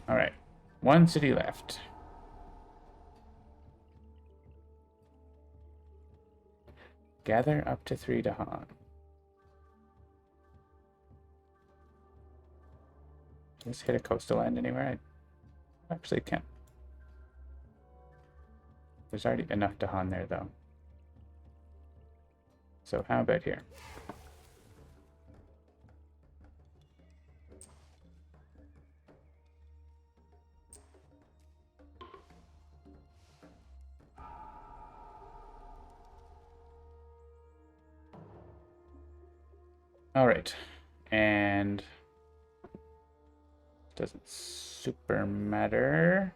All right, one city left. Gather up to 3 to Han. Just hit a coastal end anywhere. I actually can't. There's already enough to Han there, though. So how about here? All right, and doesn't super matter.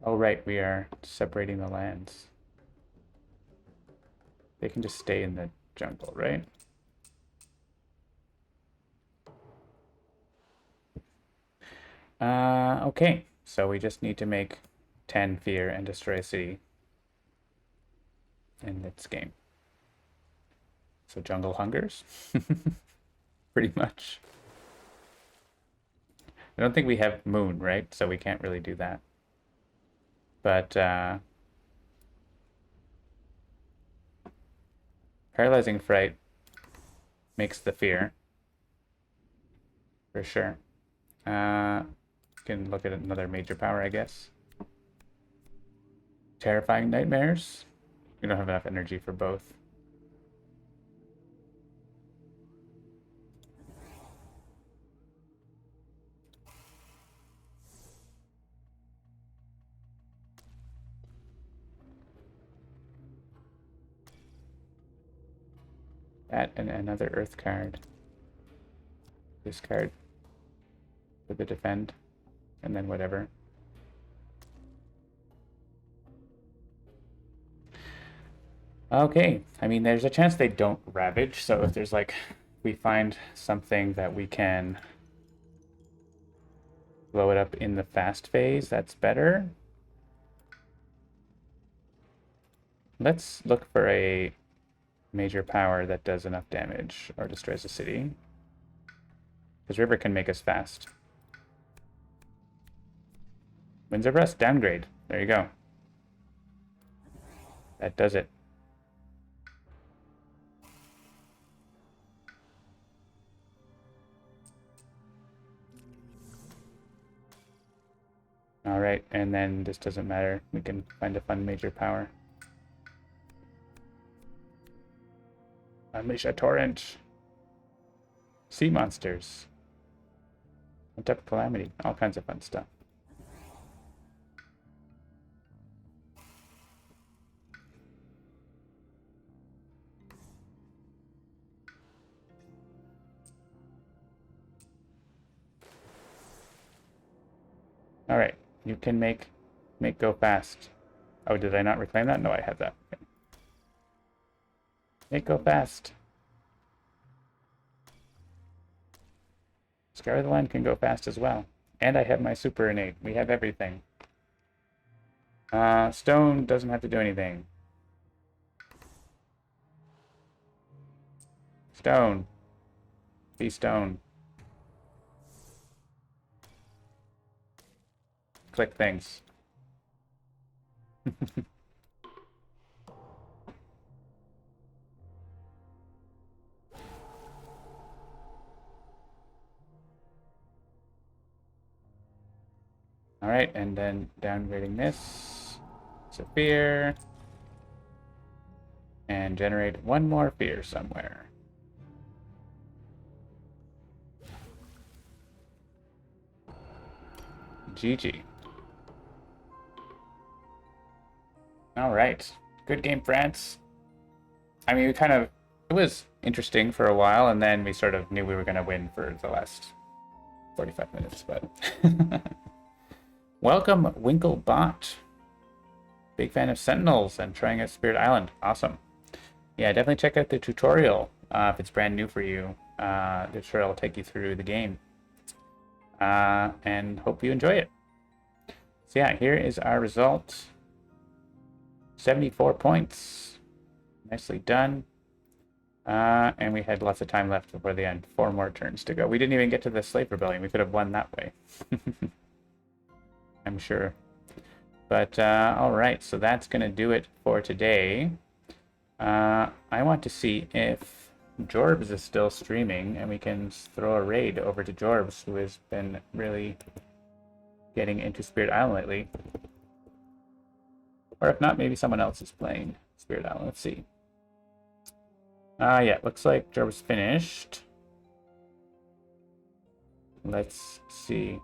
Oh, right, we are separating the lands. They can just stay in the jungle, right? Okay, so we just need to make 10 fear and destroy a city in this game. So jungle hungers, pretty much. I don't think we have moon, right? So we can't really do that. But paralyzing fright makes the fear for sure. Can look at another major power, I guess. Terrifying nightmares. We don't have enough energy for both. That and another earth card. This card for the defend, and then whatever. Okay, I mean, there's a chance they don't ravage, so if there's like, we find something that we can blow it up in the fast phase, that's better. Let's look for a major power that does enough damage or destroys a city. Because River can make us fast. Winds of Rust, downgrade. There you go. That does it. All right, and then this doesn't matter. We can find a fun major power. Unleash a torrent. Sea monsters. Untap calamity. All kinds of fun stuff. All right, you can make go fast. Oh, did I not reclaim that? No, I have that. Okay. Make go fast. Scour the Land can go fast as well. And I have my super innate. We have everything. Stone doesn't have to do anything. Stone. Be stone. Click things. All right, and then downgrading this. It's a fear. And generate one more fear somewhere. GG. All right. Good game, France. I mean, we kind of It was interesting for a while, and then we sort of knew we were going to win for the last 45 minutes, but... Welcome, Winklebot. Big fan of Sentinels and trying out Spirit Island. Awesome. Yeah, definitely check out the tutorial if it's brand new for you. The tutorial will take you through the game. And hope you enjoy it. So yeah, here is our result. 74 points. Nicely done. And we had lots of time left before the end. 4 more turns to go. We didn't even get to the Slave Rebellion. We could have won that way. I'm sure. But, alright, so that's going to do it for today. I want to see if Jorbs is still streaming, and we can throw a raid over to Jorbs, who has been really getting into Spirit Island lately. Or if not, maybe someone else is playing Spirit Island. Let's see. Yeah, looks like Jorbs finished. Let's see.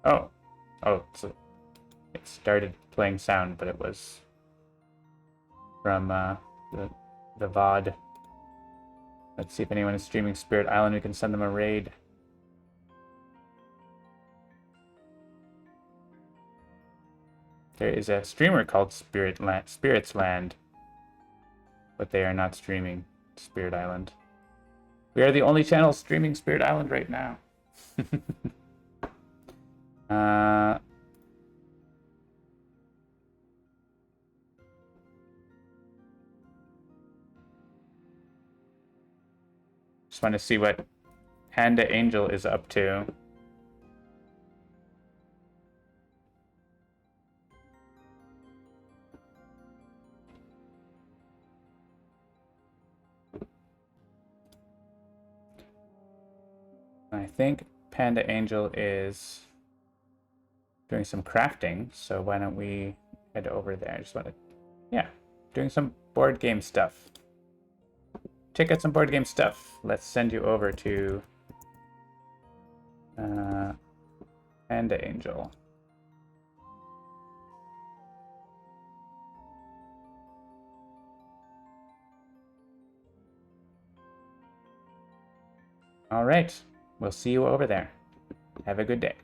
Oh, so it started playing sound, but it was from the VOD. Let's see if anyone is streaming Spirit Island. We can send them a raid. There is a streamer called Spirits Land, but they are not streaming Spirit Island. We are the only channel streaming Spirit Island right now. Just want to see what Panda Angel is up to. I think Panda Angel is doing some crafting, so why don't we head over there? I just want to, yeah, doing some board game stuff. Check out some board game stuff. Let's send you over to Panda Angel. All right, we'll see you over there. Have a good day.